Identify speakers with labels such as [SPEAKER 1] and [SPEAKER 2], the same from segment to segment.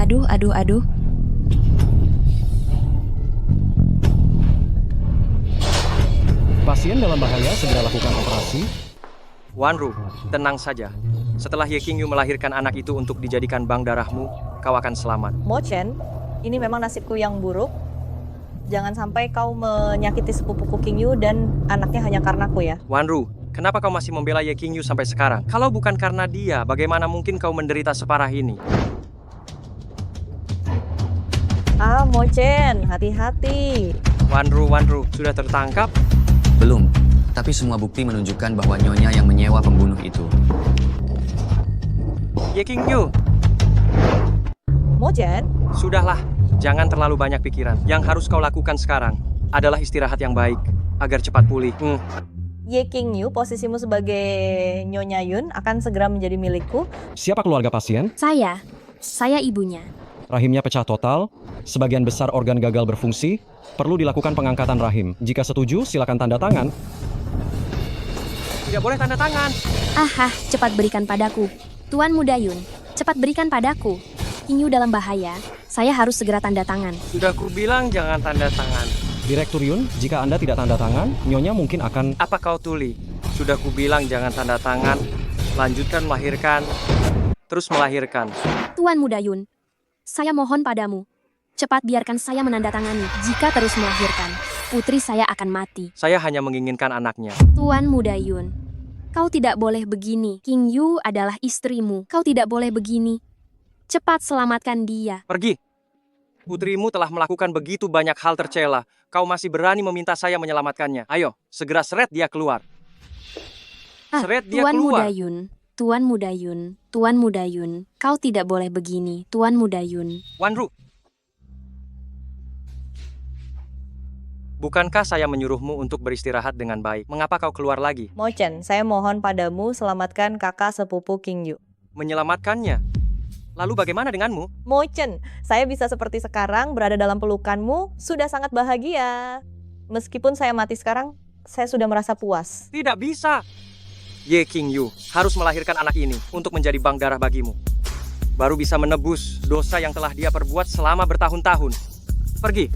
[SPEAKER 1] Aduh, aduh, aduh.
[SPEAKER 2] Pasien dalam bahaya, segera lakukan operasi.
[SPEAKER 3] Wanru, tenang saja. Setelah Ye Qingyu melahirkan anak itu untuk dijadikan bank darahmu, kau akan selamat.
[SPEAKER 4] Mo Chen, ini memang nasibku yang buruk. Jangan sampai kau menyakiti sepupuku King Yu dan anaknya hanya karena aku ya.
[SPEAKER 3] Wanru, kenapa kau masih membela Ye Qingyu sampai sekarang? Kalau bukan karena dia, bagaimana mungkin kau menderita separah ini?
[SPEAKER 4] Mo Chen, hati-hati.
[SPEAKER 3] Wanru, sudah tertangkap?
[SPEAKER 5] Belum, tapi semua bukti menunjukkan bahwa Nyonya yang menyewa pembunuh itu.
[SPEAKER 3] Ye Qingyu,
[SPEAKER 4] Mo Chen,
[SPEAKER 3] sudahlah. Jangan terlalu banyak pikiran. Yang harus kau lakukan sekarang adalah istirahat yang baik agar cepat pulih.
[SPEAKER 4] Ye King Yu, posisimu sebagai Nyonya Yun akan segera menjadi milikku.
[SPEAKER 2] Siapa keluarga pasien?
[SPEAKER 1] Saya ibunya.
[SPEAKER 2] Rahimnya pecah total, sebagian besar organ gagal berfungsi, perlu dilakukan pengangkatan rahim. Jika setuju, silakan tanda tangan.
[SPEAKER 3] Tidak boleh tanda tangan.
[SPEAKER 1] Cepat berikan padaku. Tuan Muda Yun, cepat berikan padaku. King Yu dalam bahaya. Saya harus segera tanda tangan.
[SPEAKER 3] Sudah kubilang jangan tanda tangan.
[SPEAKER 2] Direktur Yun, jika Anda tidak tanda tangan, Nyonya mungkin akan...
[SPEAKER 3] Apa kau tuli? Sudah kubilang jangan tanda tangan. Lanjutkan melahirkan. Terus melahirkan.
[SPEAKER 1] Tuan Muda Yun, saya mohon padamu. Cepat biarkan saya menandatangani. Jika terus melahirkan, putri saya akan mati.
[SPEAKER 3] Saya hanya menginginkan anaknya.
[SPEAKER 1] Tuan Muda Yun, kau tidak boleh begini. King Yu adalah istrimu. Kau tidak boleh begini. Cepat selamatkan dia.
[SPEAKER 3] Pergi. Putrimu telah melakukan begitu banyak hal tercela. Kau masih berani meminta saya menyelamatkannya. Ayo, segera seret dia keluar. Seret dia
[SPEAKER 1] Tuan
[SPEAKER 3] keluar.
[SPEAKER 1] Muda Yun, Tuan Muda Yun, Tuan Muda Yun, kau tidak boleh begini, Tuan Muda Yun.
[SPEAKER 3] Wanru. Bukankah saya menyuruhmu untuk beristirahat dengan baik? Mengapa kau keluar lagi?
[SPEAKER 4] Mo Chen, saya mohon padamu selamatkan kakak sepupu King Yu.
[SPEAKER 3] Menyelamatkannya? Lalu bagaimana denganmu?
[SPEAKER 4] Mo Chen, saya bisa seperti sekarang berada dalam pelukanmu, sudah sangat bahagia. Meskipun saya mati sekarang, saya sudah merasa puas.
[SPEAKER 3] Tidak bisa. Ye Qingyu harus melahirkan anak ini untuk menjadi bank darah bagimu. Baru bisa menebus dosa yang telah dia perbuat selama bertahun-tahun. Pergi.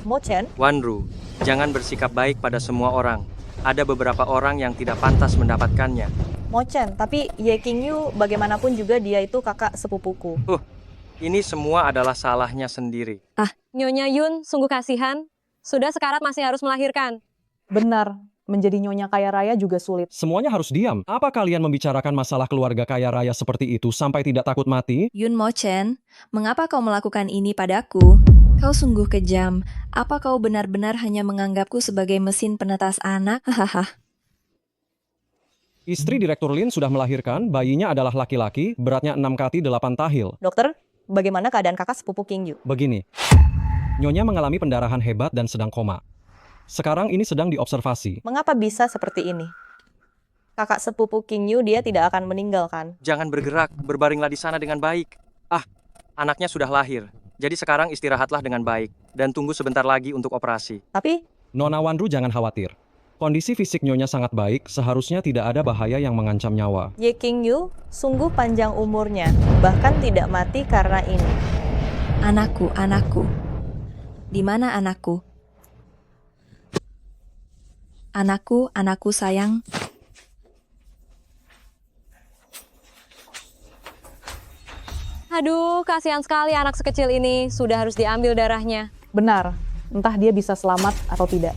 [SPEAKER 4] Mo Chen,
[SPEAKER 3] Wanru, jangan bersikap baik pada semua orang. Ada beberapa orang yang tidak pantas mendapatkannya.
[SPEAKER 4] Mo Chen, tapi Ye King Yu bagaimanapun juga dia itu kakak sepupuku.
[SPEAKER 3] Ini semua adalah salahnya sendiri.
[SPEAKER 6] Nyonya Yun, sungguh kasihan. Sudah sekarat masih harus melahirkan.
[SPEAKER 4] Benar, menjadi nyonya kaya raya juga sulit.
[SPEAKER 2] Semuanya harus diam. Apa kalian membicarakan masalah keluarga kaya raya seperti itu sampai tidak takut mati?
[SPEAKER 1] Yun Mo Chen, mengapa kau melakukan ini padaku? Kau sungguh kejam. Apa kau benar-benar hanya menganggapku sebagai mesin penetas anak? Hahaha.
[SPEAKER 2] Istri Direktur Lin sudah melahirkan, bayinya adalah laki-laki, beratnya 6 kati 8 tahil.
[SPEAKER 4] Dokter, bagaimana keadaan kakak sepupu King Yu?
[SPEAKER 2] Begini, Nyonya mengalami pendarahan hebat dan sedang koma. Sekarang ini sedang diobservasi.
[SPEAKER 4] Mengapa bisa seperti ini? Kakak sepupu King Yu dia tidak akan meninggal kan?
[SPEAKER 3] Jangan bergerak, berbaringlah di sana dengan baik. Anaknya sudah lahir. Jadi sekarang istirahatlah dengan baik. Dan tunggu sebentar lagi untuk operasi.
[SPEAKER 4] Tapi,
[SPEAKER 2] Nona Wanru jangan khawatir. Kondisi fisik Nyonya sangat baik, seharusnya tidak ada bahaya yang mengancam nyawa.
[SPEAKER 4] Ye King Yu sungguh panjang umurnya, bahkan tidak mati karena ini.
[SPEAKER 1] Anakku, anakku. Di mana anakku? Anakku, anakku sayang.
[SPEAKER 6] Aduh, kasihan sekali anak sekecil ini. Sudah harus diambil darahnya.
[SPEAKER 4] Benar, entah dia bisa selamat atau tidak.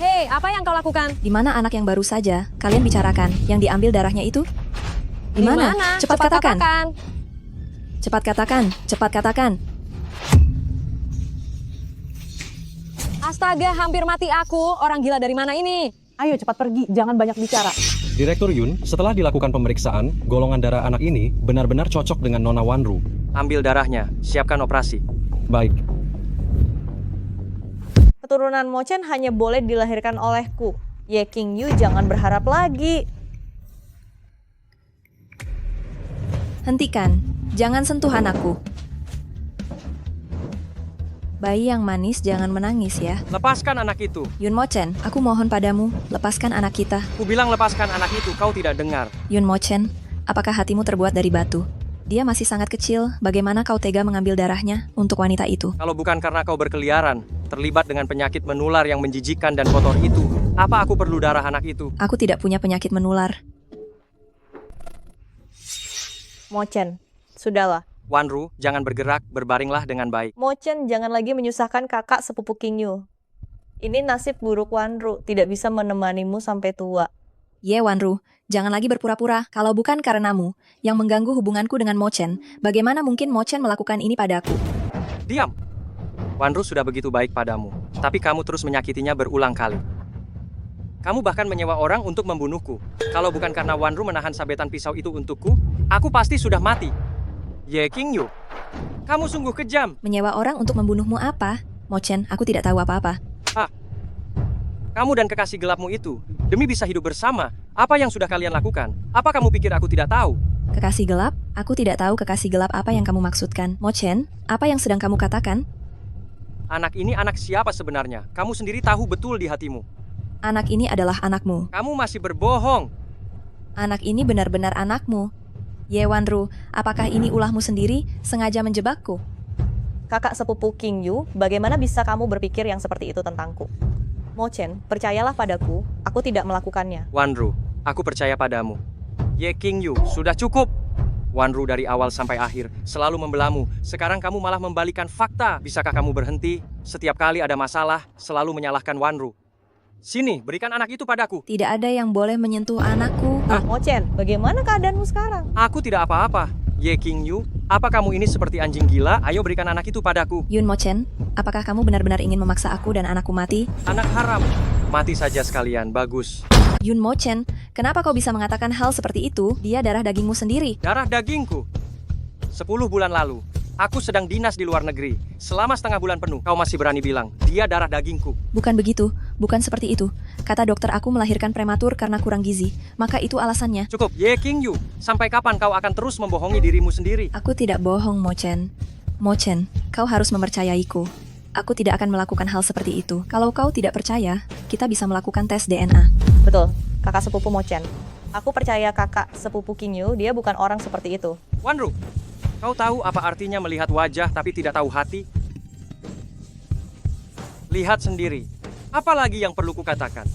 [SPEAKER 6] Hei, apa yang kau lakukan?
[SPEAKER 1] Di mana anak yang baru saja kalian bicarakan? Yang diambil darahnya itu? Di mana? Cepat katakan. Cepat katakan. Cepat katakan.
[SPEAKER 6] Astaga, hampir mati aku. Orang gila dari mana ini?
[SPEAKER 4] Ayo cepat pergi, jangan banyak bicara.
[SPEAKER 2] Direktur Yun, setelah dilakukan pemeriksaan, golongan darah anak ini benar-benar cocok dengan Nona Wanru.
[SPEAKER 3] Ambil darahnya, siapkan operasi.
[SPEAKER 2] Baik.
[SPEAKER 4] Keturunan Mo Chen hanya boleh dilahirkan olehku. Ye King Yu jangan berharap lagi.
[SPEAKER 1] Hentikan. Jangan sentuh anakku. Bayi yang manis jangan menangis ya.
[SPEAKER 3] Lepaskan anak itu.
[SPEAKER 1] Yun Mo-chen, aku mohon padamu, lepaskan anak kita.
[SPEAKER 3] Ku bilang lepaskan anak itu, kau tidak dengar.
[SPEAKER 1] Yun Mo-chen, apakah hatimu terbuat dari batu? Dia masih sangat kecil, bagaimana kau tega mengambil darahnya untuk wanita itu?
[SPEAKER 3] Kalau bukan karena kau berkeliaran, terlibat dengan penyakit menular yang menjijikan dan kotor itu, apa aku perlu darah anak itu?
[SPEAKER 1] Aku tidak punya penyakit menular.
[SPEAKER 4] Mo-chen, sudahlah.
[SPEAKER 3] Wanru, jangan bergerak, berbaringlah dengan baik.
[SPEAKER 4] Mo-chen, jangan lagi menyusahkan kakak sepupu King Yu. Ini nasib buruk Wanru, tidak bisa menemanimu sampai tua.
[SPEAKER 1] Ye Wanru, jangan lagi berpura-pura. Kalau bukan karenamu, yang mengganggu hubunganku dengan Mo-chen, bagaimana mungkin Mo-chen melakukan ini padaku?
[SPEAKER 3] Diam! Wanru sudah begitu baik padamu, tapi kamu terus menyakitinya berulang kali. Kamu bahkan menyewa orang untuk membunuhku. Kalau bukan karena Wanru menahan sabetan pisau itu untukku, aku pasti sudah mati. Ye King Yu, kamu sungguh kejam.
[SPEAKER 1] Menyewa orang untuk membunuhmu apa? Mo-chen, aku tidak tahu apa-apa.
[SPEAKER 3] Kamu dan kekasih gelapmu itu, demi bisa hidup bersama, apa yang sudah kalian lakukan? Apa kamu pikir aku tidak tahu?
[SPEAKER 1] Kekasih gelap? Aku tidak tahu kekasih gelap apa yang kamu maksudkan. Mo-chen, apa yang sedang kamu katakan?
[SPEAKER 3] Anak ini anak siapa sebenarnya? Kamu sendiri tahu betul di hatimu.
[SPEAKER 1] Anak ini adalah anakmu.
[SPEAKER 3] Kamu masih berbohong.
[SPEAKER 1] Anak ini benar-benar anakmu. Ye Wanru, apakah ini ulahmu sendiri sengaja menjebakku?
[SPEAKER 4] Kakak sepupu King Yu, bagaimana bisa kamu berpikir yang seperti itu tentangku? Mo-chen, percayalah padaku, aku tidak melakukannya.
[SPEAKER 3] Wanru, aku percaya padamu. Ye King Yu, sudah cukup. Wanru dari awal sampai akhir selalu membelamu. Sekarang kamu malah membalikan fakta. Bisakah kamu berhenti? Setiap kali ada masalah, selalu menyalahkan Wanru. Sini, berikan anak itu padaku.
[SPEAKER 1] Tidak ada yang boleh menyentuh anakku.
[SPEAKER 4] Mo-chen, bagaimana keadaanmu sekarang?
[SPEAKER 3] Aku tidak apa-apa. Ye King Yu, apa kamu ini seperti anjing gila? Ayo berikan anak itu padaku.
[SPEAKER 1] Yun Mo-chen, apakah kamu benar-benar ingin memaksa aku dan anakku mati?
[SPEAKER 3] Anak haram. Mati saja sekalian, bagus.
[SPEAKER 1] Yun Mo-chen, kenapa kau bisa mengatakan hal seperti itu? Dia darah dagingmu sendiri.
[SPEAKER 3] Darah dagingku. 10 bulan lalu, aku sedang dinas di luar negeri. Selama setengah bulan penuh, kau masih berani bilang, dia darah dagingku.
[SPEAKER 1] Bukan begitu, bukan seperti itu. Kata dokter aku melahirkan prematur karena kurang gizi. Maka itu alasannya.
[SPEAKER 3] Cukup, Ye King Yu. Sampai kapan kau akan terus membohongi dirimu sendiri?
[SPEAKER 1] Aku tidak bohong, Mo-chen. Mo-chen, kau harus mempercayaiku. Aku tidak akan melakukan hal seperti itu. Kalau kau tidak percaya, kita bisa melakukan tes DNA.
[SPEAKER 4] Betul, kakak sepupu Mo-chen. Aku percaya kakak sepupu King Yu, dia bukan orang seperti itu.
[SPEAKER 3] Wanru, kau tahu apa artinya melihat wajah tapi tidak tahu hati? Lihat sendiri. Apa lagi yang perlu kukatakan?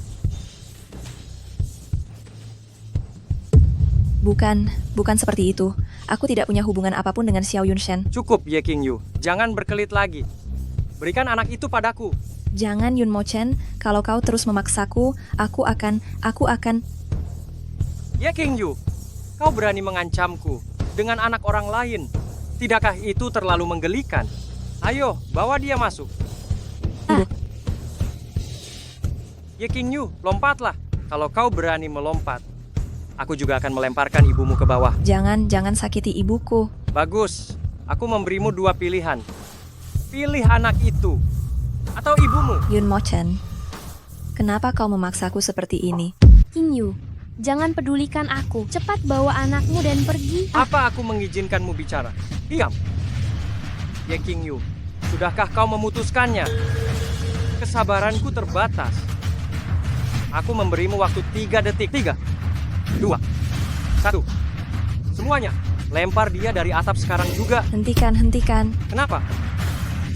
[SPEAKER 1] Bukan seperti itu. Aku tidak punya hubungan apapun dengan Xiao Yunshen.
[SPEAKER 3] Cukup, Ye King Yu. Jangan berkelit lagi. Berikan anak itu padaku.
[SPEAKER 1] Jangan, Yun Mo-chen. Kalau kau terus memaksaku, aku akan...
[SPEAKER 3] Ye King Yu, kau berani mengancamku dengan anak orang lain. Tidakkah itu terlalu menggelikan? Ayo, bawa dia masuk. Ye King Yu, lompatlah. Kalau kau berani melompat, aku juga akan melemparkan ibumu ke bawah.
[SPEAKER 1] Jangan sakiti ibuku.
[SPEAKER 3] Bagus, aku memberimu 2 pilihan. Pilih anak itu, atau ibumu.
[SPEAKER 1] Yun Mo-chen, kenapa kau memaksaku seperti ini?
[SPEAKER 7] King Yu, jangan pedulikan aku. Cepat bawa anakmu dan pergi.
[SPEAKER 3] Apa aku mengizinkanmu bicara? Diam. Ye King Yu, sudahkah kau memutuskannya? Kesabaranku terbatas. Aku memberimu waktu 3 detik. 3, 2, 1. Semuanya, lempar dia dari atap sekarang juga.
[SPEAKER 1] Hentikan.
[SPEAKER 3] Kenapa?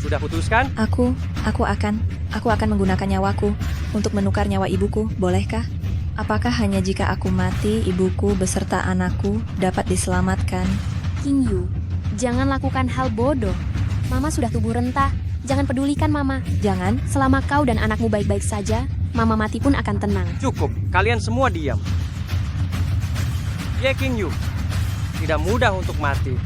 [SPEAKER 3] Sudah putuskan?
[SPEAKER 1] Aku akan menggunakan nyawaku untuk menukar nyawa ibuku, bolehkah? Apakah hanya jika aku mati, ibuku beserta anakku dapat diselamatkan?
[SPEAKER 7] King Yu, jangan lakukan hal bodoh. Mama sudah tubuh renta. Jangan pedulikan Mama.
[SPEAKER 1] Jangan.
[SPEAKER 7] Selama kau dan anakmu baik-baik saja, Mama mati pun akan tenang.
[SPEAKER 3] Cukup, kalian semua diam. Ye King Yu, tidak mudah untuk mati.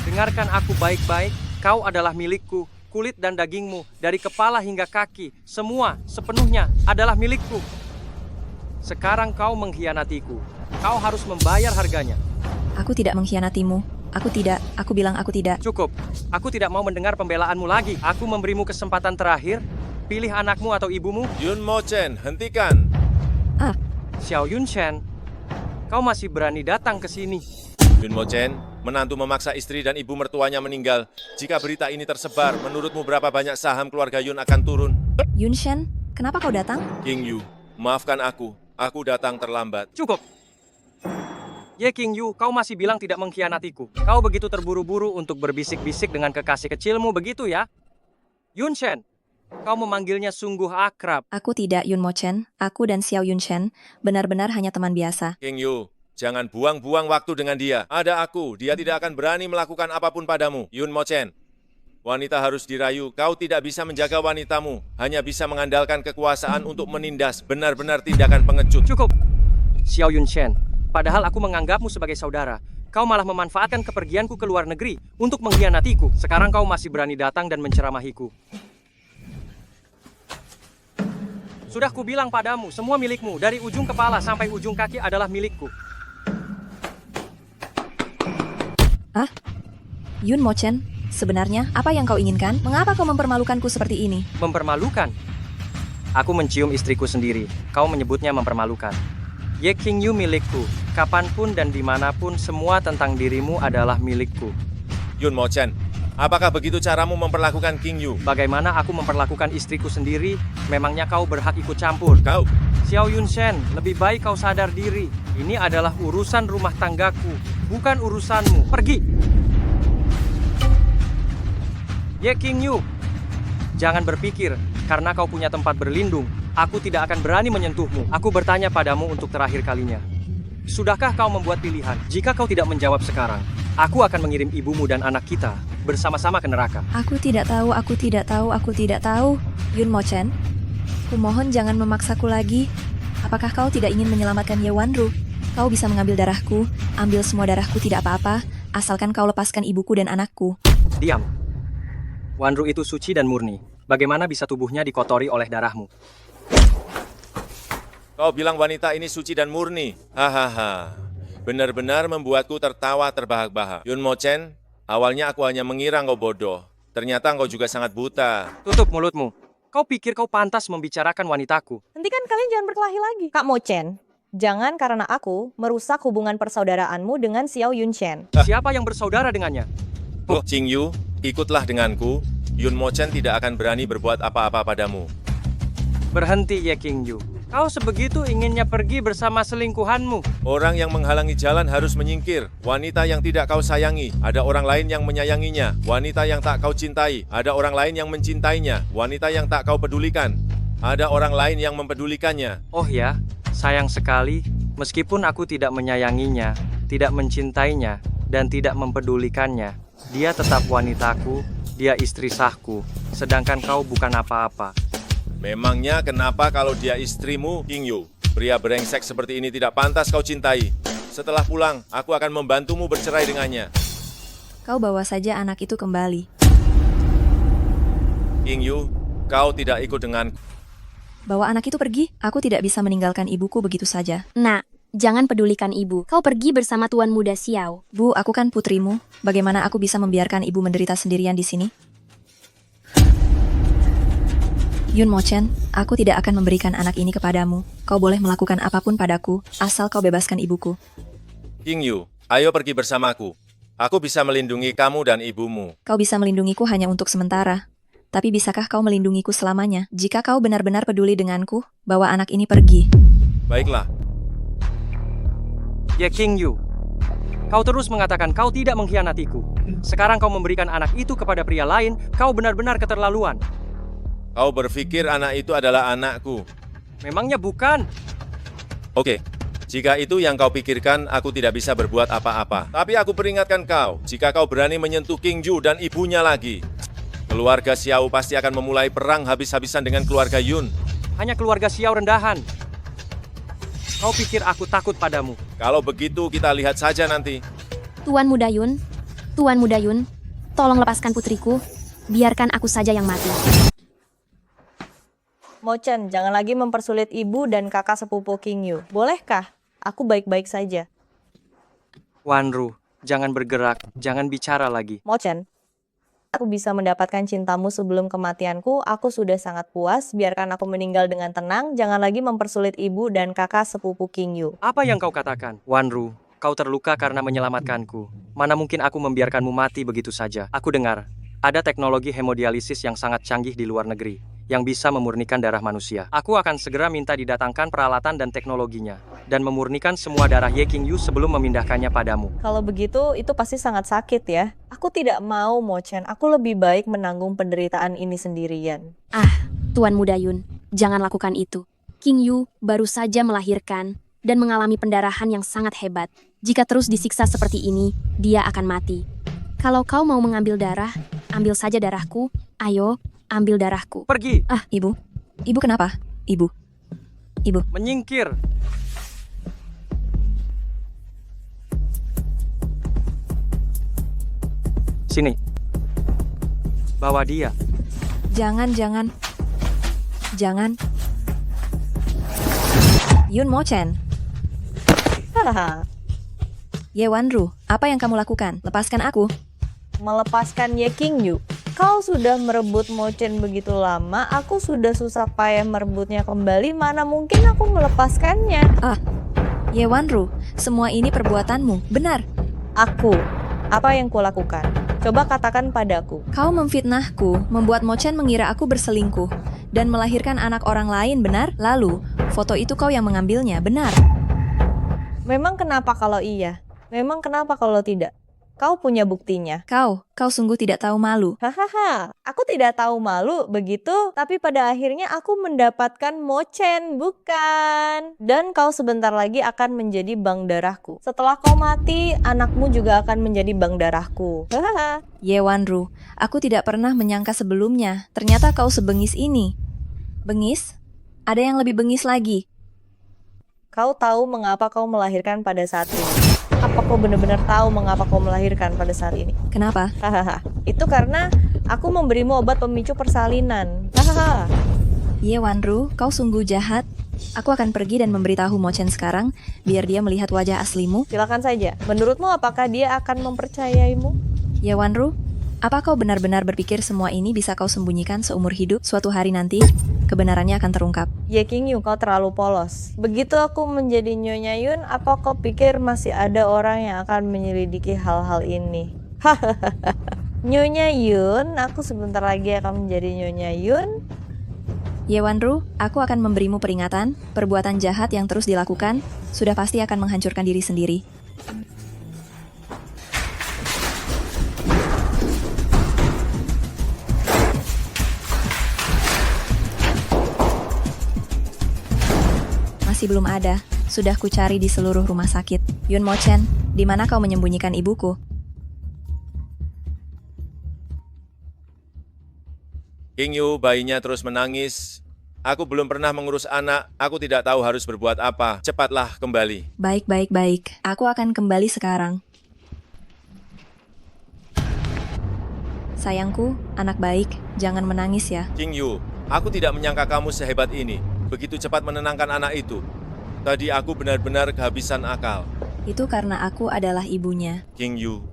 [SPEAKER 3] Dengarkan aku baik-baik, kau adalah milikku. Kulit dan dagingmu, dari kepala hingga kaki, semua sepenuhnya adalah milikku. Sekarang kau mengkhianatiku. Kau harus membayar harganya.
[SPEAKER 1] Aku tidak mengkhianatimu. Aku bilang aku tidak.
[SPEAKER 3] Cukup, aku tidak mau mendengar pembelaanmu lagi. Aku memberimu kesempatan terakhir. Pilih anakmu atau ibumu.
[SPEAKER 8] Yun Mo-chen, hentikan.
[SPEAKER 3] Xiao Yunshen, kau masih berani datang ke sini.
[SPEAKER 8] Yun Mo-chen, menantu memaksa istri dan ibu mertuanya meninggal. Jika berita ini tersebar, menurutmu berapa banyak saham keluarga Yun akan turun?
[SPEAKER 1] Yunshen, kenapa kau datang?
[SPEAKER 8] King Yu, maafkan aku datang terlambat.
[SPEAKER 3] Cukup. Ye King Yu, kau masih bilang tidak mengkhianatiku. Kau begitu terburu-buru untuk berbisik-bisik dengan kekasih kecilmu begitu ya? Yunshen, kau memanggilnya sungguh akrab.
[SPEAKER 1] Aku tidak, Yun Mo-chen. Aku dan Xiao Yunshen benar-benar hanya teman biasa.
[SPEAKER 8] King Yu, jangan buang-buang waktu dengan dia. Ada aku, dia tidak akan berani melakukan apapun padamu. Yun Mo-chen, wanita harus dirayu. Kau tidak bisa menjaga wanitamu. Hanya bisa mengandalkan kekuasaan untuk menindas benar-benar tindakan pengecut.
[SPEAKER 3] Cukup. Xiao Yunshen, padahal aku menganggapmu sebagai saudara. Kau malah memanfaatkan kepergianku ke luar negeri untuk mengkhianatiku. Sekarang kau masih berani datang dan menceramahiku. Sudah kubilang padamu, semua milikmu. Dari ujung kepala sampai ujung kaki adalah milikku.
[SPEAKER 1] Yun Mo-chen, sebenarnya apa yang kau inginkan? Mengapa kau mempermalukanku seperti ini?
[SPEAKER 3] Mempermalukan? Aku mencium istriku sendiri. Kau menyebutnya mempermalukan. Ye King Yu milikku. Kapanpun dan dimanapun semua tentang dirimu adalah milikku.
[SPEAKER 8] Yun Mo-chen, apakah begitu caramu memperlakukan King Yu?
[SPEAKER 3] Bagaimana aku memperlakukan istriku sendiri? Memangnya kau berhak ikut campur?
[SPEAKER 8] Kau,
[SPEAKER 3] Xiao Yunshen, lebih baik kau sadar diri. Ini adalah urusan rumah tanggaku, bukan urusanmu. Pergi! Ye King Yu, jangan berpikir, karena kau punya tempat berlindung, aku tidak akan berani menyentuhmu. Aku bertanya padamu untuk terakhir kalinya. Sudahkah kau membuat pilihan? Jika kau tidak menjawab sekarang, aku akan mengirim ibumu dan anak kita bersama-sama ke neraka.
[SPEAKER 1] Aku tidak tahu, aku tidak tahu, aku tidak tahu. Yun Mo-chen, kumohon jangan memaksaku lagi. Apakah kau tidak ingin menyelamatkan Ye Wanru? Kau bisa mengambil darahku, ambil semua darahku tidak apa-apa, asalkan kau lepaskan ibuku dan anakku.
[SPEAKER 3] Diam. Wanru itu suci dan murni. Bagaimana bisa tubuhnya dikotori oleh darahmu?
[SPEAKER 8] kau bilang wanita ini suci dan murni. Hahaha. Benar-benar membuatku tertawa terbahak-bahak. Yun Mo-chen, awalnya aku hanya mengira kau bodoh. Ternyata kau juga sangat buta.
[SPEAKER 3] Tutup mulutmu. Kau pikir kau pantas membicarakan wanitaku?
[SPEAKER 4] Hentikan kalian jangan berkelahi lagi. Kak Mo-chen, jangan karena aku merusak hubungan persaudaraanmu dengan Xiao Yunshen.
[SPEAKER 3] Siapa yang bersaudara dengannya?
[SPEAKER 8] Oh, Qing Yu, ikutlah denganku. Yun Mo-chen tidak akan berani berbuat apa-apa padamu.
[SPEAKER 3] Berhenti, Ye King Yu. Kau sebegitu inginnya pergi bersama selingkuhanmu.
[SPEAKER 8] Orang yang menghalangi jalan harus menyingkir. Wanita yang tidak kau sayangi, ada orang lain yang menyayanginya. Wanita yang tak kau cintai, ada orang lain yang mencintainya. Wanita yang tak kau pedulikan, ada orang lain yang mempedulikannya.
[SPEAKER 3] Oh ya, sayang sekali. Meskipun aku tidak menyayanginya, tidak mencintainya, dan tidak mempedulikannya, dia tetap wanitaku, dia istri sahku, sedangkan kau bukan apa-apa.
[SPEAKER 8] Memangnya kenapa kalau dia istrimu, King Yu? Pria brengsek seperti ini tidak pantas kau cintai. Setelah pulang, aku akan membantumu bercerai dengannya.
[SPEAKER 1] Kau bawa saja anak itu kembali.
[SPEAKER 8] King Yu, kau tidak ikut denganku.
[SPEAKER 1] Bawa anak itu pergi, aku tidak bisa meninggalkan ibuku begitu saja.
[SPEAKER 7] Nak, jangan pedulikan ibu. Kau pergi bersama Tuan Muda Xiao.
[SPEAKER 1] Bu, aku kan putrimu. Bagaimana aku bisa membiarkan ibu menderita sendirian di sini? Yun Mo-chen, aku tidak akan memberikan anak ini kepadamu. Kau boleh melakukan apapun padaku, asal kau bebaskan ibuku.
[SPEAKER 8] King Yu, ayo pergi bersamaku. Aku bisa melindungi kamu dan ibumu.
[SPEAKER 1] Kau bisa melindungiku hanya untuk sementara. Tapi bisakah kau melindungiku selamanya? Jika kau benar-benar peduli denganku, bawa anak ini pergi.
[SPEAKER 8] Baiklah.
[SPEAKER 3] Ye King Yu, kau terus mengatakan kau tidak mengkhianatiku. Sekarang kau memberikan anak itu kepada pria lain, kau benar-benar keterlaluan.
[SPEAKER 8] Kau berpikir anak itu adalah anakku.
[SPEAKER 3] Memangnya bukan?
[SPEAKER 8] Oke, jika itu yang kau pikirkan, aku tidak bisa berbuat apa-apa. Tapi aku peringatkan kau, jika kau berani menyentuh King Yu dan ibunya lagi, keluarga Xiao pasti akan memulai perang habis-habisan dengan keluarga Yun.
[SPEAKER 3] Hanya keluarga Xiao rendahan. Kau pikir aku takut padamu?
[SPEAKER 8] Kalau begitu, kita lihat saja nanti.
[SPEAKER 7] Tuan Muda Yun, tolong lepaskan putriku. Biarkan aku saja yang mati.
[SPEAKER 4] Mo-chen, jangan lagi mempersulit ibu dan kakak sepupu King Yu. Bolehkah? Aku baik-baik saja.
[SPEAKER 3] Wanru, jangan bergerak, jangan bicara lagi.
[SPEAKER 4] Mo-chen, aku bisa mendapatkan cintamu sebelum kematianku. Aku sudah sangat puas. Biarkan aku meninggal dengan tenang. Jangan lagi mempersulit ibu dan kakak sepupu King Yu.
[SPEAKER 3] Apa yang kau katakan? Wanru, Kau terluka karena menyelamatkanku. Mana mungkin aku membiarkanmu mati begitu saja. Aku dengar, ada teknologi hemodialisis yang sangat canggih di luar negeri, yang bisa memurnikan darah manusia. Aku akan segera minta didatangkan peralatan dan teknologinya, dan memurnikan semua darah Ye Qingyu sebelum memindahkannya padamu.
[SPEAKER 4] Kalau begitu, itu pasti sangat sakit ya. Aku tidak mau, Mo Chen. Aku lebih baik menanggung penderitaan ini sendirian.
[SPEAKER 7] Tuan Muda Yun, jangan lakukan itu. Qingyu baru saja melahirkan dan mengalami pendarahan yang sangat hebat. Jika terus disiksa seperti ini, dia akan mati. Kalau kau mau mengambil darah, ambil saja darahku. Ayo, ambil darahku.
[SPEAKER 3] Pergi!
[SPEAKER 1] Ibu. Ibu kenapa? Ibu. Ibu.
[SPEAKER 3] Menyingkir! Sini. Bawa dia.
[SPEAKER 1] Jangan. Yun Mo Chen.
[SPEAKER 4] Hahaha.
[SPEAKER 1] Ye Wanru, apa yang kamu lakukan? Lepaskan aku.
[SPEAKER 4] Melepaskan Ye Qingyu. Kau sudah merebut Mo Chen begitu lama, aku sudah susah payah merebutnya kembali, mana mungkin aku melepaskannya.
[SPEAKER 1] Ye Wanru, semua ini perbuatanmu, benar.
[SPEAKER 4] Aku, apa yang kulakukan? Coba katakan padaku.
[SPEAKER 1] Kau memfitnahku, membuat Mo Chen mengira aku berselingkuh, dan melahirkan anak orang lain, benar? Lalu, foto itu kau yang mengambilnya, benar?
[SPEAKER 4] Memang kenapa kalau iya? Memang kenapa kalau tidak? Kau punya buktinya.
[SPEAKER 1] Kau sungguh tidak tahu malu.
[SPEAKER 4] Hahaha, aku tidak tahu malu begitu, tapi pada akhirnya aku mendapatkan Mo Chen, bukan? Dan kau sebentar lagi akan menjadi bank darahku. Setelah kau mati, anakmu juga akan menjadi bank darahku. Hahaha.
[SPEAKER 1] Ye Wanru, aku tidak pernah menyangka sebelumnya. Ternyata kau sebengis ini. Bengis? Ada yang lebih bengis lagi.
[SPEAKER 4] Kau tahu mengapa kau melahirkan pada saat ini? Apa kau benar-benar tahu mengapa kau melahirkan pada saat ini?
[SPEAKER 1] Kenapa?
[SPEAKER 4] Hahaha. Itu karena aku memberimu obat pemicu persalinan. Hahaha.
[SPEAKER 1] Ye Wanru, kau sungguh jahat. Aku akan pergi dan memberitahu Mo Chen sekarang, biar dia melihat wajah aslimu.
[SPEAKER 4] Silakan saja. Menurutmu apakah dia akan mempercayaimu?
[SPEAKER 1] Ye Wanru, apa kau benar-benar berpikir semua ini bisa kau sembunyikan seumur hidup? Suatu hari nanti, kebenarannya akan terungkap.
[SPEAKER 4] Ye Qingyu, kau terlalu polos. Begitu aku menjadi Nyonya Yun, apa kau pikir masih ada orang yang akan menyelidiki hal-hal ini? Hahaha. Nyonya Yun, aku sebentar lagi akan menjadi Nyonya Yun.
[SPEAKER 1] Ye Wanru, aku akan memberimu peringatan. Perbuatan jahat yang terus dilakukan sudah pasti akan menghancurkan diri sendiri. Masih belum ada. Sudah kucari di seluruh rumah sakit. Yun Mo Chen, di mana kau menyembunyikan ibuku?
[SPEAKER 8] Qingyu, bayinya terus menangis. Aku belum pernah mengurus anak, aku tidak tahu harus berbuat apa. Cepatlah kembali.
[SPEAKER 1] Baik. Aku akan kembali sekarang. Sayangku, anak baik, jangan menangis ya.
[SPEAKER 8] Qingyu, aku tidak menyangka kamu sehebat ini. Begitu cepat menenangkan anak itu. Tadi aku benar-benar kehabisan akal.
[SPEAKER 1] Itu karena aku adalah ibunya.
[SPEAKER 8] Qingyu,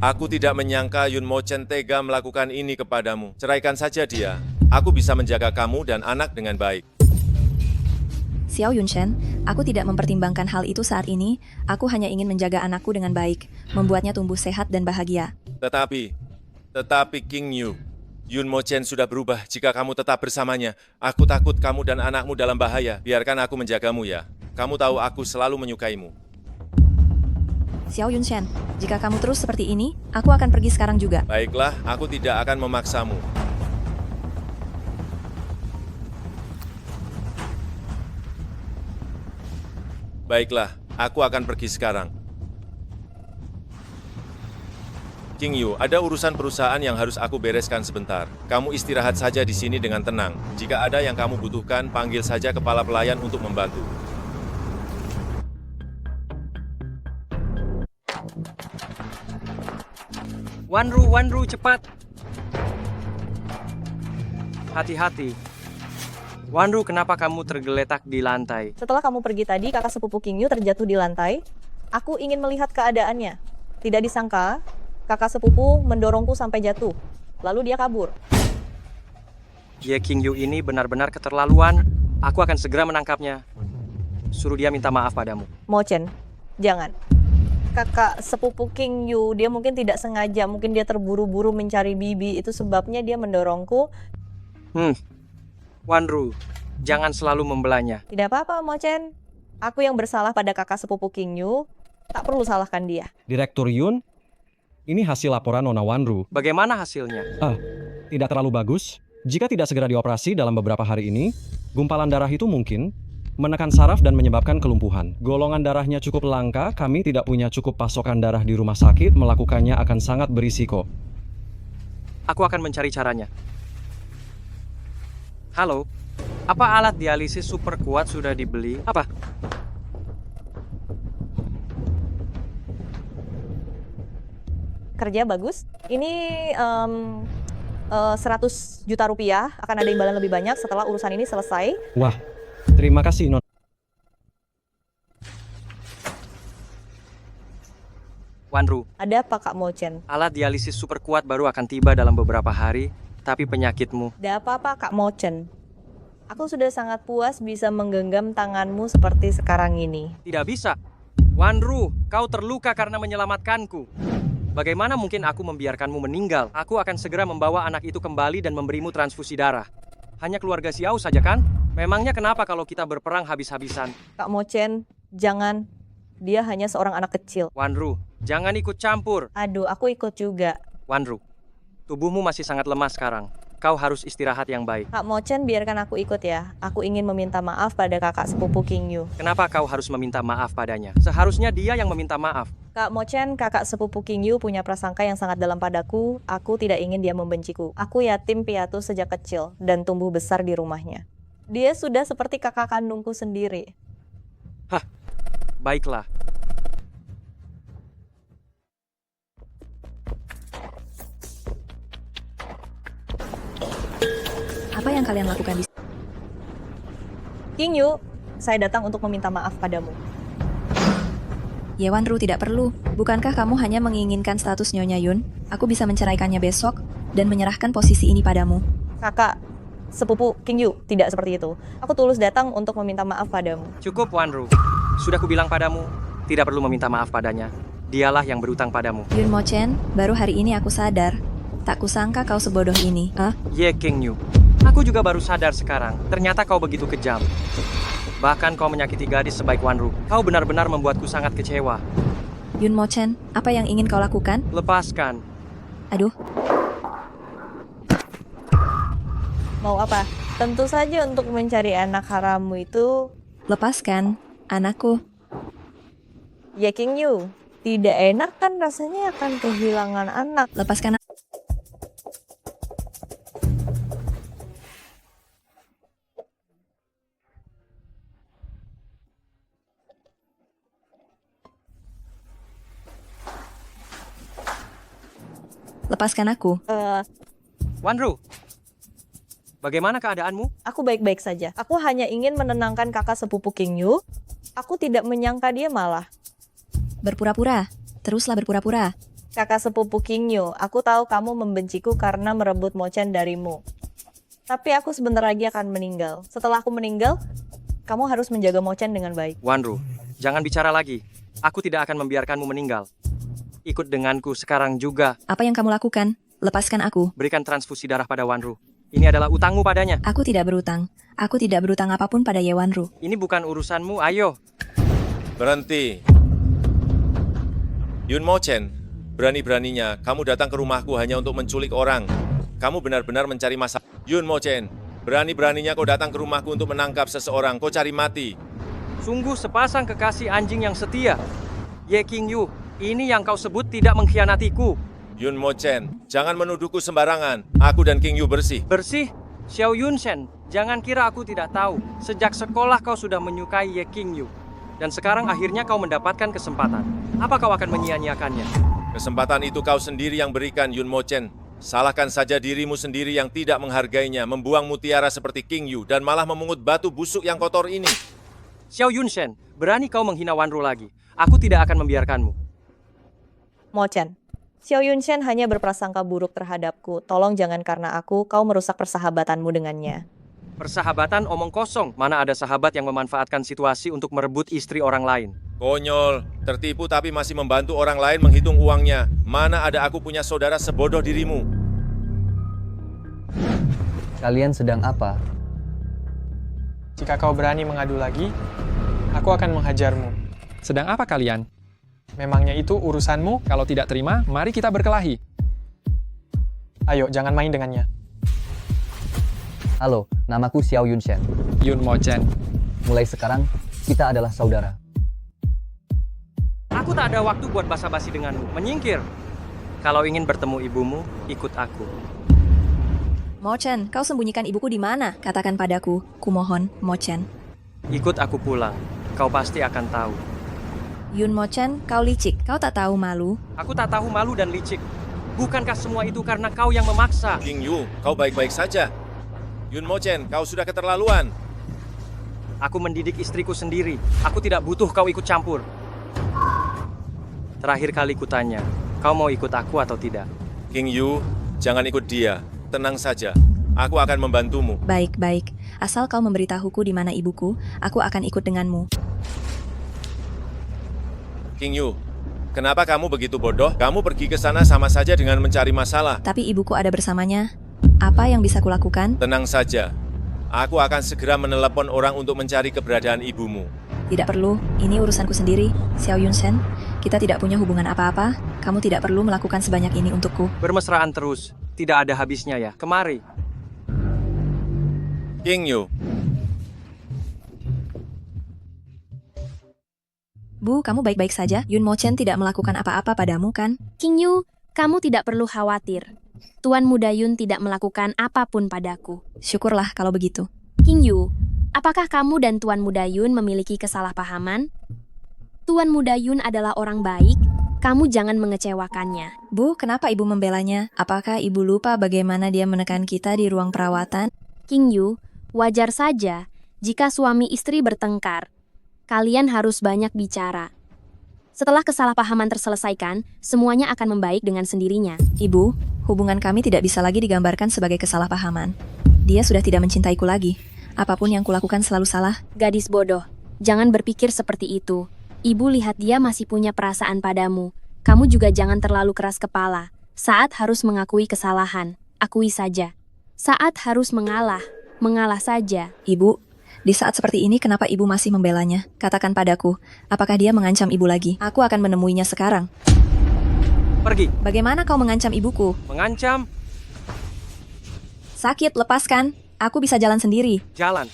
[SPEAKER 8] aku tidak menyangka Yun Mo Chen tega melakukan ini kepadamu. Ceraikan saja dia. Aku bisa menjaga kamu dan anak dengan baik.
[SPEAKER 1] Xiao Yunshen, aku tidak mempertimbangkan hal itu saat ini. Aku hanya ingin menjaga anakku dengan baik, membuatnya tumbuh sehat dan bahagia.
[SPEAKER 8] Tetapi Qingyu, Yun Mo Chen sudah berubah. Jika kamu tetap bersamanya, aku takut kamu dan anakmu dalam bahaya. Biarkan aku menjagamu ya. Kamu tahu aku selalu menyukaimu.
[SPEAKER 1] Xiao Yunshen, jika kamu terus seperti ini, aku akan pergi sekarang juga.
[SPEAKER 8] Baiklah, aku tidak akan memaksamu. Baiklah, aku akan pergi sekarang. Qingyu, ada urusan perusahaan yang harus aku bereskan sebentar. Kamu istirahat saja di sini dengan tenang. Jika ada yang kamu butuhkan, panggil saja kepala pelayan untuk membantu.
[SPEAKER 3] Wanru, cepat! Hati-hati. Wanru, kenapa kamu tergeletak di lantai?
[SPEAKER 4] Setelah kamu pergi tadi, kakak sepupu Qingyu terjatuh di lantai. Aku ingin melihat keadaannya. Tidak disangka, kakak sepupu mendorongku sampai jatuh. Lalu dia kabur.
[SPEAKER 3] Ye Qingyu ini benar-benar keterlaluan. Aku akan segera menangkapnya. Suruh dia minta maaf padamu.
[SPEAKER 4] Mo Chen, jangan. kakak sepupu King Yu, dia mungkin tidak sengaja, mungkin dia terburu-buru mencari Bibi, itu sebabnya dia mendorongku.
[SPEAKER 3] Wanru, jangan selalu membelanya.
[SPEAKER 4] Tidak apa-apa, Mochen. Aku yang bersalah pada kakak sepupu King Yu, tak perlu salahkan dia.
[SPEAKER 2] Direktur Yun, ini hasil laporan Nona Wanru.
[SPEAKER 3] Bagaimana hasilnya?
[SPEAKER 2] Tidak terlalu bagus. Jika tidak segera dioperasi dalam beberapa hari ini, gumpalan darah itu mungkin menekan saraf dan menyebabkan kelumpuhan. Golongan darahnya cukup langka, kami tidak punya cukup pasokan darah di rumah sakit, melakukannya akan sangat berisiko.
[SPEAKER 3] Aku akan mencari caranya. Halo, apa alat dialisis super kuat sudah dibeli? Apa?
[SPEAKER 4] Kerja bagus. Ini 100 juta rupiah, akan ada imbalan lebih banyak setelah urusan ini selesai.
[SPEAKER 2] Wah, terima kasih Nona.
[SPEAKER 3] Wanru,
[SPEAKER 4] Ada apa Kak Mochen?
[SPEAKER 3] alat dialisis super kuat baru akan tiba dalam beberapa hari, tapi penyakitmu.
[SPEAKER 4] Ada apa-apa Kak Mochen? Aku sudah sangat puas bisa menggenggam tanganmu seperti sekarang ini.
[SPEAKER 3] Tidak bisa. Wanru, kau terluka karena menyelamatkanku. Bagaimana mungkin aku membiarkanmu meninggal? Aku akan segera membawa anak itu kembali dan memberimu transfusi darah. Hanya keluarga Xiao saja kan? Memangnya kenapa kalau kita berperang habis-habisan?
[SPEAKER 4] Kak Mochen, jangan. Dia hanya seorang anak kecil.
[SPEAKER 3] Wanru, jangan ikut campur.
[SPEAKER 4] Aduh, aku ikut juga.
[SPEAKER 3] Wanru, tubuhmu masih sangat lemah sekarang. Kau harus istirahat yang baik.
[SPEAKER 4] Kak Mochen, biarkan aku ikut ya. Aku ingin meminta maaf pada kakak sepupu King Yu.
[SPEAKER 3] Kenapa kau harus meminta maaf padanya? Seharusnya dia yang meminta maaf.
[SPEAKER 4] Kak Mochen, kakak sepupu King Yu punya prasangka yang sangat dalam padaku. Aku tidak ingin dia membenciku. Aku yatim piatu sejak kecil dan tumbuh besar di rumahnya. Dia sudah seperti kakak kandungku sendiri.
[SPEAKER 3] Baiklah.
[SPEAKER 1] Apa yang kalian lakukan di
[SPEAKER 4] King Yu, saya datang untuk meminta maaf padamu.
[SPEAKER 1] Yewanru tidak perlu. Bukankah kamu hanya menginginkan status Nyonya Yun? Aku bisa menceraikannya besok dan menyerahkan posisi ini padamu.
[SPEAKER 4] Kakak sepupu King Yu, tidak seperti itu. Aku tulus datang untuk meminta maaf padamu.
[SPEAKER 3] Cukup, Wanru. Sudah kubilang padamu, tidak perlu meminta maaf padanya. Dialah yang berutang padamu.
[SPEAKER 1] Yun Mochen, baru hari ini aku sadar. Tak kusangka kau sebodoh ini.
[SPEAKER 3] Ye King Yu. Aku juga baru sadar sekarang. Ternyata kau begitu kejam. Bahkan kau menyakiti gadis sebaik Wanru. Kau benar-benar membuatku sangat kecewa.
[SPEAKER 1] Yun Mochen, apa yang ingin kau lakukan?
[SPEAKER 3] Lepaskan.
[SPEAKER 1] Aduh,
[SPEAKER 4] Mau apa? Tentu saja untuk mencari anak harammu itu.
[SPEAKER 1] lepaskan anakku.
[SPEAKER 4] Ya King Yu, tidak enak kan rasanya akan kehilangan anak.
[SPEAKER 1] Lepaskan. Lepaskan aku.
[SPEAKER 3] Wanru, bagaimana keadaanmu?
[SPEAKER 4] Aku baik-baik saja. Aku hanya ingin menenangkan kakak sepupu King Yu. Aku tidak menyangka dia malah.
[SPEAKER 1] Berpura-pura. Teruslah berpura-pura.
[SPEAKER 4] Kakak sepupu King Yu, aku tahu kamu membenciku karena merebut Mochen darimu. Tapi aku sebentar lagi akan meninggal. Setelah aku meninggal, kamu harus menjaga Mochen dengan baik.
[SPEAKER 3] Wanru, jangan bicara lagi. Aku tidak akan membiarkanmu meninggal. Ikut denganku sekarang juga.
[SPEAKER 1] Apa yang kamu lakukan? Lepaskan aku.
[SPEAKER 3] Berikan transfusi darah pada Wanru. Ini adalah utangmu padanya.
[SPEAKER 1] Aku tidak berutang. Aku tidak berutang apapun pada Yewanru.
[SPEAKER 3] Ini bukan urusanmu, ayo.
[SPEAKER 8] Berhenti. Yun Mochen, berani-beraninya kamu datang ke rumahku hanya untuk menculik orang. Kamu benar-benar mencari masalah. Yun Mochen, berani-beraninya kau datang ke rumahku untuk menangkap seseorang. Kau cari mati.
[SPEAKER 3] Sungguh sepasang kekasih anjing yang setia. Ye King Yu, ini yang kau sebut tidak mengkhianatiku.
[SPEAKER 8] Yun Mochen, jangan menuduhku sembarangan. Aku dan King Yu bersih.
[SPEAKER 3] Bersih? Xiao Yunshen, jangan kira aku tidak tahu. Sejak sekolah kau sudah menyukai Ye King Yu. Dan sekarang akhirnya kau mendapatkan kesempatan. Apa kau akan menyia-nyiakannya?
[SPEAKER 8] Kesempatan itu kau sendiri yang berikan, Yun Mochen. Salahkan saja dirimu sendiri yang tidak menghargainya, membuang mutiara seperti King Yu, dan malah memungut batu busuk yang kotor ini.
[SPEAKER 3] Xiao Yunshen, berani kau menghina Wanru lagi. Aku tidak akan membiarkanmu.
[SPEAKER 4] Mochen, Xiao Yunshen hanya berprasangka buruk terhadapku. Tolong jangan karena aku, kau merusak persahabatanmu dengannya.
[SPEAKER 3] Persahabatan omong kosong. Mana ada sahabat yang memanfaatkan situasi untuk merebut istri orang lain.
[SPEAKER 8] Konyol, tertipu tapi masih membantu orang lain menghitung uangnya. Mana ada aku punya saudara sebodoh dirimu.
[SPEAKER 9] Kalian sedang apa?
[SPEAKER 10] Jika kau berani mengadu lagi, aku akan menghajarmu.
[SPEAKER 3] Sedang apa kalian?
[SPEAKER 10] Memangnya itu urusanmu? Kalau tidak terima, mari kita berkelahi. Ayo, jangan main dengannya.
[SPEAKER 9] Halo, namaku Xiao Yunshen.
[SPEAKER 3] Yun Mo-chen.
[SPEAKER 9] Mulai sekarang, kita adalah saudara.
[SPEAKER 3] Aku tak ada waktu buat basa-basi denganmu. Menyingkir. Kalau ingin bertemu ibumu, ikut aku.
[SPEAKER 1] Mo-chen, kau sembunyikan ibuku di mana? Katakan padaku, kumohon, Mo-chen.
[SPEAKER 3] Ikut aku pulang. Kau pasti akan tahu.
[SPEAKER 1] Yun Mo-chen, kau licik. Kau tak tahu malu.
[SPEAKER 3] Aku tak tahu malu dan licik. Bukankah semua itu karena kau yang memaksa?
[SPEAKER 8] King Yu, kau baik-baik saja. Yun Mo-chen, kau sudah keterlaluan.
[SPEAKER 3] Aku mendidik istriku sendiri. Aku tidak butuh kau ikut campur. Terakhir kali kutanya, kau mau ikut aku atau tidak?
[SPEAKER 8] King Yu, jangan ikut dia. Tenang saja. Aku akan membantumu.
[SPEAKER 1] Baik-baik. Asal kau memberitahuku di mana ibuku, aku akan ikut denganmu.
[SPEAKER 8] King Yu, kenapa kamu begitu bodoh? Kamu pergi ke sana sama saja dengan mencari masalah.
[SPEAKER 1] Tapi ibuku ada bersamanya. Apa yang bisa kulakukan?
[SPEAKER 8] Tenang saja. Aku akan segera menelepon orang untuk mencari keberadaan ibumu.
[SPEAKER 1] Tidak perlu, ini urusanku sendiri. Xiao Yunshen, kita tidak punya hubungan apa-apa. Kamu tidak perlu melakukan sebanyak ini untukku.
[SPEAKER 3] Bermesraan terus. Tidak ada habisnya ya. Kemari.
[SPEAKER 8] King Yu,
[SPEAKER 1] Bu, kamu baik-baik saja? Yun Mo-chen tidak melakukan apa-apa padamu, kan?
[SPEAKER 7] King Yu, kamu tidak perlu khawatir. Tuan Muda Yun tidak melakukan apapun padaku.
[SPEAKER 1] Syukurlah kalau begitu.
[SPEAKER 7] King Yu, apakah kamu dan Tuan Muda Yun memiliki kesalahpahaman? Tuan Muda Yun adalah orang baik, kamu jangan mengecewakannya.
[SPEAKER 1] Bu, kenapa ibu membelanya? Apakah ibu lupa bagaimana dia menekan kita di ruang perawatan?
[SPEAKER 7] King Yu, wajar saja jika suami istri bertengkar. Kalian harus banyak bicara. Setelah kesalahpahaman terselesaikan, semuanya akan membaik dengan sendirinya.
[SPEAKER 1] Ibu, hubungan kami tidak bisa lagi digambarkan sebagai kesalahpahaman. Dia sudah tidak mencintaiku lagi. Apapun yang kulakukan selalu salah.
[SPEAKER 7] Gadis bodoh, jangan berpikir seperti itu. Ibu lihat dia masih punya perasaan padamu. Kamu juga jangan terlalu keras kepala. Saat harus mengakui kesalahan, akui saja. Saat harus mengalah, mengalah saja.
[SPEAKER 1] Ibu, di saat seperti ini kenapa ibu masih membelanya? Katakan padaku, apakah dia mengancam ibu lagi? Aku akan menemuinya sekarang.
[SPEAKER 3] Pergi.
[SPEAKER 1] Bagaimana kau mengancam ibuku?
[SPEAKER 3] Mengancam.
[SPEAKER 1] Sakit, lepaskan. Aku bisa jalan sendiri.
[SPEAKER 3] Jalan.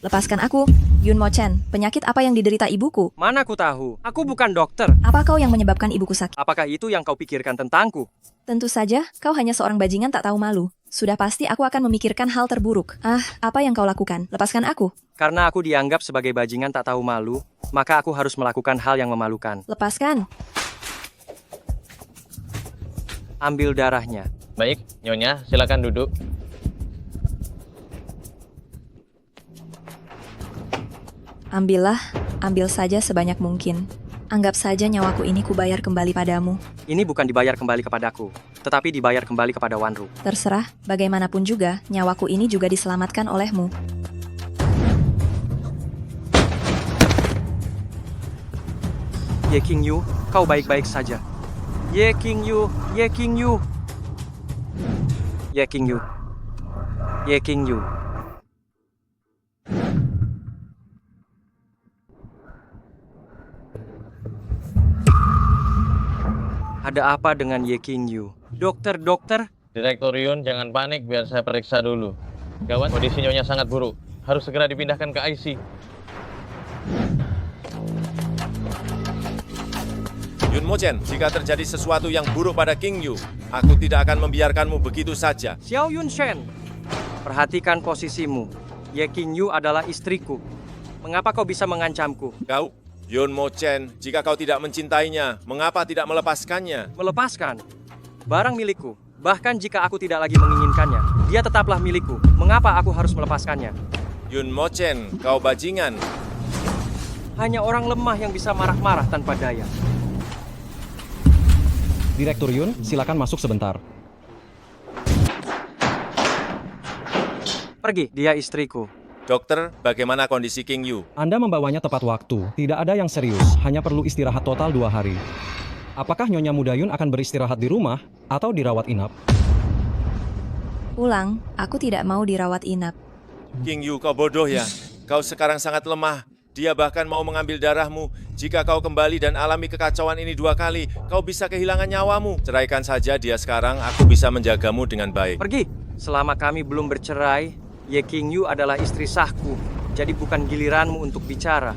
[SPEAKER 1] Lepaskan aku. Yun Mo-chen, penyakit apa yang diderita ibuku?
[SPEAKER 3] Mana ku tahu? Aku bukan dokter.
[SPEAKER 1] Apa kau yang menyebabkan ibuku sakit?
[SPEAKER 3] Apakah itu yang kau pikirkan tentangku?
[SPEAKER 1] Tentu saja, kau hanya seorang bajingan tak tahu malu. Sudah pasti aku akan memikirkan hal terburuk. Ah, apa yang kau lakukan? Lepaskan aku.
[SPEAKER 3] Karena aku dianggap sebagai bajingan tak tahu malu, maka aku harus melakukan hal yang memalukan.
[SPEAKER 1] Lepaskan.
[SPEAKER 3] Ambil darahnya.
[SPEAKER 11] Baik, Nyonya, silakan duduk.
[SPEAKER 1] Ambillah, ambil saja sebanyak mungkin. Anggap saja nyawaku ini kubayar kembali padamu.
[SPEAKER 3] Ini bukan dibayar kembali kepadaku, tetapi dibayar kembali kepada Wanru.
[SPEAKER 1] Terserah, bagaimanapun juga, nyawaku ini juga diselamatkan olehmu.
[SPEAKER 3] Ye King Yu, kau baik-baik saja. Ye King Yu, Ye King Yu. Ye King Yu. Ye King Yu. Ada apa dengan Ye King Yu? Dokter.
[SPEAKER 11] Direktur Yun, jangan panik biar saya periksa dulu. Gawat, kondisi Nyonya sangat buruk. Harus segera dipindahkan ke IC.
[SPEAKER 8] Yun Mo-chen, jika terjadi sesuatu yang buruk pada King Yu, aku tidak akan membiarkanmu begitu saja.
[SPEAKER 3] Xiao Yunshen, perhatikan posisimu. Ye King Yu adalah istriku. Mengapa kau bisa mengancamku?
[SPEAKER 8] Kau, Yun Mo-chen, jika kau tidak mencintainya, mengapa tidak melepaskannya?
[SPEAKER 3] Melepaskan? Barang milikku. Bahkan jika aku tidak lagi menginginkannya, dia tetaplah milikku. Mengapa aku harus melepaskannya?
[SPEAKER 8] Yun Mo-chen, kau bajingan.
[SPEAKER 3] Hanya orang lemah yang bisa marah-marah tanpa daya.
[SPEAKER 2] Direktur Yun, silakan masuk sebentar.
[SPEAKER 3] Pergi, dia istriku.
[SPEAKER 8] Dokter, bagaimana kondisi King Yu?
[SPEAKER 2] Anda membawanya tepat waktu. Tidak ada yang serius, hanya perlu istirahat total 2 hari. Apakah Nyonya Muda Yun akan beristirahat di rumah atau dirawat inap?
[SPEAKER 1] Pulang, aku tidak mau dirawat inap.
[SPEAKER 8] King Yu, kau bodoh ya. Kau sekarang sangat lemah. Dia bahkan mau mengambil darahmu. Jika kau kembali dan alami kekacauan ini 2 kali, kau bisa kehilangan nyawamu. Ceraikan saja dia sekarang, aku bisa menjagamu dengan baik.
[SPEAKER 3] Pergi. Selama kami belum bercerai, Ye King Yu adalah istri sahku. Jadi bukan giliranmu untuk bicara.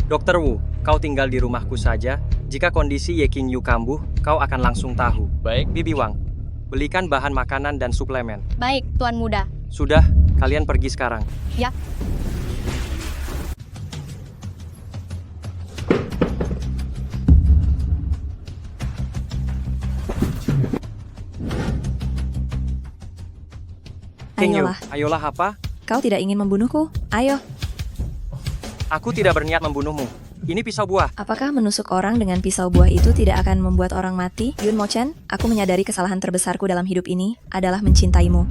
[SPEAKER 3] Dokter Wu, kau tinggal di rumahku saja. Jika kondisi Ye King Yu kambuh, kau akan langsung tahu.
[SPEAKER 11] Baik.
[SPEAKER 3] Bibi Wang, belikan bahan makanan dan suplemen.
[SPEAKER 6] Baik, Tuan Muda.
[SPEAKER 3] Sudah, kalian pergi sekarang.
[SPEAKER 6] Ya.
[SPEAKER 3] King Yu,
[SPEAKER 1] Ayolah,
[SPEAKER 3] ayolah apa?
[SPEAKER 1] kau tidak ingin membunuhku? Ayo,
[SPEAKER 3] Aku tidak berniat membunuhmu. Ini pisau buah.
[SPEAKER 1] apakah menusuk orang dengan pisau buah itu tidak akan membuat orang mati? Yun Mo Chen, aku menyadari kesalahan terbesarku dalam hidup ini adalah mencintaimu.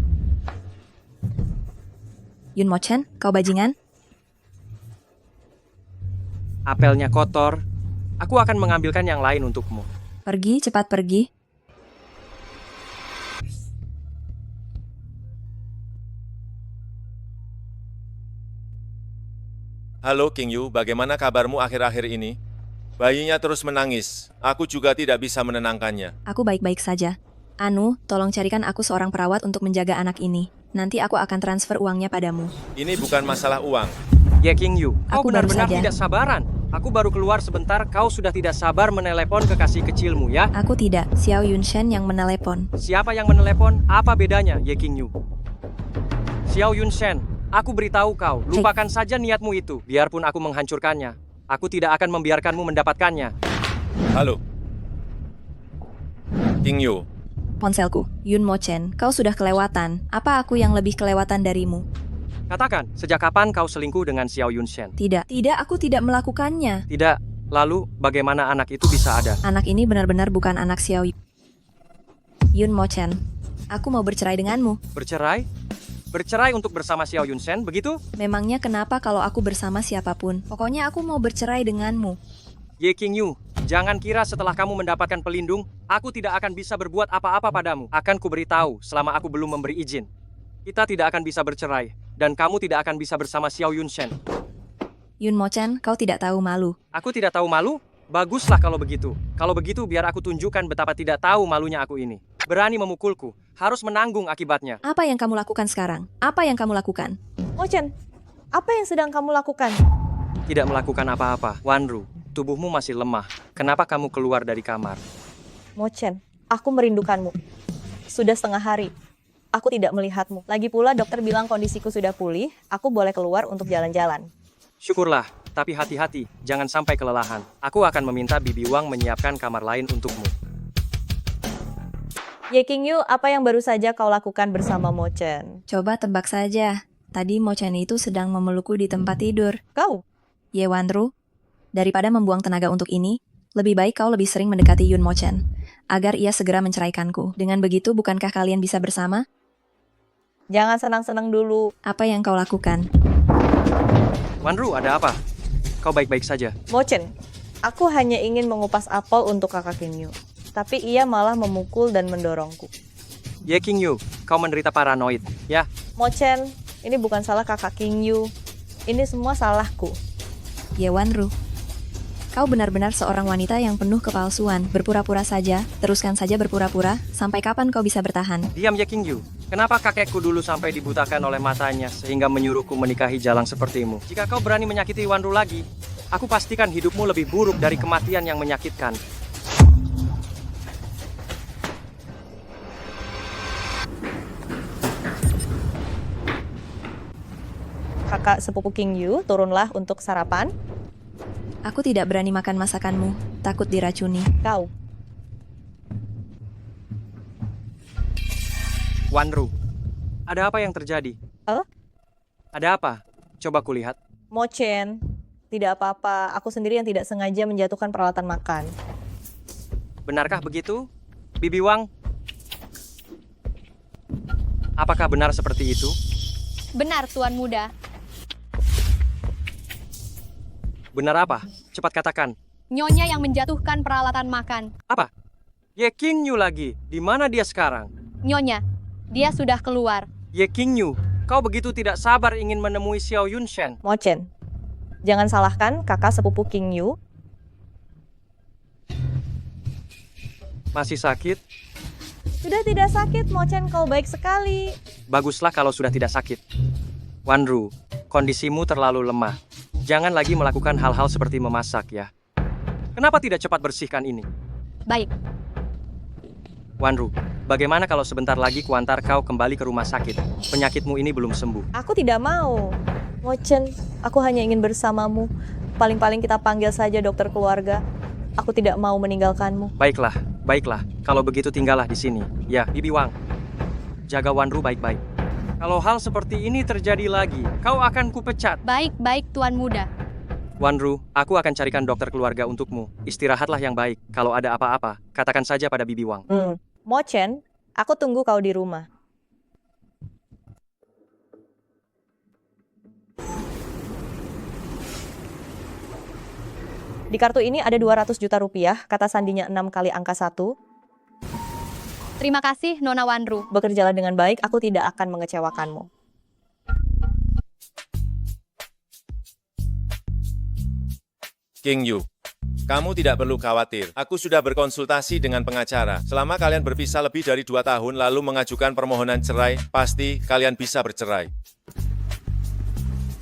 [SPEAKER 1] Yun Mo Chen, kau bajingan?
[SPEAKER 3] Apelnya kotor. Aku akan mengambilkan yang lain untukmu.
[SPEAKER 1] Pergi, cepat pergi.
[SPEAKER 8] Halo King Yu, bagaimana kabarmu akhir-akhir ini? Bayinya terus menangis. Aku juga tidak bisa menenangkannya.
[SPEAKER 1] Aku baik-baik saja. Anu, tolong carikan aku seorang perawat untuk menjaga anak ini. Nanti aku akan transfer uangnya padamu.
[SPEAKER 8] Ini bukan masalah uang.
[SPEAKER 3] Ye King Yu, kau
[SPEAKER 1] Aku baru
[SPEAKER 3] benar-benar
[SPEAKER 1] saja.
[SPEAKER 3] tidak sabaran. Aku baru keluar sebentar, kau sudah tidak sabar menelepon kekasih kecilmu ya?
[SPEAKER 1] Aku tidak, Xiao Yunshen yang menelepon.
[SPEAKER 3] Siapa yang menelepon? Apa bedanya, Ye King Yu? Xiao Yunshen, aku beritahu kau, lupakan saja niatmu itu. Biarpun aku menghancurkannya, aku tidak akan membiarkanmu mendapatkannya.
[SPEAKER 8] Halo. King Yu,
[SPEAKER 1] Ponselku, Yun Mo Chen, kau sudah kelewatan. Apa aku yang lebih kelewatan darimu?
[SPEAKER 3] Katakan, sejak kapan kau selingkuh dengan Xiao Yunshen?
[SPEAKER 1] Tidak, aku tidak melakukannya.
[SPEAKER 3] Tidak. Lalu, bagaimana anak itu bisa ada?
[SPEAKER 1] Anak ini benar-benar bukan anak Xiao Yun Mo Chen. Aku mau bercerai denganmu.
[SPEAKER 3] Bercerai? Bercerai untuk bersama Xiao Yunshen, begitu?
[SPEAKER 1] Memangnya kenapa kalau aku bersama siapapun? Pokoknya aku mau bercerai denganmu.
[SPEAKER 3] Ye King Yu, jangan kira setelah kamu mendapatkan pelindung, aku tidak akan bisa berbuat apa-apa padamu. Akan kuberitahu selama aku belum memberi izin. Kita tidak akan bisa bercerai, dan kamu tidak akan bisa bersama Xiao Yunshen.
[SPEAKER 1] Yun Mo Chen, kau tidak tahu malu.
[SPEAKER 3] Aku tidak tahu malu? Baguslah kalau begitu. Kalau begitu biar aku tunjukkan betapa tidak tahu malunya aku ini. Berani memukulku, harus menanggung akibatnya.
[SPEAKER 1] Apa yang kamu lakukan sekarang? Apa yang kamu lakukan?
[SPEAKER 4] Mo Chen, apa yang sedang kamu lakukan?
[SPEAKER 3] Tidak melakukan apa-apa. Wanru, tubuhmu masih lemah. Kenapa kamu keluar dari kamar?
[SPEAKER 4] Mo Chen, aku merindukanmu. Sudah setengah hari. Aku tidak melihatmu. Lagi pula dokter bilang kondisiku sudah pulih, aku boleh keluar untuk jalan-jalan.
[SPEAKER 3] Syukurlah, tapi hati-hati, jangan sampai kelelahan. Aku akan meminta Bibi Wang menyiapkan kamar lain untukmu.
[SPEAKER 4] Ye King Yu, apa yang baru saja kau lakukan bersama Mo Chen?
[SPEAKER 1] Coba tebak saja. Tadi Mo Chen itu sedang memelukku di tempat tidur.
[SPEAKER 4] Kau?
[SPEAKER 1] Ye Wanru, daripada membuang tenaga untuk ini, lebih baik kau lebih sering mendekati Yun Mo Chen, agar ia segera menceraikanku. Dengan begitu, bukankah kalian bisa bersama?
[SPEAKER 4] Jangan senang-senang dulu.
[SPEAKER 1] Apa yang kau lakukan?
[SPEAKER 3] Wanru, ada apa? Kau baik-baik saja.
[SPEAKER 4] Mo Chen, aku hanya ingin mengupas apel untuk kakak King Yu. Tapi ia malah memukul dan mendorongku.
[SPEAKER 3] Ye King Yu, kau menderita paranoid, ya?
[SPEAKER 4] Mo Chen, ini bukan salah kakak King Yu. Ini semua salahku.
[SPEAKER 1] Ye Wanru, kau benar-benar seorang wanita yang penuh kepalsuan. Berpura-pura saja, teruskan saja berpura-pura. Sampai kapan kau bisa bertahan?
[SPEAKER 3] Diam Ye King Yu. Kenapa kakekku dulu sampai dibutakan oleh matanya sehingga menyuruhku menikahi jalang sepertimu? Jika kau berani menyakiti Wanru lagi, aku pastikan hidupmu lebih buruk dari kematian yang menyakitkan.
[SPEAKER 4] Kakak sepupu King Yu, turunlah untuk sarapan.
[SPEAKER 1] Aku tidak berani makan masakanmu, takut diracuni.
[SPEAKER 4] Kau.
[SPEAKER 3] Wanru, ada apa yang terjadi?
[SPEAKER 4] Oh?
[SPEAKER 3] Ada apa? Coba kulihat.
[SPEAKER 4] Mo Chen, Tidak apa-apa, aku sendiri yang tidak sengaja menjatuhkan peralatan makan.
[SPEAKER 3] Benarkah begitu, Bibi Wang? Apakah benar seperti itu?
[SPEAKER 6] Benar, Tuan Muda.
[SPEAKER 3] Benar apa? Cepat katakan.
[SPEAKER 6] Nyonya yang menjatuhkan peralatan makan.
[SPEAKER 3] Apa? Ye Qingyu lagi. Di mana dia sekarang?
[SPEAKER 6] Nyonya, dia sudah keluar.
[SPEAKER 3] Ye Qingyu, kau begitu tidak sabar ingin menemui Xiao Yunshen.
[SPEAKER 4] Mo Chen, jangan salahkan kakak sepupu King Yu.
[SPEAKER 3] Masih sakit?
[SPEAKER 4] Sudah tidak sakit, Mo Chen, kau baik sekali.
[SPEAKER 3] Baguslah kalau sudah tidak sakit. Wanru, kondisimu terlalu lemah. Jangan lagi melakukan hal-hal seperti memasak ya. Kenapa tidak cepat bersihkan ini?
[SPEAKER 6] Baik,
[SPEAKER 3] Wanru, bagaimana kalau sebentar lagi kuantar kau kembali ke rumah sakit? Penyakitmu ini belum sembuh.
[SPEAKER 4] Aku tidak mau. Mo Chen, aku hanya ingin bersamamu. Paling-paling kita panggil saja dokter keluarga. Aku tidak mau meninggalkanmu.
[SPEAKER 3] Baiklah, baiklah. Kalau begitu tinggallah di sini. Ya, Bibi Wang. Jaga Wanru baik-baik. Kalau hal seperti ini terjadi lagi, kau akan kupecat.
[SPEAKER 6] baik, Tuan Muda.
[SPEAKER 3] Wanru, aku akan carikan dokter keluarga untukmu. Istirahatlah yang baik. Kalau ada apa-apa, katakan saja pada Bibi Wang.
[SPEAKER 4] Mo Chen, aku tunggu kau di rumah. Di kartu ini ada 200 juta rupiah, kata sandinya 6 kali angka 1.
[SPEAKER 6] Terima kasih, Nona Wanru.
[SPEAKER 4] Bekerjalah dengan baik, aku tidak akan mengecewakanmu.
[SPEAKER 8] Qingyu, kamu tidak perlu khawatir. Aku sudah berkonsultasi dengan pengacara. Selama kalian berpisah lebih dari 2 tahun lalu mengajukan permohonan cerai, pasti kalian bisa bercerai.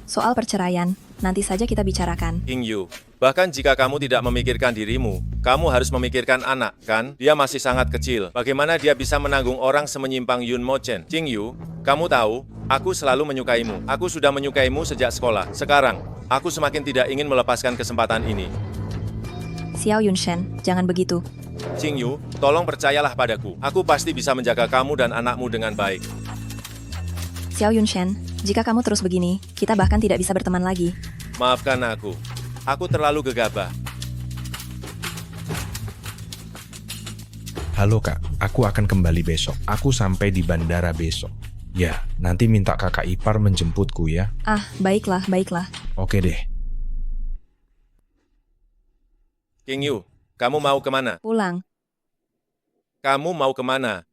[SPEAKER 1] Soal perceraian, nanti saja kita bicarakan.
[SPEAKER 8] Qingyu, bahkan jika kamu tidak memikirkan dirimu, kamu harus memikirkan anak, kan? Dia masih sangat kecil. Bagaimana dia bisa menanggung orang semenyimpang Yun Mo Chen? Qingyu, kamu tahu, aku selalu menyukaimu. Aku sudah menyukaimu sejak sekolah. Sekarang, aku semakin tidak ingin melepaskan kesempatan ini.
[SPEAKER 1] Xiao Yunshen, jangan begitu.
[SPEAKER 8] Qingyu, tolong percayalah padaku. Aku pasti bisa menjaga kamu dan anakmu dengan baik.
[SPEAKER 1] Xiao Yunshen, jika kamu terus begini, kita bahkan tidak bisa berteman lagi.
[SPEAKER 8] Maafkan aku. Aku terlalu gegabah.
[SPEAKER 12] Halo kak, aku akan kembali besok. Aku sampai di bandara besok. Ya, nanti minta kakak ipar menjemputku ya.
[SPEAKER 1] Ah, baiklah, baiklah.
[SPEAKER 12] Oke deh.
[SPEAKER 8] Qingyu, kamu mau kemana?
[SPEAKER 1] Pulang,
[SPEAKER 8] Kamu mau kemana?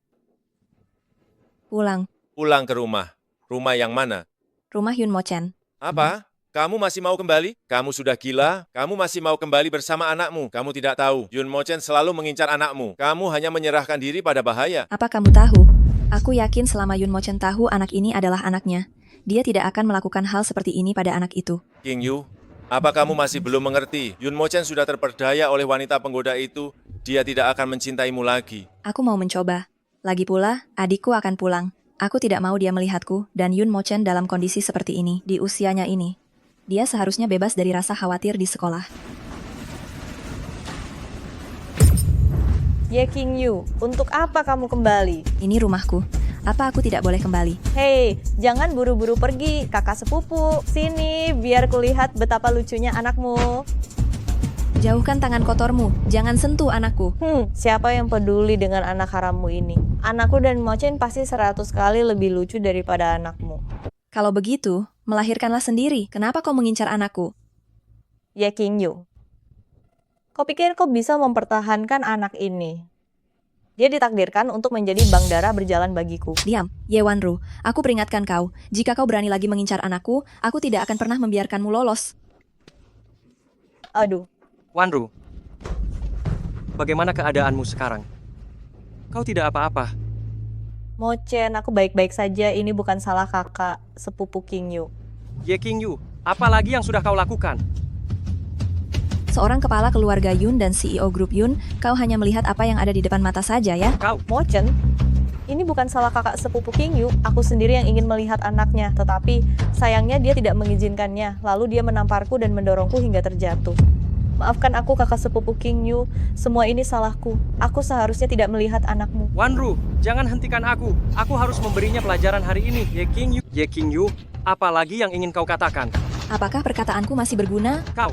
[SPEAKER 1] pulang.
[SPEAKER 8] Pulang ke rumah. Rumah yang mana?
[SPEAKER 1] Rumah Yun Mo Chen.
[SPEAKER 8] Apa? Kamu masih mau kembali? Kamu sudah gila? Kamu masih mau kembali bersama anakmu? Kamu tidak tahu, Yun Mo Chen selalu mengincar anakmu. Kamu hanya menyerahkan diri pada bahaya.
[SPEAKER 1] Apa kamu tahu? Aku yakin selama Yun Mo Chen tahu anak ini adalah anaknya, dia tidak akan melakukan hal seperti ini pada anak itu.
[SPEAKER 8] Qingyu, apa kamu masih belum mengerti? Yun Mo Chen sudah terperdaya oleh wanita penggoda itu. Dia tidak akan mencintaimu lagi.
[SPEAKER 1] Aku mau mencoba. Lagi pula, adikku akan pulang. Aku tidak mau dia melihatku dan Yun Mo Chen dalam kondisi seperti ini di usianya ini. Dia seharusnya bebas dari rasa khawatir di sekolah.
[SPEAKER 4] Ye Qingyu, untuk apa kamu kembali?
[SPEAKER 1] Ini rumahku. Apa aku tidak boleh kembali?
[SPEAKER 4] Hei, jangan buru-buru pergi, kakak sepupu. Sini, biar kulihat betapa lucunya anakmu.
[SPEAKER 1] Jauhkan tangan kotormu, jangan sentuh anakku.
[SPEAKER 4] Siapa yang peduli dengan anak harammu ini? Anakku dan Mo Chen pasti 100 kali lebih lucu daripada anakmu.
[SPEAKER 1] Kalau begitu, melahirkanlah sendiri. Kenapa kau mengincar anakku?
[SPEAKER 4] Ye Qingyu, kau pikir kau bisa mempertahankan anak ini? Dia ditakdirkan untuk menjadi bank darah berjalan bagiku.
[SPEAKER 1] Diam, Ye Wanru. Aku peringatkan kau, jika kau berani lagi mengincar anakku, aku tidak akan pernah membiarkanmu lolos.
[SPEAKER 4] Aduh.
[SPEAKER 3] Wanru, bagaimana keadaanmu sekarang? Kau tidak apa-apa.
[SPEAKER 4] Mo Chen, aku baik-baik saja. Ini bukan salah kakak sepupu Qingyu.
[SPEAKER 3] Ye Qingyu, apa lagi yang sudah kau lakukan?
[SPEAKER 1] Seorang kepala keluarga Yun dan CEO grup Yun, kau hanya melihat apa yang ada di depan mata saja ya?
[SPEAKER 3] Kau,
[SPEAKER 4] Mo Chen, ini bukan salah kakak sepupu Qingyu. Aku sendiri yang ingin melihat anaknya, tetapi sayangnya dia tidak mengizinkannya. Lalu dia menamparku dan mendorongku hingga terjatuh. Maafkan aku kakak sepupu Qingyu, semua ini salahku. Aku seharusnya tidak melihat anakmu.
[SPEAKER 3] Wanru, jangan hentikan aku. Aku harus memberinya pelajaran hari ini. Ye Qingyu, apa lagi yang ingin kau katakan?
[SPEAKER 1] Apakah perkataanku masih berguna?
[SPEAKER 3] Kau.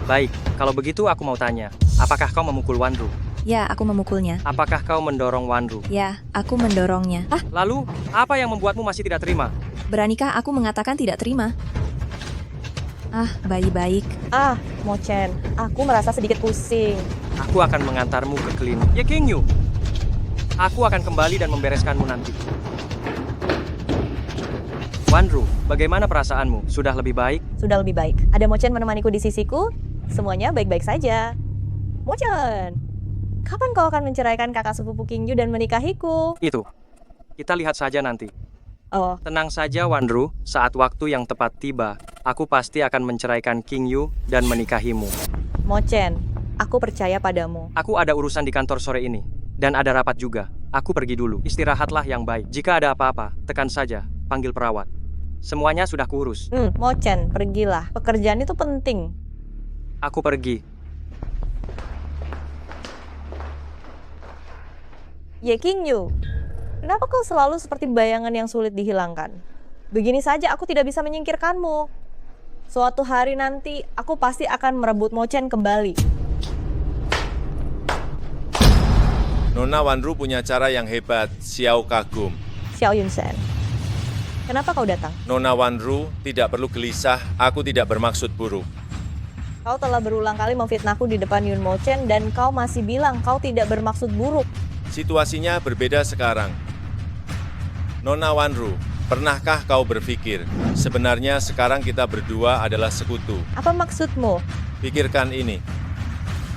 [SPEAKER 3] Baik, kalau begitu aku mau tanya. Apakah kau memukul Wanru?
[SPEAKER 1] Ya, aku memukulnya.
[SPEAKER 3] Apakah kau mendorong Wanru?
[SPEAKER 1] Ya, aku mendorongnya.
[SPEAKER 3] Lalu, apa yang membuatmu masih tidak terima?
[SPEAKER 1] Beranikah aku mengatakan tidak terima? Bayi baik.
[SPEAKER 4] Mo-chan, aku merasa sedikit pusing.
[SPEAKER 3] Aku akan mengantarmu ke klinik. Ye King Yu. Aku akan kembali dan membereskanmu nanti. Wanru, bagaimana perasaanmu? Sudah lebih baik?
[SPEAKER 4] Sudah lebih baik. Ada Mo-chan menemaniku di sisiku, semuanya baik-baik saja. Mo-chan, kapan kau akan menceraikan kakak sepupu King Yu dan menikahiku?
[SPEAKER 3] Itu. Kita lihat saja nanti.
[SPEAKER 4] Oh,
[SPEAKER 3] Tenang saja, Wanru. Saat waktu yang tepat tiba, aku pasti akan menceraikan King Yu dan menikahimu.
[SPEAKER 4] Mo-chan, aku percaya padamu.
[SPEAKER 3] Aku ada urusan di kantor sore ini. Dan ada rapat juga. Aku pergi dulu. Istirahatlah yang baik. Jika ada apa-apa, tekan saja. Panggil perawat. Semuanya sudah kuurus.
[SPEAKER 4] Mo-chan, pergilah. Pekerjaan itu penting.
[SPEAKER 3] Aku pergi.
[SPEAKER 4] Ye King Yu, kenapa kau selalu seperti bayangan yang sulit dihilangkan? Begini saja aku tidak bisa menyingkirkanmu. Suatu hari nanti aku pasti akan merebut Mo-chan kembali.
[SPEAKER 8] Nona Wanru punya cara yang hebat, Xiao kagum.
[SPEAKER 4] Xiao Yunsen, kenapa kau datang?
[SPEAKER 8] Nona Wanru tidak perlu gelisah, aku tidak bermaksud buruk.
[SPEAKER 4] Kau telah berulang kali memfitnahku di depan Yun Mo-chan dan kau masih bilang kau tidak bermaksud buruk.
[SPEAKER 8] Situasinya berbeda sekarang. Nona Wanru, pernahkah kau berpikir, sebenarnya sekarang kita berdua adalah sekutu?
[SPEAKER 4] Apa maksudmu?
[SPEAKER 8] Pikirkan ini.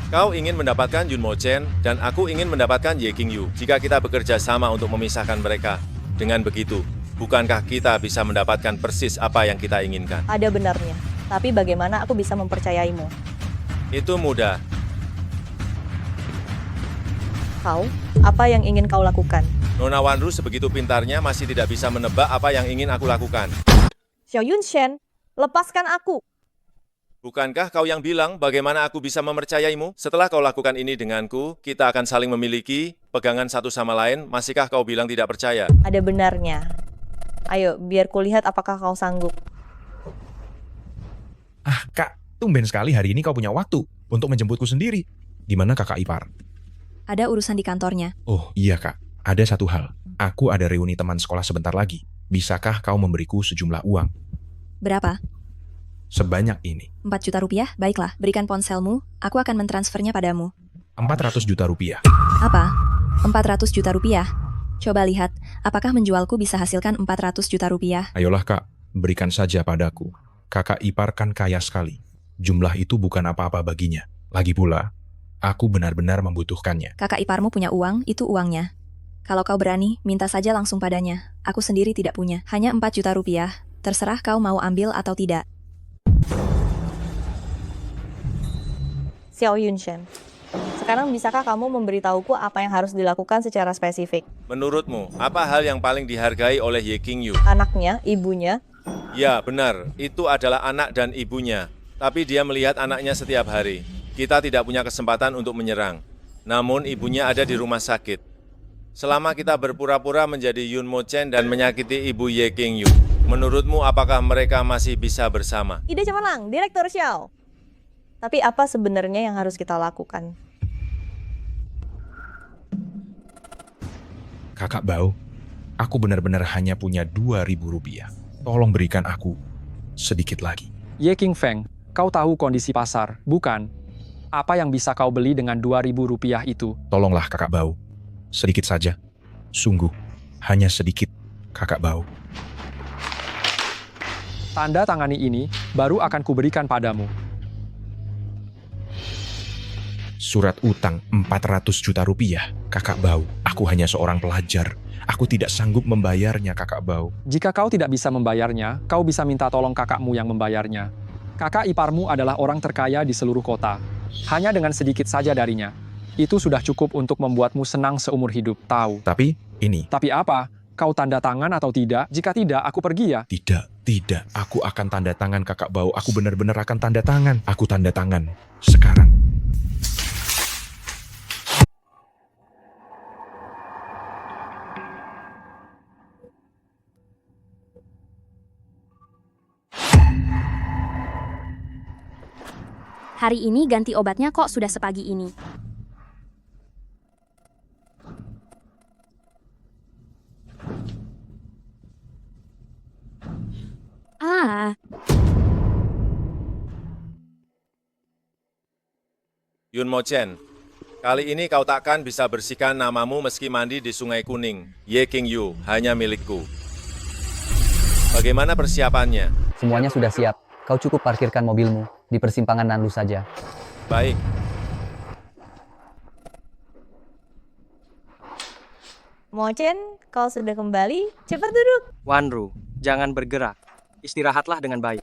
[SPEAKER 8] Kau ingin mendapatkan Yun Mo-chen, dan aku ingin mendapatkan Ye King Yu. Jika kita bekerja sama untuk memisahkan mereka, dengan begitu, bukankah kita bisa mendapatkan persis apa yang kita inginkan?
[SPEAKER 4] Ada benarnya. Tapi bagaimana aku bisa mempercayaimu?
[SPEAKER 8] Itu mudah.
[SPEAKER 4] Kau, apa yang ingin kau lakukan?
[SPEAKER 8] Nona Wanru sebegitu pintarnya masih tidak bisa menebak apa yang ingin aku lakukan.
[SPEAKER 4] Xiao Yunshen, lepaskan aku.
[SPEAKER 8] Bukankah kau yang bilang bagaimana aku bisa mempercayaimu? Setelah kau lakukan ini denganku, kita akan saling memiliki pegangan satu sama lain. Masihkah kau bilang tidak percaya?
[SPEAKER 4] Ada benarnya. Ayo, biar kulihat apakah kau sanggup.
[SPEAKER 12] Kak, tumben sekali hari ini kau punya waktu untuk menjemputku sendiri. Di mana kakak ipar?
[SPEAKER 1] Ada urusan di kantornya.
[SPEAKER 12] Oh iya kak, ada satu hal. Aku ada reuni teman sekolah sebentar lagi. Bisakah kau memberiku sejumlah uang?
[SPEAKER 1] Berapa?
[SPEAKER 12] Sebanyak ini.
[SPEAKER 1] 4 juta rupiah? Baiklah, berikan ponselmu. Aku akan mentransfernya padamu.
[SPEAKER 12] 400 juta rupiah.
[SPEAKER 1] Apa? 400 juta rupiah? Coba lihat, apakah menjualku bisa hasilkan 400 juta rupiah?
[SPEAKER 12] Ayolah kak, berikan saja padaku. Kakak ipar kan kaya sekali. Jumlah itu bukan apa-apa baginya. Lagi pula, aku benar-benar membutuhkannya.
[SPEAKER 1] Kakak iparmu punya uang, itu uangnya. Kalau kau berani, minta saja langsung padanya. Aku sendiri tidak punya. Hanya 4 juta rupiah. Terserah kau mau ambil atau tidak.
[SPEAKER 4] Xiao Yunshen, sekarang bisakah kamu memberitahuku apa yang harus dilakukan secara spesifik?
[SPEAKER 8] Menurutmu, apa hal yang paling dihargai oleh Ye King Yu?
[SPEAKER 4] Anaknya, ibunya?
[SPEAKER 8] Ya, benar. Itu adalah anak dan ibunya. Tapi dia melihat anaknya setiap hari. Kita tidak punya kesempatan untuk menyerang. Namun ibunya ada di rumah sakit. Selama kita berpura-pura menjadi Yun Mo-chen dan menyakiti ibu Ye King Yu, menurutmu apakah mereka masih bisa bersama?
[SPEAKER 4] Ide cemerlang, Direktur Xiao. Tapi apa sebenarnya yang harus kita lakukan?
[SPEAKER 12] Kakak Bao, aku benar-benar hanya punya 2.000 rupiah. Tolong berikan aku sedikit lagi.
[SPEAKER 10] Ye King Feng, kau tahu kondisi pasar, bukan? Apa yang bisa kau beli dengan 2.000 rupiah itu?
[SPEAKER 12] Tolonglah kakak Bao. Sedikit saja. Sungguh, hanya sedikit, kakak Bao.
[SPEAKER 10] Tanda tangani ini baru akan kuberikan padamu.
[SPEAKER 12] Surat utang 400 juta rupiah, kakak Bao. Aku hanya seorang pelajar. Aku tidak sanggup membayarnya, kakak Bao.
[SPEAKER 10] Jika kau tidak bisa membayarnya, kau bisa minta tolong kakakmu yang membayarnya. Kakak iparmu adalah orang terkaya di seluruh kota. Hanya dengan sedikit saja darinya. Itu sudah cukup untuk membuatmu senang seumur hidup, tahu.
[SPEAKER 12] Tapi, ini.
[SPEAKER 10] Tapi apa? Kau tanda tangan atau tidak? Jika tidak, aku pergi ya.
[SPEAKER 12] Tidak. Aku akan tanda tangan, kakak Bao. Aku benar-benar akan tanda tangan. Aku tanda tangan. Sekarang.
[SPEAKER 7] Hari ini ganti obatnya kok sudah sepagi ini. Ah,
[SPEAKER 8] Yun Mochen, kali ini kau takkan bisa bersihkan namamu meski mandi di Sungai Kuning. Ye King Yu, hanya milikku. Bagaimana persiapannya?
[SPEAKER 9] Semuanya sudah siap. Kau cukup parkirkan mobilmu di persimpangan Nanlu saja.
[SPEAKER 8] Baik.
[SPEAKER 4] Mochen, kau sudah kembali? Cepat duduk.
[SPEAKER 3] Wanru, jangan bergerak. Istirahatlah dengan baik.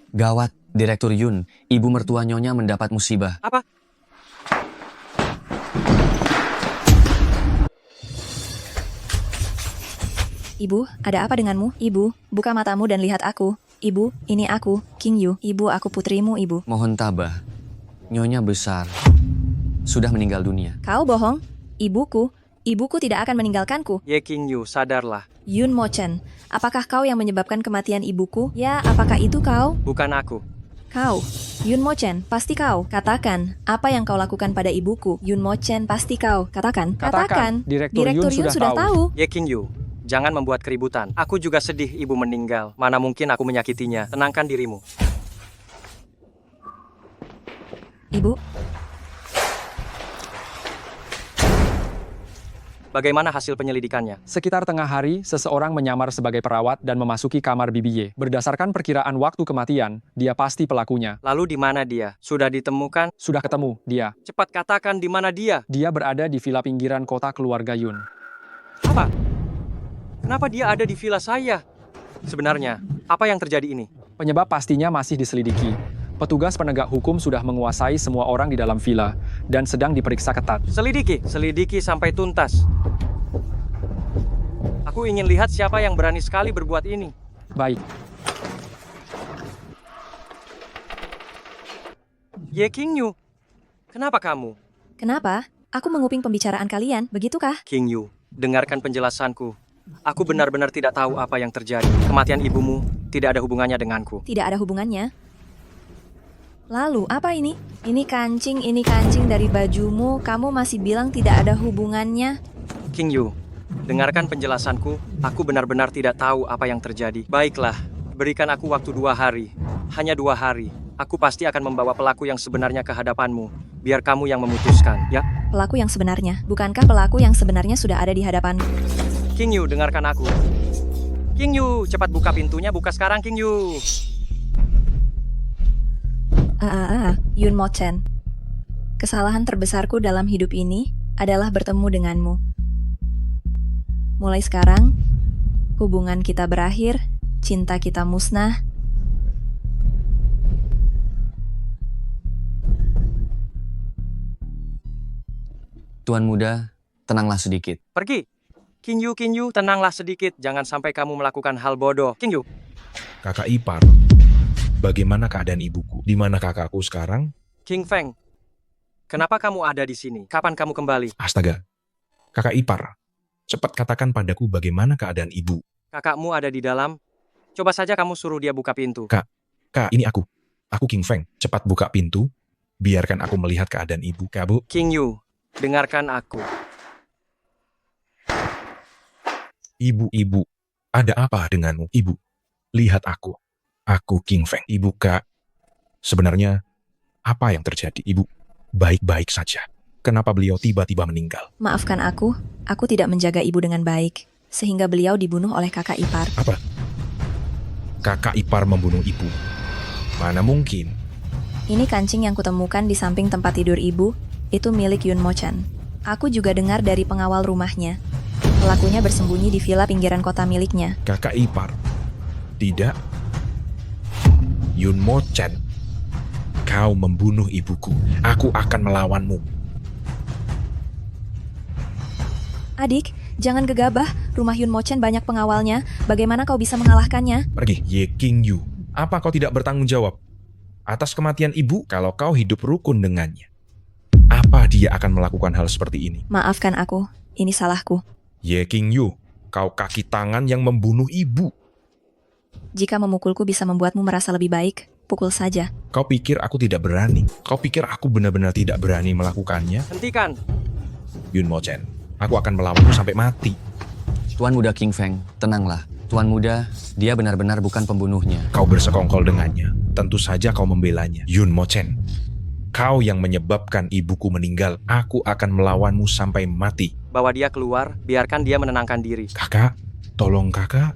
[SPEAKER 5] Gawat, Direktur Yun, ibu mertua Nyonya mendapat musibah.
[SPEAKER 3] Apa?
[SPEAKER 1] Ibu, ada apa denganmu? Ibu, buka matamu dan lihat aku. Ibu, ini aku, King Yu. Ibu, aku putrimu, Ibu.
[SPEAKER 5] Mohon tabah. Nyonya besar. Sudah meninggal dunia.
[SPEAKER 1] Kau bohong. Ibuku. Ibuku tidak akan meninggalkanku.
[SPEAKER 3] Ye King Yu, sadarlah.
[SPEAKER 1] Yun Mochen, apakah kau yang menyebabkan kematian ibuku? Ya, apakah itu kau?
[SPEAKER 3] Bukan aku.
[SPEAKER 1] Kau. Yun Mochen, pasti kau. Katakan, apa yang kau lakukan pada ibuku? Yun Mochen, pasti kau. Katakan.
[SPEAKER 10] Katakan. Direktur Yun sudah tahu.
[SPEAKER 3] Ye King Yu, jangan membuat keributan. Aku juga sedih ibu meninggal. Mana mungkin aku menyakitinya. Tenangkan dirimu.
[SPEAKER 1] Ibu,
[SPEAKER 3] Bagaimana hasil penyelidikannya?
[SPEAKER 10] Sekitar tengah hari, seseorang menyamar sebagai perawat dan memasuki kamar Bibi Ye. Berdasarkan perkiraan waktu kematian, dia pasti pelakunya.
[SPEAKER 3] Lalu di mana dia? Sudah ditemukan?
[SPEAKER 10] Sudah ketemu, dia.
[SPEAKER 3] Cepat katakan di mana dia.
[SPEAKER 10] Dia berada di villa pinggiran kota keluarga Yun.
[SPEAKER 3] Apa? Kenapa dia ada di villa saya? Sebenarnya, apa yang terjadi ini?
[SPEAKER 10] Penyebab pastinya masih diselidiki. Petugas penegak hukum sudah menguasai semua orang di dalam villa dan sedang diperiksa ketat.
[SPEAKER 3] Selidiki sampai tuntas. Aku ingin lihat siapa yang berani sekali berbuat ini.
[SPEAKER 10] Baik.
[SPEAKER 3] Ye King Yu, kenapa kamu?
[SPEAKER 1] kenapa? Aku menguping pembicaraan kalian, begitukah?
[SPEAKER 3] King Yu, dengarkan penjelasanku. Aku benar-benar tidak tahu apa yang terjadi. Kematian ibumu tidak ada hubungannya denganku.
[SPEAKER 1] Tidak ada hubungannya. Lalu, apa ini? Ini kancing dari bajumu. Kamu masih bilang tidak ada hubungannya?
[SPEAKER 3] King Yu, dengarkan penjelasanku. Aku benar-benar tidak tahu apa yang terjadi. Baiklah, berikan aku waktu 2 hari. Hanya 2 hari. Aku pasti akan membawa pelaku yang sebenarnya ke hadapanmu. Biar kamu yang memutuskan, ya?
[SPEAKER 1] Pelaku yang sebenarnya. Bukankah pelaku yang sebenarnya sudah ada di hadapanku?
[SPEAKER 3] King Yu, dengarkan aku. King Yu, cepat buka pintunya. Buka sekarang, King Yu.
[SPEAKER 1] Yun Mochen. Kesalahan terbesarku dalam hidup ini adalah bertemu denganmu. Mulai sekarang, hubungan kita berakhir, cinta kita musnah.
[SPEAKER 5] Tuan muda, tenanglah sedikit.
[SPEAKER 3] Pergi. King Yu, tenanglah sedikit. Jangan sampai kamu melakukan hal bodoh. King Yu.
[SPEAKER 12] Kakak ipar, bagaimana keadaan ibuku? Di mana kakakku sekarang?
[SPEAKER 3] King Feng. Kenapa kamu ada di sini? Kapan kamu kembali?
[SPEAKER 12] Astaga, kakak ipar, cepat katakan padaku bagaimana keadaan ibu.
[SPEAKER 3] Kakakmu ada di dalam. Coba saja kamu suruh dia buka pintu.
[SPEAKER 12] Kak, ini aku. Aku King Feng. Cepat buka pintu. Biarkan aku melihat keadaan ibu. Kak, Bu.
[SPEAKER 3] King Yu, dengarkan aku.
[SPEAKER 12] Ibu, ada apa denganmu, ibu? Lihat aku. Aku King Feng. Ibu, Kak. Sebenarnya, apa yang terjadi, ibu? Baik-baik saja. Kenapa beliau tiba-tiba meninggal?
[SPEAKER 1] Maafkan aku tidak menjaga ibu dengan baik, sehingga beliau dibunuh oleh kakak ipar.
[SPEAKER 12] Apa? Kakak ipar membunuh ibu? Mana mungkin?
[SPEAKER 1] Ini kancing yang kutemukan di samping tempat tidur ibu, itu milik Yun Mochen. Aku juga dengar dari pengawal rumahnya. Pelakunya bersembunyi di villa pinggiran kota miliknya.
[SPEAKER 12] Kakak ipar? Tidak. Yun Mochen, kau membunuh ibuku. Aku akan melawanmu.
[SPEAKER 1] Adik, jangan gegabah. Rumah Yun Mochen banyak pengawalnya. Bagaimana kau bisa mengalahkannya?
[SPEAKER 12] Pergi, Ye King Yu. Apa kau tidak bertanggung jawab atas kematian ibu kalau kau hidup rukun dengannya? Apa dia akan melakukan hal seperti ini?
[SPEAKER 1] Maafkan aku, ini salahku.
[SPEAKER 12] Ye King Yu, kau kaki tangan yang membunuh ibu.
[SPEAKER 1] Jika memukulku bisa membuatmu merasa lebih baik, pukul saja.
[SPEAKER 12] Kau pikir aku tidak berani? Kau pikir aku benar-benar tidak berani melakukannya?
[SPEAKER 3] Hentikan.
[SPEAKER 12] Yun Mo-chen, aku akan melawanmu sampai mati.
[SPEAKER 5] Tuan Muda King Feng, tenanglah. Tuan Muda, dia benar-benar bukan pembunuhnya.
[SPEAKER 12] Kau bersekongkol dengannya. Tentu saja kau membelanya. Yun Mo-chen, kau yang menyebabkan ibuku meninggal. Aku akan melawanmu sampai mati.
[SPEAKER 3] Bawa dia keluar, biarkan dia menenangkan diri.
[SPEAKER 12] Kakak, tolong kakak.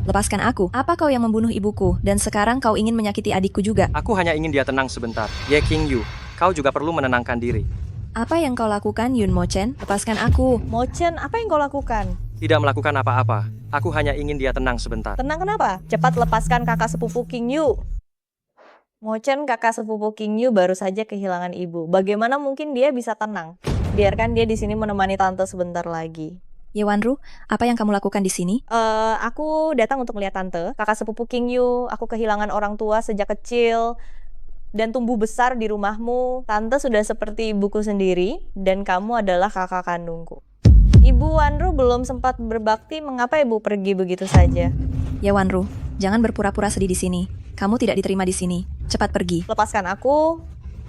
[SPEAKER 1] Lepaskan aku. Apa kau yang membunuh ibuku? Dan sekarang kau ingin menyakiti adikku juga.
[SPEAKER 3] Aku hanya ingin dia tenang sebentar. Ye King Yu, kau juga perlu menenangkan diri.
[SPEAKER 1] Apa yang kau lakukan, Yun Mo-chen? Lepaskan aku.
[SPEAKER 4] Mo-chen, apa yang kau lakukan?
[SPEAKER 3] Tidak melakukan apa-apa. Aku hanya ingin dia tenang sebentar.
[SPEAKER 4] Tenang kenapa? Cepat lepaskan kakak sepupu King Yu. Mo-chen, kakak sepupu King Yu baru saja kehilangan ibu. Bagaimana mungkin dia bisa tenang? Biarkan dia di sini menemani tante sebentar lagi.
[SPEAKER 1] Ye Wanru, apa yang kamu lakukan di sini?
[SPEAKER 4] Aku datang untuk melihat tante, kakak sepupu King Yu. Aku kehilangan orang tua sejak kecil dan tumbuh besar di rumahmu. Tante sudah seperti ibuku sendiri dan kamu adalah kakak kandungku. Ibu Wanru belum sempat berbakti, mengapa ibu pergi begitu saja?
[SPEAKER 1] Ye Wanru, jangan berpura-pura sedih di sini. Kamu tidak diterima di sini. Cepat pergi.
[SPEAKER 4] Lepaskan aku,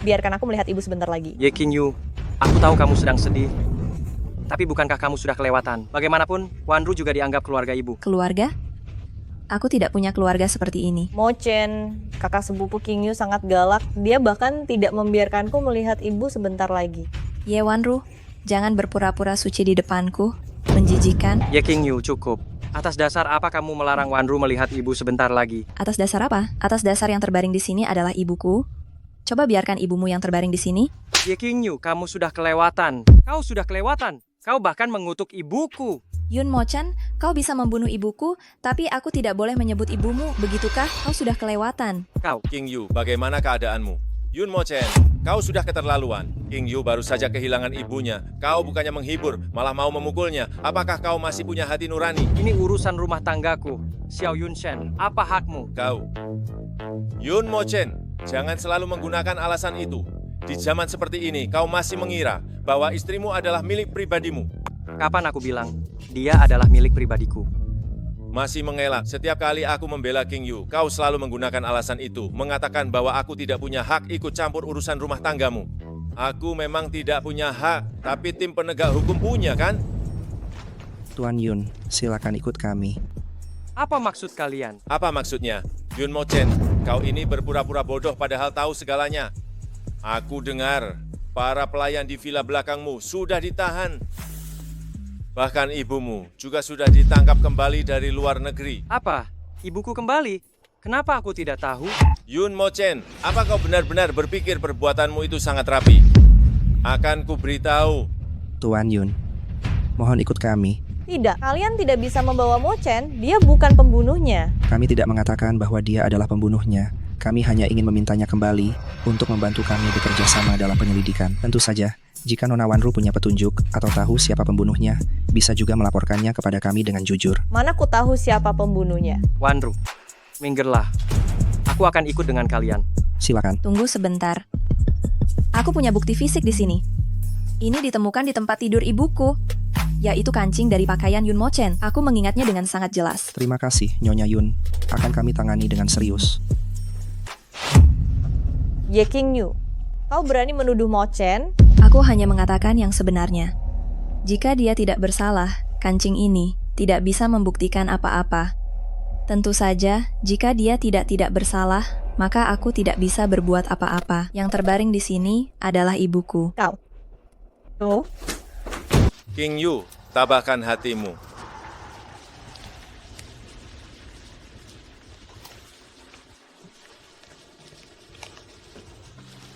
[SPEAKER 4] biarkan aku melihat ibu sebentar lagi.
[SPEAKER 3] Ye King Yu, aku tahu kamu sedang sedih. Tapi bukankah kamu sudah kelewatan? Bagaimanapun, Wanru juga dianggap keluarga ibu.
[SPEAKER 1] Keluarga? Aku tidak punya keluarga seperti ini.
[SPEAKER 4] Mo-chen, kakak sepupu King Yu sangat galak. Dia bahkan tidak membiarkanku melihat ibu sebentar lagi.
[SPEAKER 1] Ye Wanru, jangan berpura-pura suci di depanku. Menjijikan.
[SPEAKER 3] Ye King Yu, cukup. Atas dasar apa kamu melarang Wanru melihat ibu sebentar lagi?
[SPEAKER 1] Atas dasar apa? Atas dasar yang terbaring di sini adalah ibuku. Coba biarkan ibumu yang terbaring di sini.
[SPEAKER 3] Ye King Yu, kamu sudah kelewatan. Kau sudah kelewatan. Kau bahkan mengutuk ibuku.
[SPEAKER 1] Yun Mo-chen, kau bisa membunuh ibuku, tapi aku tidak boleh menyebut ibumu, begitukah? Kau sudah kelewatan.
[SPEAKER 3] Kau.
[SPEAKER 8] King Yu, bagaimana keadaanmu? Yun Mo-chen, kau sudah keterlaluan. King Yu baru saja kehilangan ibunya. Kau bukannya menghibur, malah mau memukulnya. Apakah kau masih punya hati nurani?
[SPEAKER 3] Ini urusan rumah tanggaku. Xiao Yunshen, apa hakmu?
[SPEAKER 8] Kau. Yun Mo-chen, jangan selalu menggunakan alasan itu. Di zaman seperti ini, kau masih mengira bahwa istrimu adalah milik pribadimu.
[SPEAKER 3] Kapan aku bilang, dia adalah milik pribadiku?
[SPEAKER 8] Masih mengelak. Setiap kali aku membela King Yu, kau selalu menggunakan alasan itu, mengatakan bahwa aku tidak punya hak ikut campur urusan rumah tanggamu. Aku memang tidak punya hak, tapi tim penegak hukum punya, kan?
[SPEAKER 13] Tuan Yun, silakan ikut kami.
[SPEAKER 3] Apa maksud kalian?
[SPEAKER 8] Apa maksudnya? Yun Mo-chen, kau ini berpura-pura bodoh padahal tahu segalanya. Aku dengar, para pelayan di villa belakangmu sudah ditahan. Bahkan ibumu juga sudah ditangkap kembali dari luar negeri.
[SPEAKER 3] Apa? Ibuku kembali? Kenapa aku tidak tahu?
[SPEAKER 8] Yun Mo-chen, apa kau benar-benar berpikir perbuatanmu itu sangat rapi? Akan ku beritahu.
[SPEAKER 13] Tuan Yun, mohon ikut kami.
[SPEAKER 4] Tidak, kalian tidak bisa membawa Mo-chen, dia bukan pembunuhnya.
[SPEAKER 13] Kami tidak mengatakan bahwa dia adalah pembunuhnya. Kami hanya ingin memintanya kembali untuk membantu kami bekerja sama dalam penyelidikan. Tentu saja, jika Nona Wanru punya petunjuk atau tahu siapa pembunuhnya, bisa juga melaporkannya kepada kami dengan jujur.
[SPEAKER 4] Mana ku tahu siapa pembunuhnya?
[SPEAKER 3] Wanru, minggirlah. Aku akan ikut dengan kalian.
[SPEAKER 13] Silakan.
[SPEAKER 1] Tunggu sebentar. Aku punya bukti fisik di sini. Ini ditemukan di tempat tidur ibuku, yaitu kancing dari pakaian Yun Mo-chen. Aku mengingatnya dengan sangat jelas.
[SPEAKER 13] Terima kasih, Nyonya Yun. Akan kami tangani dengan serius.
[SPEAKER 4] Ye King Yu, kau berani menuduh Mo-chen?
[SPEAKER 1] Aku hanya mengatakan yang sebenarnya. Jika dia tidak bersalah, kancing ini tidak bisa membuktikan apa-apa. Tentu saja, jika dia tidak bersalah, maka aku tidak bisa berbuat apa-apa. Yang terbaring di sini adalah ibuku.
[SPEAKER 4] Kau. Tuh.
[SPEAKER 8] King Yu, tabahkan hatimu.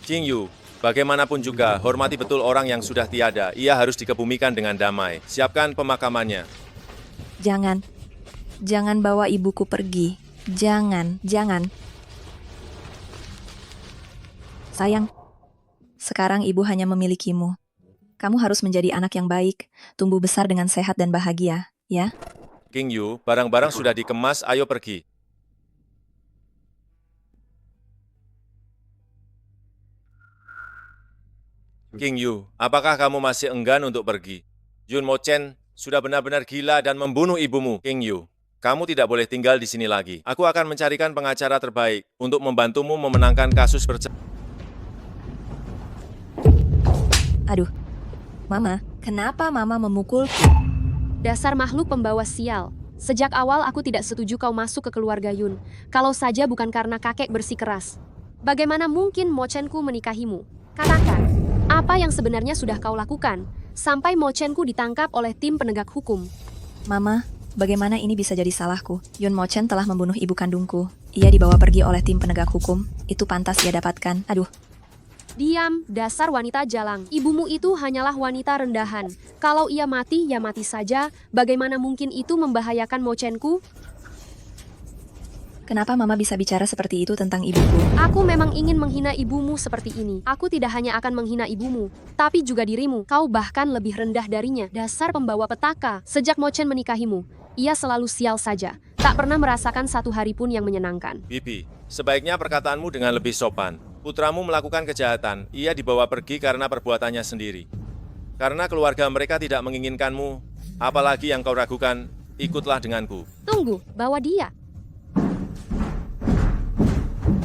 [SPEAKER 8] King Yu, bagaimanapun juga, hormati betul orang yang sudah tiada. Ia harus dikebumikan dengan damai. Siapkan pemakamannya.
[SPEAKER 1] Jangan. Jangan bawa ibuku pergi. Jangan. Sayang, sekarang ibu hanya memilikimu. Kamu harus menjadi anak yang baik, tumbuh besar dengan sehat dan bahagia, ya?
[SPEAKER 8] King Yu, barang-barang sudah dikemas, ayo pergi. King Yu, apakah kamu masih enggan untuk pergi? Yun Mo-chen sudah benar-benar gila dan membunuh ibumu. King Yu, kamu tidak boleh tinggal di sini lagi. Aku akan mencarikan pengacara terbaik untuk membantumu memenangkan kasus bercerai.
[SPEAKER 1] Aduh, Mama, kenapa Mama memukulku?
[SPEAKER 7] Dasar makhluk pembawa sial. Sejak awal aku tidak setuju kau masuk ke keluarga Yun. Kalau saja bukan karena kakek bersikeras. Bagaimana mungkin Mochenku menikahimu? Katakan, apa yang sebenarnya sudah kau lakukan? Sampai Mochenku ditangkap oleh tim penegak hukum.
[SPEAKER 1] Mama, bagaimana ini bisa jadi salahku? Yun Mochen telah membunuh ibu kandungku. Ia dibawa pergi oleh tim penegak hukum. Itu pantas ia dapatkan. Aduh,
[SPEAKER 7] Diam, dasar wanita jalang. Ibumu itu hanyalah wanita rendahan. Kalau ia mati, ya mati saja. Bagaimana mungkin itu membahayakan Mochenku?
[SPEAKER 1] kenapa Mama bisa bicara seperti itu tentang ibuku?
[SPEAKER 7] Aku memang ingin menghina ibumu seperti ini. Aku tidak hanya akan menghina ibumu, tapi juga dirimu. Kau bahkan lebih rendah darinya. Dasar pembawa petaka. Sejak Mochen menikahimu, ia selalu sial saja. Tak pernah merasakan satu hari pun yang menyenangkan.
[SPEAKER 8] Bibi, sebaiknya perkataanmu dengan lebih sopan. Putramu melakukan kejahatan, ia dibawa pergi karena perbuatannya sendiri. Karena keluarga mereka tidak menginginkanmu, apalagi yang kau ragukan, ikutlah denganku.
[SPEAKER 7] Tunggu, bawa dia.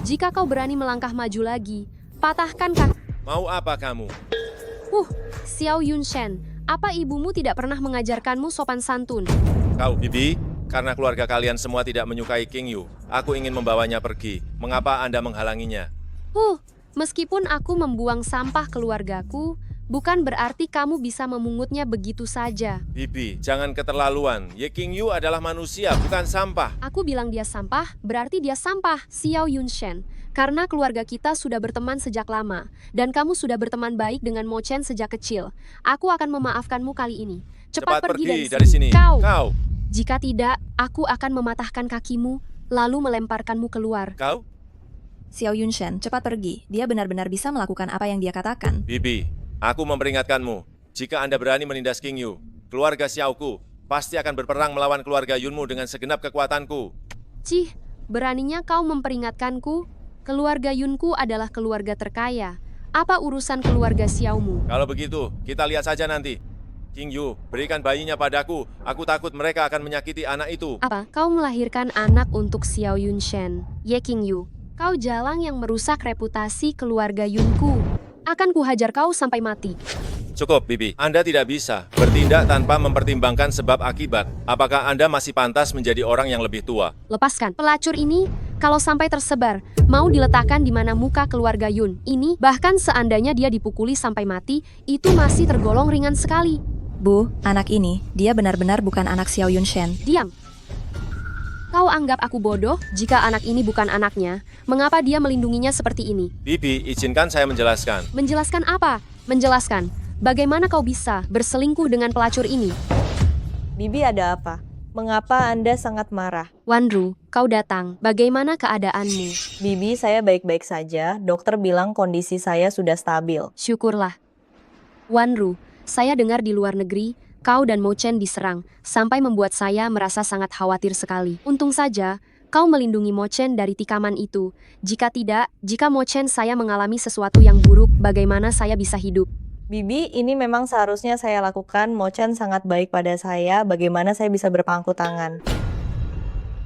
[SPEAKER 7] Jika kau berani melangkah maju lagi, patahkan kaki.
[SPEAKER 8] Mau apa kamu?
[SPEAKER 7] Xiao Yunshen, apa ibumu tidak pernah mengajarkanmu sopan santun?
[SPEAKER 8] Kau, Bibi, karena keluarga kalian semua tidak menyukai King Yu, aku ingin membawanya pergi. Mengapa Anda menghalanginya?
[SPEAKER 7] Meskipun aku membuang sampah keluargaku, bukan berarti kamu bisa memungutnya begitu saja.
[SPEAKER 8] Bibi, jangan keterlaluan. Ye King Yu adalah manusia, bukan sampah.
[SPEAKER 7] Aku bilang dia sampah, berarti dia sampah, Xiao Yunshen. Karena keluarga kita sudah berteman sejak lama, dan kamu sudah berteman baik dengan Mochen sejak kecil. Aku akan memaafkanmu kali ini. Cepat pergi
[SPEAKER 8] dari sini.
[SPEAKER 7] Kau.
[SPEAKER 8] Kau.
[SPEAKER 7] Jika tidak, aku akan mematahkan kakimu, lalu melemparkanmu keluar.
[SPEAKER 8] Kau?
[SPEAKER 1] Xiao Yunshen, cepat pergi. Dia benar-benar bisa melakukan apa yang dia katakan.
[SPEAKER 8] Bibi, aku memperingatkanmu. Jika Anda berani menindas King Yu, keluarga Xiaoku pasti akan berperang melawan keluarga Yunmu dengan segenap kekuatanku.
[SPEAKER 7] Cih, beraninya kau memperingatkanku? Keluarga Yunku adalah keluarga terkaya. Apa urusan keluarga Xiaomu?
[SPEAKER 8] Kalau begitu, kita lihat saja nanti. King Yu, berikan bayinya padaku. Aku takut mereka akan menyakiti anak itu.
[SPEAKER 7] Apa? Kau melahirkan anak untuk Xiao Yunshen, Ye King Yu. Kau jalang yang merusak reputasi keluarga Yunku. Akan kuhajar kau sampai mati.
[SPEAKER 8] Cukup, Bibi. Anda tidak bisa bertindak tanpa mempertimbangkan sebab akibat. Apakah Anda masih pantas menjadi orang yang lebih tua?
[SPEAKER 7] Lepaskan. Pelacur ini, kalau sampai tersebar, mau diletakkan di mana muka keluarga Yun. Ini, bahkan seandainya dia dipukuli sampai mati, itu masih tergolong ringan sekali.
[SPEAKER 1] Bu, anak ini, dia benar-benar bukan anak Xiao Yunshen.
[SPEAKER 7] Diam. Kau anggap aku bodoh? Jika anak ini bukan anaknya, mengapa dia melindunginya seperti ini?
[SPEAKER 8] Bibi, izinkan saya menjelaskan.
[SPEAKER 7] Menjelaskan apa? Menjelaskan. Bagaimana kau bisa berselingkuh dengan pelacur ini?
[SPEAKER 4] Bibi, ada apa? Mengapa Anda sangat marah?
[SPEAKER 7] Wanru, kau datang. Bagaimana keadaanmu?
[SPEAKER 4] Bibi, saya baik-baik saja. Dokter bilang kondisi saya sudah stabil.
[SPEAKER 7] Syukurlah. Wanru, saya dengar di luar negeri, kau dan Mochen diserang, sampai membuat saya merasa sangat khawatir sekali. Untung saja, kau melindungi Mochen dari tikaman itu. Jika tidak, jika Mochen saya mengalami sesuatu yang buruk, bagaimana saya bisa hidup?
[SPEAKER 4] Bibi, ini memang seharusnya saya lakukan. Mochen sangat baik pada saya. Bagaimana saya bisa berpangku tangan?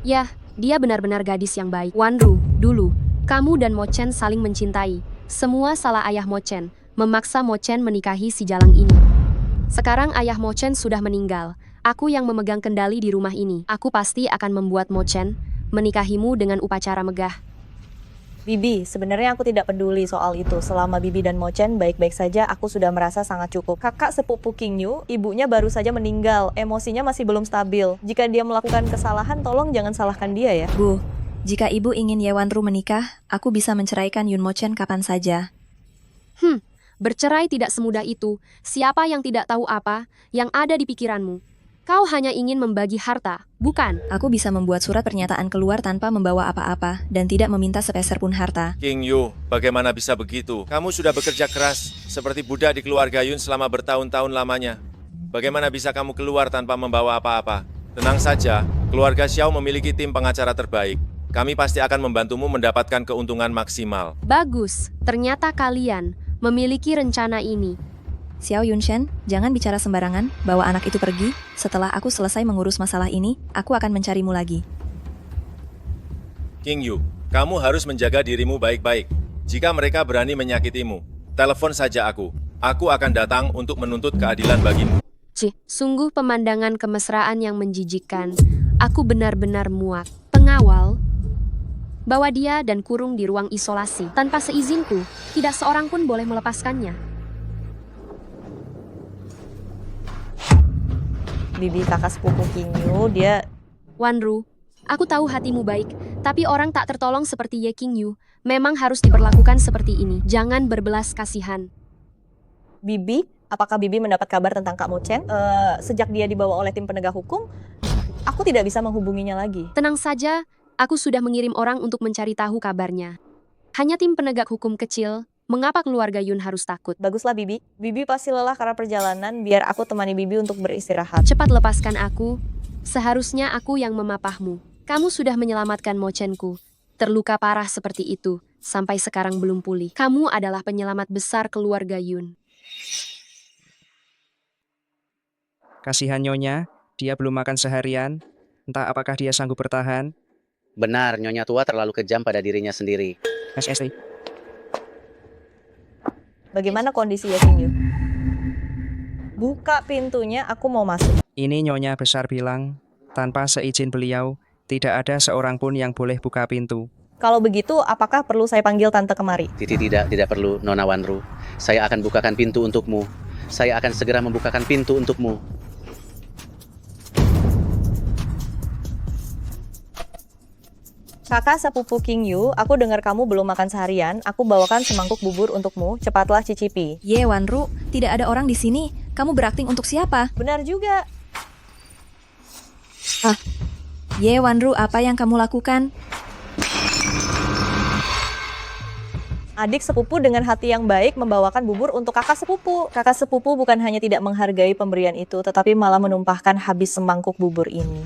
[SPEAKER 7] Yah, dia benar-benar gadis yang baik. Wanru, dulu, kamu dan Mochen saling mencintai. Semua salah ayah Mochen, memaksa Mochen menikahi si jalang ini. Sekarang ayah Mochen sudah meninggal. Aku yang memegang kendali di rumah ini. Aku pasti akan membuat Mochen menikahimu dengan upacara megah.
[SPEAKER 4] Bibi, sebenarnya aku tidak peduli soal itu. Selama Bibi dan Mochen baik-baik saja, aku sudah merasa sangat cukup. Kakak sepupu King Yu, ibunya baru saja meninggal. Emosinya masih belum stabil. Jika dia melakukan kesalahan, tolong jangan salahkan dia ya.
[SPEAKER 1] Bu, jika ibu ingin Ye Wanru menikah, aku bisa menceraikan Yun Mochen kapan saja.
[SPEAKER 7] Bercerai tidak semudah itu. Siapa yang tidak tahu apa yang ada di pikiranmu? Kau hanya ingin membagi harta, bukan?
[SPEAKER 1] Aku bisa membuat surat pernyataan keluar tanpa membawa apa-apa dan tidak meminta sepeser pun harta.
[SPEAKER 8] King Yu, bagaimana bisa begitu? Kamu sudah bekerja keras, seperti budak di keluarga Yun selama bertahun-tahun lamanya. Bagaimana bisa kamu keluar tanpa membawa apa-apa? Tenang saja, keluarga Xiao memiliki tim pengacara terbaik. Kami pasti akan membantumu mendapatkan keuntungan maksimal.
[SPEAKER 7] Bagus, ternyata kalian memiliki rencana ini.
[SPEAKER 1] Xiao Yunshen, jangan bicara sembarangan, bawa anak itu pergi. Setelah aku selesai mengurus masalah ini, aku akan mencarimu lagi.
[SPEAKER 8] King Yu, kamu harus menjaga dirimu baik-baik. Jika mereka berani menyakitimu, telepon saja aku. Aku akan datang untuk menuntut keadilan bagimu.
[SPEAKER 7] Sungguh pemandangan kemesraan yang menjijikkan. Aku benar-benar muak. Pengawal, bawa dia dan kurung di ruang isolasi. Tanpa seizinku, tidak seorang pun boleh melepaskannya.
[SPEAKER 4] Bibi kakak sepupu King Yu, dia...
[SPEAKER 7] Wanru, aku tahu hatimu baik, tapi orang tak tertolong seperti Ye King Yu memang harus diperlakukan seperti ini. Jangan berbelas kasihan.
[SPEAKER 4] Bibi, apakah Bibi mendapat kabar tentang Kak Mo Chen? Sejak dia dibawa oleh tim penegak hukum, aku tidak bisa menghubunginya lagi.
[SPEAKER 7] Tenang saja, aku sudah mengirim orang untuk mencari tahu kabarnya. Hanya tim penegak hukum kecil, mengapa keluarga Yun harus takut?
[SPEAKER 4] Baguslah Bibi. Bibi pasti lelah karena perjalanan, biar aku temani Bibi untuk beristirahat.
[SPEAKER 7] Cepat lepaskan aku. Seharusnya aku yang memapahmu. Kamu sudah menyelamatkan Mo Chen-ku. Terluka parah seperti itu, sampai sekarang belum pulih. Kamu adalah penyelamat besar keluarga Yun.
[SPEAKER 13] Kasihan Nyonya, dia belum makan seharian. Entah apakah dia sanggup bertahan.
[SPEAKER 14] Benar, Nyonya tua terlalu kejam pada dirinya sendiri.
[SPEAKER 13] SST.
[SPEAKER 4] Bagaimana kondisi ya King Yu? Buka pintunya, aku mau masuk.
[SPEAKER 13] Ini Nyonya besar bilang, tanpa seizin beliau, tidak ada seorang pun yang boleh buka pintu.
[SPEAKER 4] Kalau begitu, apakah perlu saya panggil tante kemari?
[SPEAKER 14] Tidak perlu, Nona Wanru. Saya akan bukakan pintu untukmu. Saya akan segera membukakan pintu untukmu.
[SPEAKER 4] Kakak sepupu King Yu, aku dengar kamu belum makan seharian. Aku bawakan semangkuk bubur untukmu. Cepatlah cicipi.
[SPEAKER 1] Ye Wanru, tidak ada orang di sini. Kamu berakting untuk siapa?
[SPEAKER 4] Benar juga.
[SPEAKER 1] Ye Wanru, apa yang kamu lakukan?
[SPEAKER 4] Adik sepupu dengan hati yang baik membawakan bubur untuk kakak sepupu. Kakak sepupu bukan hanya tidak menghargai pemberian itu, tetapi malah menumpahkan habis semangkuk bubur ini.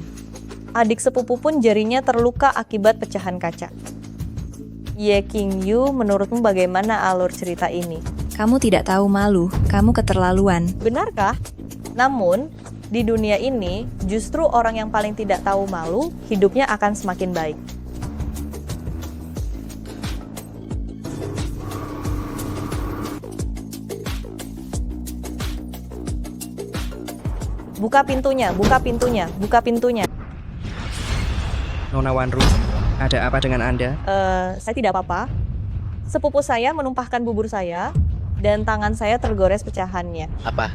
[SPEAKER 4] Adik sepupu pun jarinya terluka akibat pecahan kaca. Ye King Yu, menurutmu bagaimana alur cerita ini?
[SPEAKER 1] Kamu tidak tahu malu, kamu keterlaluan.
[SPEAKER 4] Benarkah? Namun, di dunia ini, justru orang yang paling tidak tahu malu, hidupnya akan semakin baik. Buka pintunya, buka pintunya, buka pintunya.
[SPEAKER 13] Nona Wanru, ada apa dengan Anda?
[SPEAKER 4] Saya tidak apa-apa. Sepupu saya menumpahkan bubur saya, dan tangan saya tergores pecahannya.
[SPEAKER 14] Apa?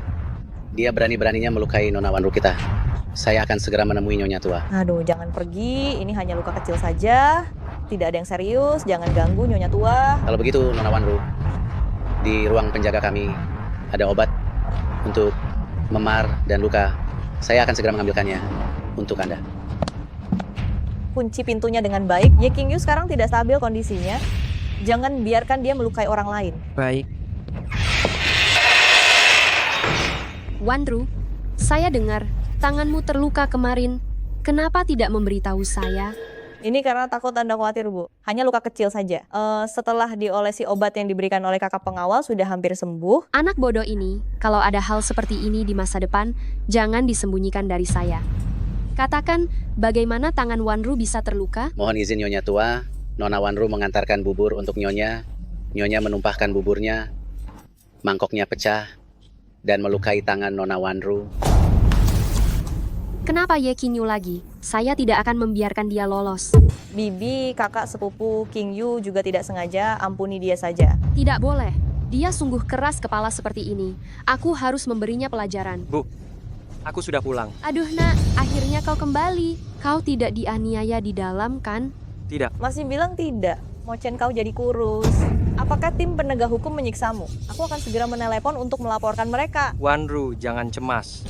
[SPEAKER 14] Dia berani-beraninya melukai Nona Wanru kita. Saya akan segera menemui Nyonya tua.
[SPEAKER 4] Aduh, jangan pergi. Ini hanya luka kecil saja. Tidak ada yang serius. Jangan ganggu Nyonya tua.
[SPEAKER 14] Kalau begitu, Nona Wanru, di ruang penjaga kami ada obat untuk memar dan luka. Saya akan segera mengambilkannya untuk Anda.
[SPEAKER 4] Kunci pintunya dengan baik. Ye King Yu sekarang tidak stabil kondisinya. Jangan biarkan dia melukai orang lain.
[SPEAKER 13] Baik.
[SPEAKER 7] Wanru, saya dengar tanganmu terluka kemarin. Kenapa tidak memberitahu saya?
[SPEAKER 4] Ini karena takut Anda khawatir, Bu. Hanya luka kecil saja. Setelah diolesi obat yang diberikan oleh kakak pengawal, sudah hampir sembuh.
[SPEAKER 7] Anak bodoh ini, kalau ada hal seperti ini di masa depan, jangan disembunyikan dari saya. Katakan, bagaimana tangan Wanru bisa terluka?
[SPEAKER 14] Mohon izin Nyonya tua, Nona Wanru mengantarkan bubur untuk Nyonya. Nyonya menumpahkan buburnya, mangkoknya pecah, dan melukai tangan Nona Wanru.
[SPEAKER 7] Kenapa Ye King Yu lagi? Saya tidak akan membiarkan dia lolos.
[SPEAKER 4] Bibi, kakak sepupu King Yu juga tidak sengaja, ampuni dia saja.
[SPEAKER 7] Tidak boleh. Dia sungguh keras kepala seperti ini. Aku harus memberinya pelajaran.
[SPEAKER 3] Bu, aku sudah pulang.
[SPEAKER 7] Aduh nak, akhirnya kau kembali. Kau tidak dianiaya di dalam kan?
[SPEAKER 3] Tidak.
[SPEAKER 4] Masih bilang tidak. Mo Chen kau jadi kurus. Apakah tim penegak hukum menyiksamu? Aku akan segera menelepon untuk melaporkan mereka.
[SPEAKER 3] Wanru, jangan cemas.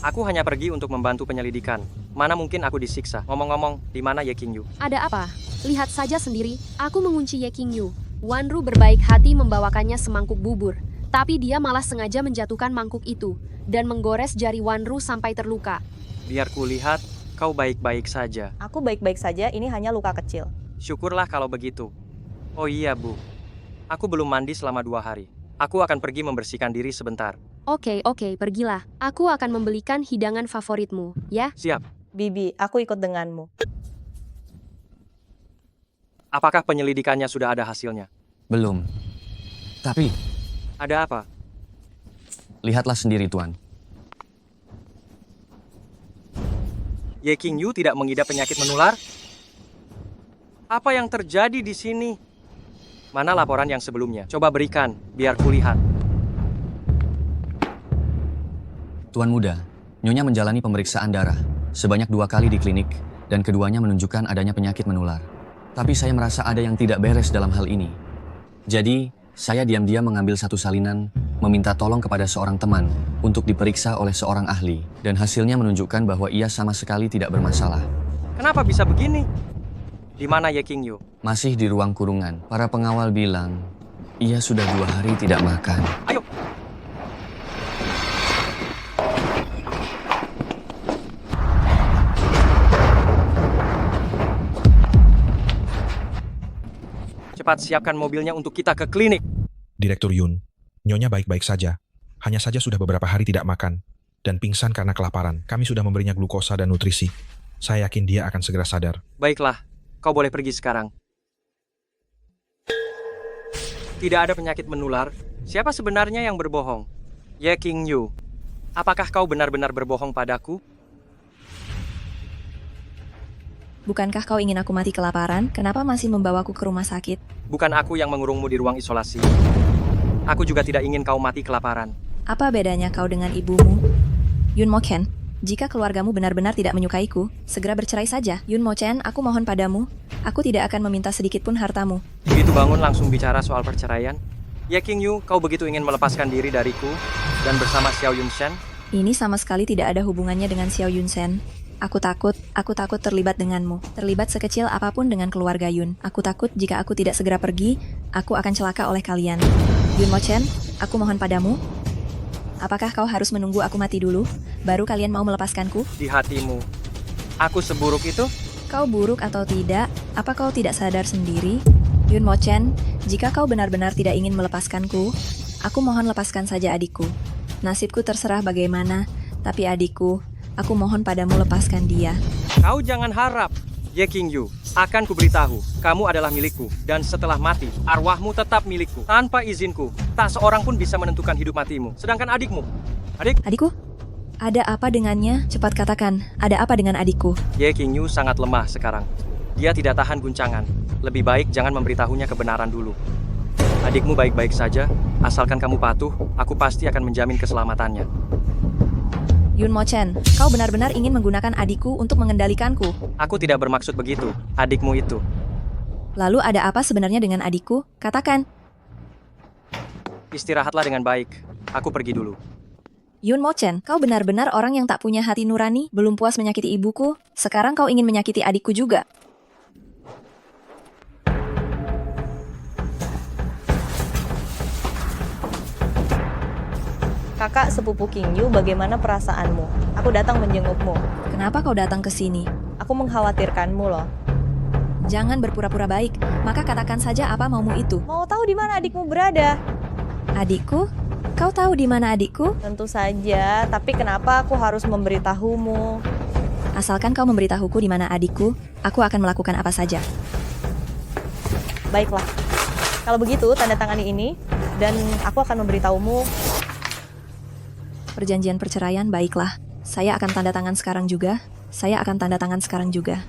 [SPEAKER 3] Aku hanya pergi untuk membantu penyelidikan. Mana mungkin aku disiksa. Ngomong-ngomong, di mana Ye King Yu?
[SPEAKER 7] Ada apa? Lihat saja sendiri. Aku mengunci Ye King Yu. Wanru berbaik hati membawakannya semangkuk bubur. Tapi dia malah sengaja menjatuhkan mangkuk itu dan menggores jari Wanru sampai terluka.
[SPEAKER 3] Biar kulihat, kau baik-baik saja.
[SPEAKER 4] Aku baik-baik saja, ini hanya luka kecil.
[SPEAKER 3] Syukurlah kalau begitu. Oh iya, Bu. Aku belum mandi selama 2 hari. Aku akan pergi membersihkan diri sebentar.
[SPEAKER 7] Oke, pergilah. Aku akan membelikan hidangan favoritmu, ya?
[SPEAKER 3] Siap.
[SPEAKER 4] Bibi, aku ikut denganmu.
[SPEAKER 3] Apakah penyelidikannya sudah ada hasilnya?
[SPEAKER 5] Belum. Tapi,
[SPEAKER 3] Ada apa?
[SPEAKER 5] lihatlah sendiri, Tuan.
[SPEAKER 3] Ye King Yu tidak mengidap penyakit menular? Apa yang terjadi di sini? Mana laporan yang sebelumnya? Coba berikan, biar kulihat.
[SPEAKER 5] Tuan muda, Nyonya menjalani pemeriksaan darah sebanyak 2 kali di klinik dan keduanya menunjukkan adanya penyakit menular. Tapi saya merasa ada yang tidak beres dalam hal ini. Jadi, saya diam-diam mengambil satu salinan, meminta tolong kepada seorang teman untuk diperiksa oleh seorang ahli, dan hasilnya menunjukkan bahwa ia sama sekali tidak bermasalah.
[SPEAKER 3] Kenapa bisa begini? Di mana Ye King Yu?
[SPEAKER 5] Masih di ruang kurungan. Para pengawal bilang, ia sudah 2 hari tidak makan.
[SPEAKER 3] Ayo! Cepat siapkan mobilnya untuk kita ke klinik.
[SPEAKER 12] Direktur Yun, Nyonya baik-baik saja. Hanya saja sudah beberapa hari tidak makan dan pingsan karena kelaparan. Kami sudah memberinya glukosa dan nutrisi. Saya yakin dia akan segera sadar.
[SPEAKER 3] Baiklah, kau boleh pergi sekarang. Tidak ada penyakit menular. Siapa sebenarnya yang berbohong? Ye King Yu, apakah kau benar-benar berbohong padaku?
[SPEAKER 1] Bukankah kau ingin aku mati kelaparan? Kenapa masih membawaku ke rumah sakit?
[SPEAKER 3] Bukan aku yang mengurungmu di ruang isolasi. Aku juga tidak ingin kau mati kelaparan.
[SPEAKER 1] Apa bedanya kau dengan ibumu? Yun Mo Chen, jika keluargamu benar-benar tidak menyukaiku, segera bercerai saja. Yun Mo Chen, aku mohon padamu. Aku tidak akan meminta sedikit pun hartamu.
[SPEAKER 3] Begitu bangun langsung bicara soal perceraian. Ye King Yu, kau begitu ingin melepaskan diri dariku dan bersama Xiao Yun Shen?
[SPEAKER 1] Ini sama sekali tidak ada hubungannya dengan Xiao Yun Shen. Aku takut terlibat denganmu. Terlibat sekecil apapun dengan keluarga Yun. Aku takut jika aku tidak segera pergi, aku akan celaka oleh kalian. Yun Mo Chen, aku mohon padamu. Apakah kau harus menunggu aku mati dulu, baru kalian mau melepaskanku?
[SPEAKER 3] Di hatimu, aku seburuk itu?
[SPEAKER 1] Kau buruk atau tidak, apa kau tidak sadar sendiri? Yun Mo Chen, jika kau benar-benar tidak ingin melepaskanku, aku mohon lepaskan saja adikku. Nasibku terserah bagaimana, tapi adikku, aku mohon padamu lepaskan dia.
[SPEAKER 3] Kau jangan harap, Ye King Yu. Akan kuberitahu, kamu adalah milikku, dan setelah mati, arwahmu tetap milikku. Tanpa izinku, tak seorang pun bisa menentukan hidup matimu. Sedangkan adikmu,
[SPEAKER 1] Adikku? Ada apa dengannya? Cepat katakan, ada apa dengan adikku?
[SPEAKER 3] Ye King Yu sangat lemah sekarang. Dia tidak tahan guncangan. Lebih baik jangan memberitahunya kebenaran dulu. Adikmu baik-baik saja, asalkan kamu patuh, aku pasti akan menjamin keselamatannya.
[SPEAKER 1] Yun Mo Chen, kau benar-benar ingin menggunakan adikku untuk mengendalikanku.
[SPEAKER 3] Aku tidak bermaksud begitu, adikmu itu.
[SPEAKER 1] Lalu ada apa sebenarnya dengan adikku? Katakan.
[SPEAKER 3] Istirahatlah dengan baik, aku pergi dulu.
[SPEAKER 1] Yun Mo Chen, kau benar-benar orang yang tak punya hati nurani, belum puas menyakiti ibuku, sekarang kau ingin menyakiti adikku juga.
[SPEAKER 4] Kakak sepupu King Yu, bagaimana perasaanmu? Aku datang menjengukmu.
[SPEAKER 1] Kenapa kau datang ke sini?
[SPEAKER 4] Aku mengkhawatirkanmu loh.
[SPEAKER 1] Jangan berpura-pura baik, maka katakan saja apa maumu itu.
[SPEAKER 4] Mau tahu di mana adikmu berada?
[SPEAKER 1] Adikku? Kau tahu di mana adikku?
[SPEAKER 4] Tentu saja, tapi kenapa aku harus memberitahumu?
[SPEAKER 1] Asalkan kau memberitahuku di mana adikku, aku akan melakukan apa saja.
[SPEAKER 4] Baiklah. Kalau begitu, tanda tangani ini, dan aku akan memberitahumu.
[SPEAKER 1] Perjanjian perceraian, baiklah. Saya akan tanda tangan sekarang juga. Saya akan tanda tangan sekarang juga.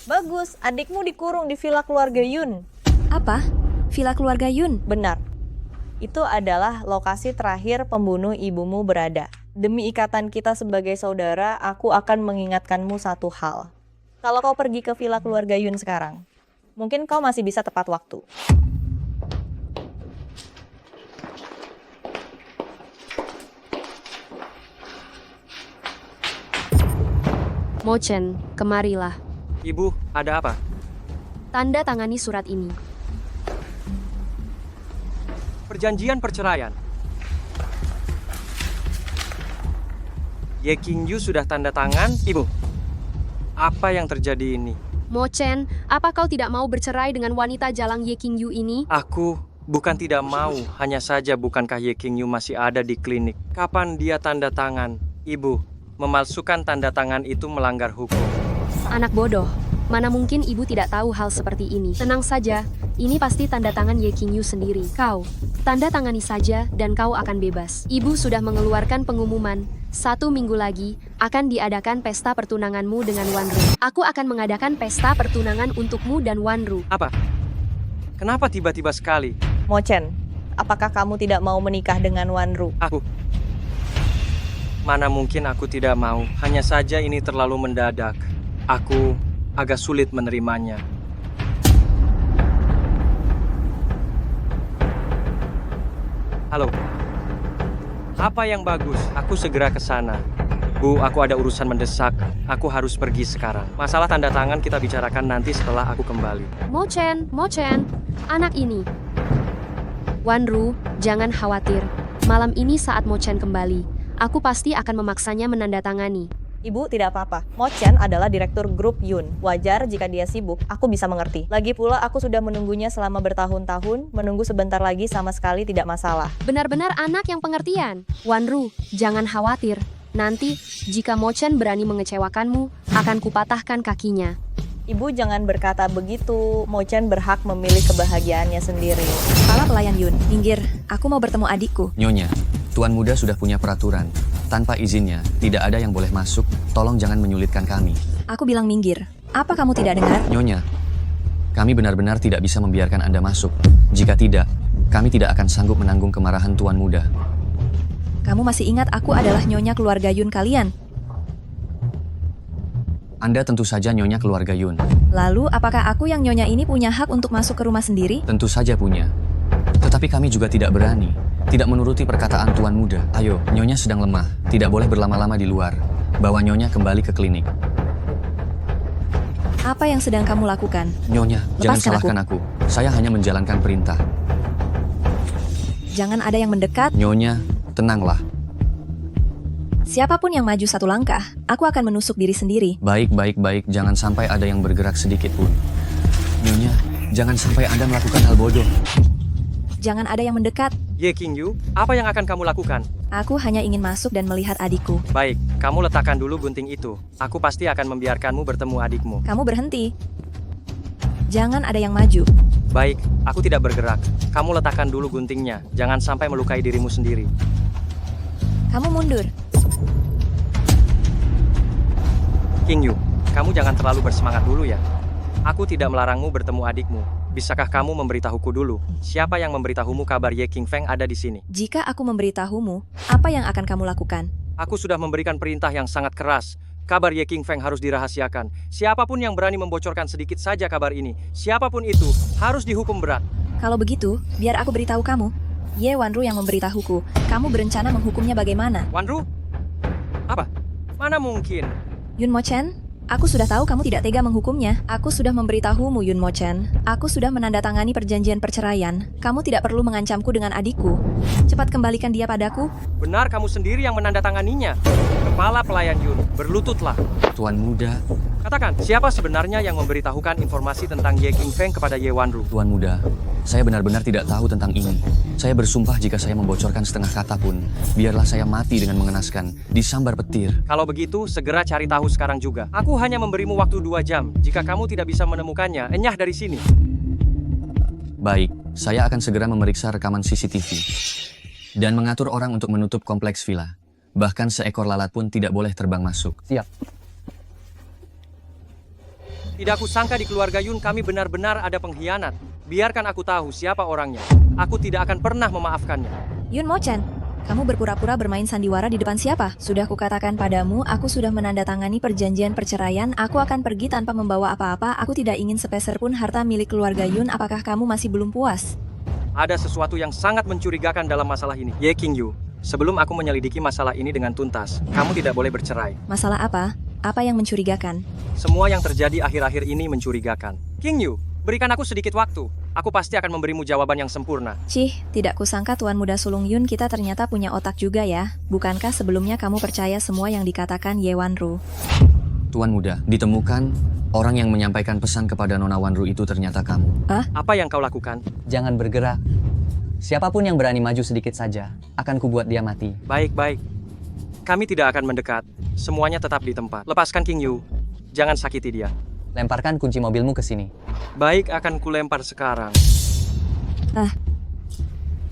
[SPEAKER 4] Bagus, adikmu dikurung di villa keluarga Yun.
[SPEAKER 1] Apa? Villa keluarga Yun?
[SPEAKER 4] Benar. Itu adalah lokasi terakhir pembunuh ibumu berada. Demi ikatan kita sebagai saudara, aku akan mengingatkanmu satu hal. Kalau kau pergi ke villa keluarga Yun sekarang, mungkin kau masih bisa tepat waktu.
[SPEAKER 7] Mo Chen, kemarilah.
[SPEAKER 3] Ibu, ada apa?
[SPEAKER 7] Tanda tangani surat ini.
[SPEAKER 3] Perjanjian perceraian. Ye Qingyu sudah tanda tangan? Ibu, apa yang terjadi ini?
[SPEAKER 7] Mo Chen, apa kau tidak mau bercerai dengan wanita jalang Ye Qingyu ini?
[SPEAKER 3] Aku bukan tidak mau, hanya saja bukankah Ye Qingyu masih ada di klinik? Kapan dia tanda tangan? Ibu, memalsukan tanda tangan itu melanggar hukum.
[SPEAKER 7] Anak bodoh, mana mungkin ibu tidak tahu hal seperti ini. Tenang saja, ini pasti tanda tangan Ye Qingyu sendiri. Kau, tanda tangani saja dan kau akan bebas. Ibu sudah mengeluarkan pengumuman. 1 minggu lagi akan diadakan pesta pertunanganmu dengan Wanru. Aku akan mengadakan pesta pertunangan untukmu dan Wanru.
[SPEAKER 3] Apa? Kenapa tiba-tiba sekali?
[SPEAKER 4] Mo Chen, apakah kamu tidak mau menikah dengan Wanru?
[SPEAKER 3] Aku. Mana mungkin aku tidak mau. Hanya saja ini terlalu mendadak. Aku agak sulit menerimanya. Halo. Apa yang bagus? Aku segera ke sana. Bu, aku ada urusan mendesak. Aku harus pergi sekarang. Masalah tanda tangan kita bicarakan nanti setelah aku kembali.
[SPEAKER 7] Mo Chen, anak ini. Wanru, jangan khawatir. Malam ini saat Mo Chen kembali, aku pasti akan memaksanya menandatangani.
[SPEAKER 4] Ibu, tidak apa-apa. Mo Chen adalah direktur grup Yun. Wajar jika dia sibuk, aku bisa mengerti. Lagi pula aku sudah menunggunya selama bertahun-tahun, menunggu sebentar lagi sama sekali tidak masalah.
[SPEAKER 7] Benar-benar anak yang pengertian. Wanru, jangan khawatir. Nanti, jika Mo Chen berani mengecewakanmu, akan kupatahkan kakinya.
[SPEAKER 4] Ibu jangan berkata begitu, Mo Chen berhak memilih kebahagiaannya sendiri.
[SPEAKER 1] Kepala pelayan Yun, minggir. Aku mau bertemu adikku.
[SPEAKER 5] Nyonya, Tuan Muda sudah punya peraturan. Tanpa izinnya, tidak ada yang boleh masuk. Tolong jangan menyulitkan kami.
[SPEAKER 1] Aku bilang minggir. Apa kamu tidak dengar?
[SPEAKER 5] Nyonya, kami benar-benar tidak bisa membiarkan Anda masuk. Jika tidak, kami tidak akan sanggup menanggung kemarahan Tuan Muda.
[SPEAKER 1] Kamu masih ingat aku adalah nyonya keluarga Yun kalian?
[SPEAKER 5] Anda tentu saja nyonya keluarga Yun.
[SPEAKER 1] Lalu, apakah aku yang nyonya ini punya hak untuk masuk ke rumah sendiri?
[SPEAKER 5] Tentu saja punya. Tetapi kami juga tidak berani. Tidak menuruti perkataan Tuan Muda. Ayo, nyonya sedang lemah. Tidak boleh berlama-lama di luar. Bawa nyonya kembali ke klinik.
[SPEAKER 1] Apa yang sedang kamu lakukan?
[SPEAKER 5] Nyonya, jangan
[SPEAKER 1] Lepaskan
[SPEAKER 5] salahkan aku. Saya hanya menjalankan perintah.
[SPEAKER 1] Jangan ada yang mendekat.
[SPEAKER 5] Nyonya, tenanglah.
[SPEAKER 1] Siapapun yang maju satu langkah, aku akan menusuk diri sendiri.
[SPEAKER 5] Baik. Jangan sampai ada yang bergerak sedikit pun. Nyonya, jangan sampai Anda melakukan hal bodoh.
[SPEAKER 1] Jangan ada yang mendekat.
[SPEAKER 3] Ye Qingyu, apa yang akan kamu lakukan?
[SPEAKER 1] Aku hanya ingin masuk dan melihat adikku.
[SPEAKER 3] Baik, kamu letakkan dulu gunting itu. Aku pasti akan membiarkanmu bertemu adikmu.
[SPEAKER 1] Kamu berhenti. Jangan ada yang maju.
[SPEAKER 3] Baik, aku tidak bergerak. Kamu letakkan dulu guntingnya. Jangan sampai melukai dirimu sendiri.
[SPEAKER 1] Kamu mundur.
[SPEAKER 3] Qingyu, kamu jangan terlalu bersemangat dulu ya. Aku tidak melarangmu bertemu adikmu. Bisakah kamu memberitahuku dulu, siapa yang memberitahumu kabar Ye Qingfeng ada di sini?
[SPEAKER 1] Jika aku memberitahumu, apa yang akan kamu lakukan?
[SPEAKER 3] Aku sudah memberikan perintah yang sangat keras. Kabar Ye Qingfeng harus dirahasiakan. Siapapun yang berani membocorkan sedikit saja kabar ini, siapapun itu, harus dihukum berat.
[SPEAKER 1] Kalau begitu, biar aku beritahu kamu. Ye Wanru yang memberitahuku. Kamu berencana menghukumnya bagaimana?
[SPEAKER 3] Wanru? Apa? Mana mungkin?
[SPEAKER 1] Yun Mo Chen? Aku sudah tahu kamu tidak tega menghukumnya. Aku sudah memberitahumu, Yun Mo Chen. Aku sudah menandatangani perjanjian perceraian. Kamu tidak perlu mengancamku dengan adikku. Cepat kembalikan dia padaku.
[SPEAKER 3] Benar, kamu sendiri yang menandatanganinya. Kepala pelayan Yun, berlututlah.
[SPEAKER 5] Tuan Muda.
[SPEAKER 3] Katakan, siapa sebenarnya yang memberitahukan informasi tentang Ye Qingfeng kepada Ye Wanru?
[SPEAKER 5] Tuan Muda, saya benar-benar tidak tahu tentang ini. Saya bersumpah jika saya membocorkan setengah kata pun, biarlah saya mati dengan mengenaskan, disambar petir.
[SPEAKER 3] Kalau begitu, segera cari tahu sekarang juga. Aku hanya memberimu waktu 2 jam. Jika kamu tidak bisa menemukannya, enyah dari sini.
[SPEAKER 5] Baik, saya akan segera memeriksa rekaman CCTV. Dan mengatur orang untuk menutup kompleks villa. Bahkan seekor lalat pun tidak boleh terbang masuk.
[SPEAKER 9] Siap.
[SPEAKER 3] Tidak kusangka di keluarga Yun kami benar-benar ada pengkhianat. Biarkan aku tahu siapa orangnya. Aku tidak akan pernah memaafkannya.
[SPEAKER 1] Yun Mo Chen, kamu berpura-pura bermain sandiwara di depan siapa? Sudah kukatakan padamu, aku sudah menandatangani perjanjian perceraian. Aku akan pergi tanpa membawa apa-apa. Aku tidak ingin sepeser pun harta milik keluarga Yun. Apakah kamu masih belum puas?
[SPEAKER 3] Ada sesuatu yang sangat mencurigakan dalam masalah ini. Ye Qingyu, sebelum aku menyelidiki masalah ini dengan tuntas, kamu tidak boleh bercerai.
[SPEAKER 1] Masalah apa? Apa yang mencurigakan?
[SPEAKER 3] Semua yang terjadi akhir-akhir ini mencurigakan. Qingyu, berikan aku sedikit waktu. Aku pasti akan memberimu jawaban yang sempurna.
[SPEAKER 1] Cih, tidak kusangka Tuan Muda Sulung Yun kita ternyata punya otak juga ya. Bukankah sebelumnya kamu percaya semua yang dikatakan Ye Wanru?
[SPEAKER 5] Tuan Muda, ditemukan orang yang menyampaikan pesan kepada Nona Wanru itu ternyata kamu.
[SPEAKER 3] Apa yang kau lakukan?
[SPEAKER 9] Jangan bergerak. Siapapun yang berani maju sedikit saja, akan kubuat dia mati.
[SPEAKER 3] Baik. Kami tidak akan mendekat. Semuanya tetap di tempat. Lepaskan King Yu. Jangan sakiti dia.
[SPEAKER 9] Lemparkan kunci mobilmu ke sini.
[SPEAKER 3] Baik, akan kulempar sekarang.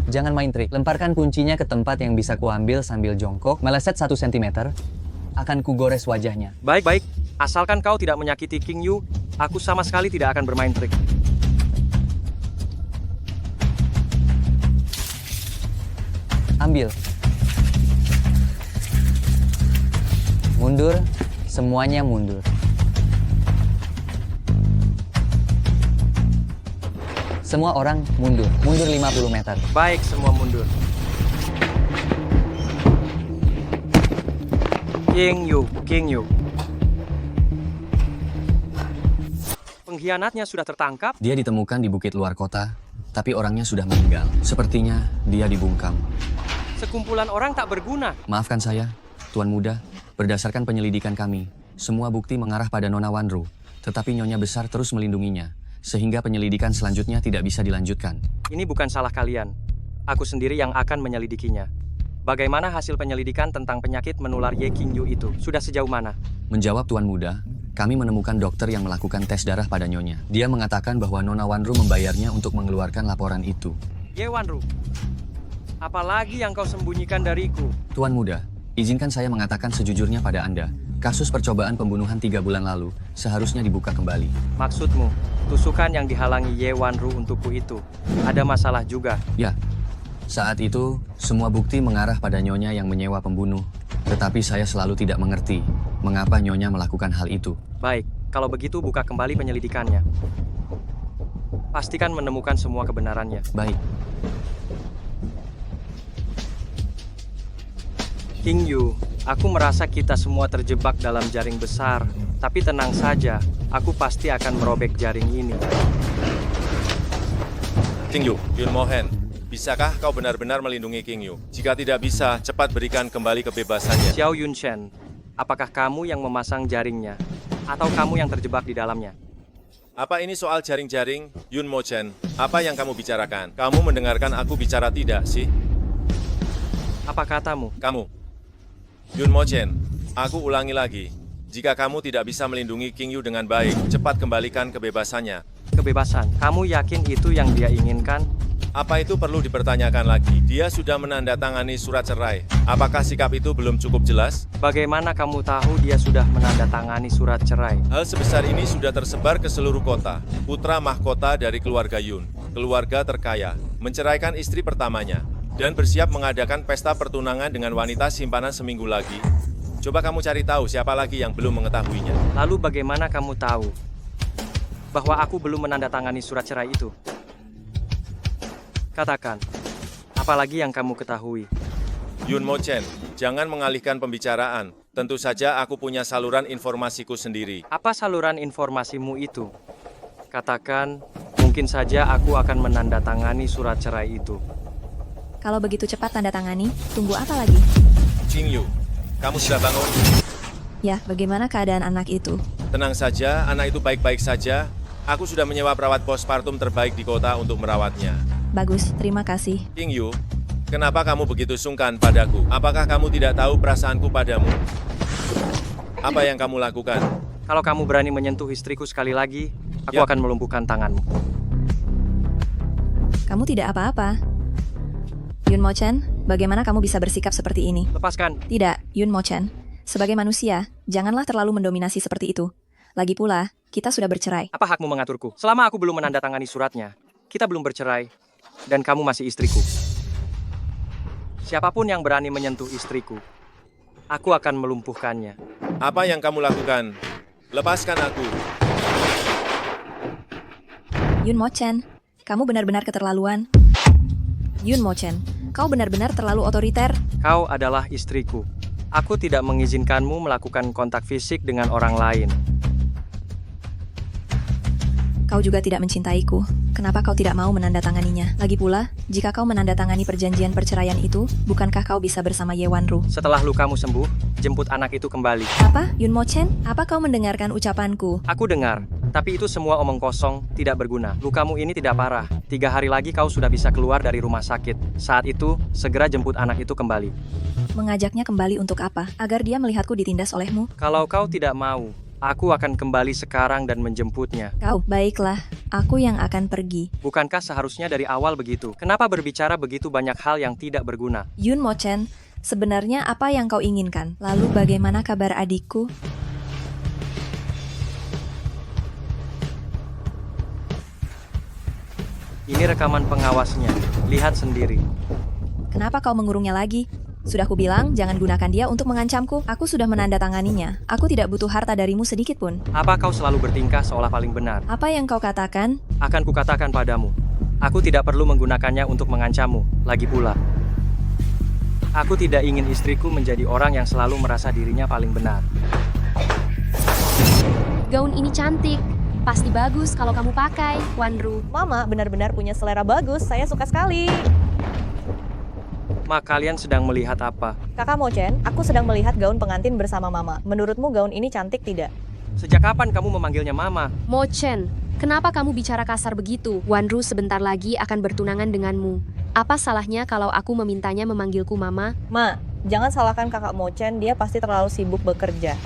[SPEAKER 9] Jangan main trik. Lemparkan kuncinya ke tempat yang bisa kuambil sambil jongkok, meleset 1 cm. Akan kugores wajahnya.
[SPEAKER 3] Baik. Asalkan kau tidak menyakiti King Yu, aku sama sekali tidak akan bermain trik.
[SPEAKER 9] Ambil. Mundur. Semuanya mundur. Semua orang mundur. Mundur 50 meter.
[SPEAKER 3] Baik, semua mundur. King Yu. Pengkhianatnya sudah tertangkap.
[SPEAKER 5] Dia ditemukan di bukit luar kota, tapi orangnya sudah meninggal. Sepertinya dia dibungkam.
[SPEAKER 3] Sekumpulan orang tak berguna.
[SPEAKER 5] Maafkan saya, Tuan Muda. Berdasarkan penyelidikan kami, semua bukti mengarah pada Nona Wanru, tetapi Nyonya Besar terus melindunginya, sehingga penyelidikan selanjutnya tidak bisa dilanjutkan.
[SPEAKER 3] Ini bukan salah kalian. Aku sendiri yang akan menyelidikinya. Bagaimana hasil penyelidikan tentang penyakit menular Ye King Yu itu? Sudah sejauh mana?
[SPEAKER 5] Menjawab Tuan Muda, kami menemukan dokter yang melakukan tes darah pada Nyonya. Dia mengatakan bahwa Nona Wanru membayarnya untuk mengeluarkan laporan itu.
[SPEAKER 3] Ye Wanru, apalagi yang kau sembunyikan dariku?
[SPEAKER 5] Tuan Muda, izinkan saya mengatakan sejujurnya pada Anda. Kasus percobaan pembunuhan 3 bulan lalu seharusnya dibuka kembali.
[SPEAKER 3] Maksudmu, tusukan yang dihalangi Ye Wanru untukku itu ada masalah juga?
[SPEAKER 5] Ya, saat itu semua bukti mengarah pada Nyonya yang menyewa pembunuh. Tetapi saya selalu tidak mengerti mengapa Nyonya melakukan hal itu.
[SPEAKER 3] Baik, kalau begitu buka kembali penyelidikannya. Pastikan menemukan semua kebenarannya.
[SPEAKER 5] Baik.
[SPEAKER 3] King Yu, aku merasa kita semua terjebak dalam jaring besar. Tapi tenang saja, aku pasti akan merobek jaring ini.
[SPEAKER 8] King Yu, Yun Mohen, bisakah kau benar-benar melindungi King Yu? Jika tidak bisa, cepat berikan kembali kebebasannya.
[SPEAKER 3] Xiao Yunshen, apakah kamu yang memasang jaringnya? Atau kamu yang terjebak di dalamnya?
[SPEAKER 8] Apa ini soal jaring-jaring, Yun Mochen? Apa yang kamu bicarakan? Kamu mendengarkan aku bicara tidak sih?
[SPEAKER 3] Apa katamu?
[SPEAKER 8] Kamu. Yun Mochen, aku ulangi lagi. Jika kamu tidak bisa melindungi King Yu dengan baik, cepat kembalikan kebebasannya.
[SPEAKER 3] Kebebasan? Kamu yakin itu yang dia inginkan?
[SPEAKER 8] Apa itu perlu dipertanyakan lagi? Dia sudah menandatangani surat cerai. Apakah sikap itu belum cukup jelas?
[SPEAKER 3] Bagaimana kamu tahu dia sudah menandatangani surat cerai?
[SPEAKER 8] Hal sebesar ini sudah tersebar ke seluruh kota. Putra mahkota dari keluarga Yun, keluarga terkaya, menceraikan istri pertamanya, dan bersiap mengadakan pesta pertunangan dengan wanita simpanan seminggu lagi. Coba kamu cari tahu siapa lagi yang belum mengetahuinya.
[SPEAKER 3] Lalu bagaimana kamu tahu bahwa aku belum menandatangani surat cerai itu? Katakan, apalagi yang kamu ketahui?
[SPEAKER 8] Yun Mochen, jangan mengalihkan pembicaraan. Tentu saja aku punya saluran informasiku sendiri.
[SPEAKER 3] Apa saluran informasimu itu? Katakan, mungkin saja aku akan menandatangani surat cerai itu.
[SPEAKER 1] Kalau begitu cepat tanda tangani, tunggu apa lagi?
[SPEAKER 8] King Yu, kamu sudah bangun?
[SPEAKER 1] Ya, bagaimana keadaan anak itu?
[SPEAKER 8] Tenang saja, anak itu baik-baik saja. Aku sudah menyewa perawat postpartum terbaik di kota untuk merawatnya.
[SPEAKER 1] Bagus, terima kasih.
[SPEAKER 8] King Yu, kenapa kamu begitu sungkan padaku? Apakah kamu tidak tahu perasaanku padamu? Apa yang kamu lakukan?
[SPEAKER 3] Kalau kamu berani menyentuh istriku sekali lagi, aku
[SPEAKER 8] Ya.
[SPEAKER 3] akan melumpuhkan tanganmu.
[SPEAKER 1] Kamu tidak apa-apa. Yun Mochen, bagaimana kamu bisa bersikap seperti ini?
[SPEAKER 3] Lepaskan.
[SPEAKER 1] Tidak, Yun Mochen. Sebagai manusia, janganlah terlalu mendominasi seperti itu. Lagi pula, kita sudah bercerai.
[SPEAKER 3] Apa hakmu mengaturku? Selama aku belum menandatangani suratnya, kita belum bercerai, dan kamu masih istriku. Siapapun yang berani menyentuh istriku, aku akan melumpuhkannya.
[SPEAKER 8] Apa yang kamu lakukan? Lepaskan aku.
[SPEAKER 1] Yun Mochen, kamu benar-benar keterlaluan. Yun Mochen, kau benar-benar terlalu otoriter.
[SPEAKER 3] Kau adalah istriku. Aku tidak mengizinkanmu melakukan kontak fisik dengan orang lain.
[SPEAKER 1] Kau juga tidak mencintaiku. Kenapa kau tidak mau menandatanganinya? Lagi pula, jika kau menandatangani perjanjian perceraian itu, bukankah kau bisa bersama Ye Wanru?
[SPEAKER 3] Setelah lukamu sembuh, jemput anak itu kembali.
[SPEAKER 1] Apa? Yun Mo Chen? Apa kau mendengarkan ucapanku?
[SPEAKER 3] Aku dengar, tapi itu semua omong kosong, tidak berguna. Lukamu ini tidak parah. 3 hari lagi kau sudah bisa keluar dari rumah sakit. Saat itu, segera jemput anak itu kembali.
[SPEAKER 1] Mengajaknya kembali untuk apa? Agar dia melihatku ditindas olehmu?
[SPEAKER 3] Kalau kau tidak mau, aku akan kembali sekarang dan menjemputnya.
[SPEAKER 1] Kau, baiklah. Aku yang akan pergi.
[SPEAKER 3] Bukankah seharusnya dari awal begitu? Kenapa berbicara begitu banyak hal yang tidak berguna?
[SPEAKER 1] Yun Mo Chen, sebenarnya apa yang kau inginkan? Lalu bagaimana kabar adikku?
[SPEAKER 3] Ini rekaman pengawasnya. Lihat sendiri.
[SPEAKER 1] Kenapa kau mengurungnya lagi? Sudah kubilang, jangan gunakan dia untuk mengancamku. Aku sudah menandatanganinya. Aku tidak butuh harta darimu sedikit pun.
[SPEAKER 3] Apa kau selalu bertingkah seolah paling benar?
[SPEAKER 1] Apa yang kau katakan?
[SPEAKER 3] Akan kukatakan padamu. Aku tidak perlu menggunakannya untuk mengancammu. Lagi pula, aku tidak ingin istriku menjadi orang yang selalu merasa dirinya paling benar.
[SPEAKER 7] Gaun ini cantik. Pasti bagus kalau kamu pakai, Wanru.
[SPEAKER 4] Mama benar-benar punya selera bagus, saya suka sekali.
[SPEAKER 3] Ma, kalian sedang melihat apa?
[SPEAKER 4] Kakak Mo Chen, aku sedang melihat gaun pengantin bersama Mama. Menurutmu gaun ini cantik tidak?
[SPEAKER 3] Sejak kapan kamu memanggilnya Mama?
[SPEAKER 7] Mo Chen, kenapa kamu bicara kasar begitu? Wanru sebentar lagi akan bertunangan denganmu. Apa salahnya kalau aku memintanya memanggilku Mama?
[SPEAKER 4] Ma, jangan salahkan kakak Mo Chen, dia pasti terlalu sibuk bekerja.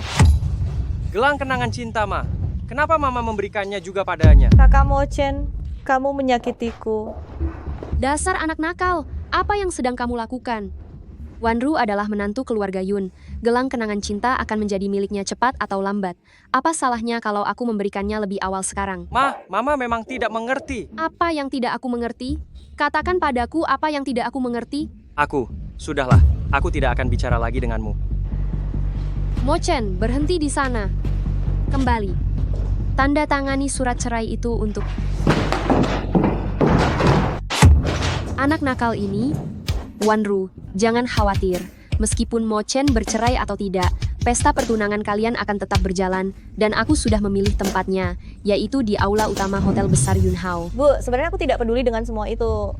[SPEAKER 3] Gelang kenangan cinta, Ma. Kenapa Mama memberikannya juga padanya?
[SPEAKER 4] Kakak Mo Chen, kamu menyakitiku.
[SPEAKER 7] Dasar anak nakal, apa yang sedang kamu lakukan? Wanru adalah menantu keluarga Yun. Gelang kenangan cinta akan menjadi miliknya cepat atau lambat. Apa salahnya kalau aku memberikannya lebih awal sekarang?
[SPEAKER 3] Ma, Mama memang tidak mengerti.
[SPEAKER 7] Apa yang tidak aku mengerti? Katakan padaku apa yang tidak aku mengerti.
[SPEAKER 3] Sudahlah. Aku tidak akan bicara lagi denganmu.
[SPEAKER 7] Mo Chen, berhenti di sana. Kembali. Tanda tangani surat cerai itu untuk anak nakal ini. Wanru, jangan khawatir. Meskipun Mo Chen bercerai atau tidak, pesta pertunangan kalian akan tetap berjalan, dan aku sudah memilih tempatnya, yaitu di aula utama Hotel Besar Yunhao.
[SPEAKER 4] Bu, sebenarnya aku tidak peduli dengan semua itu.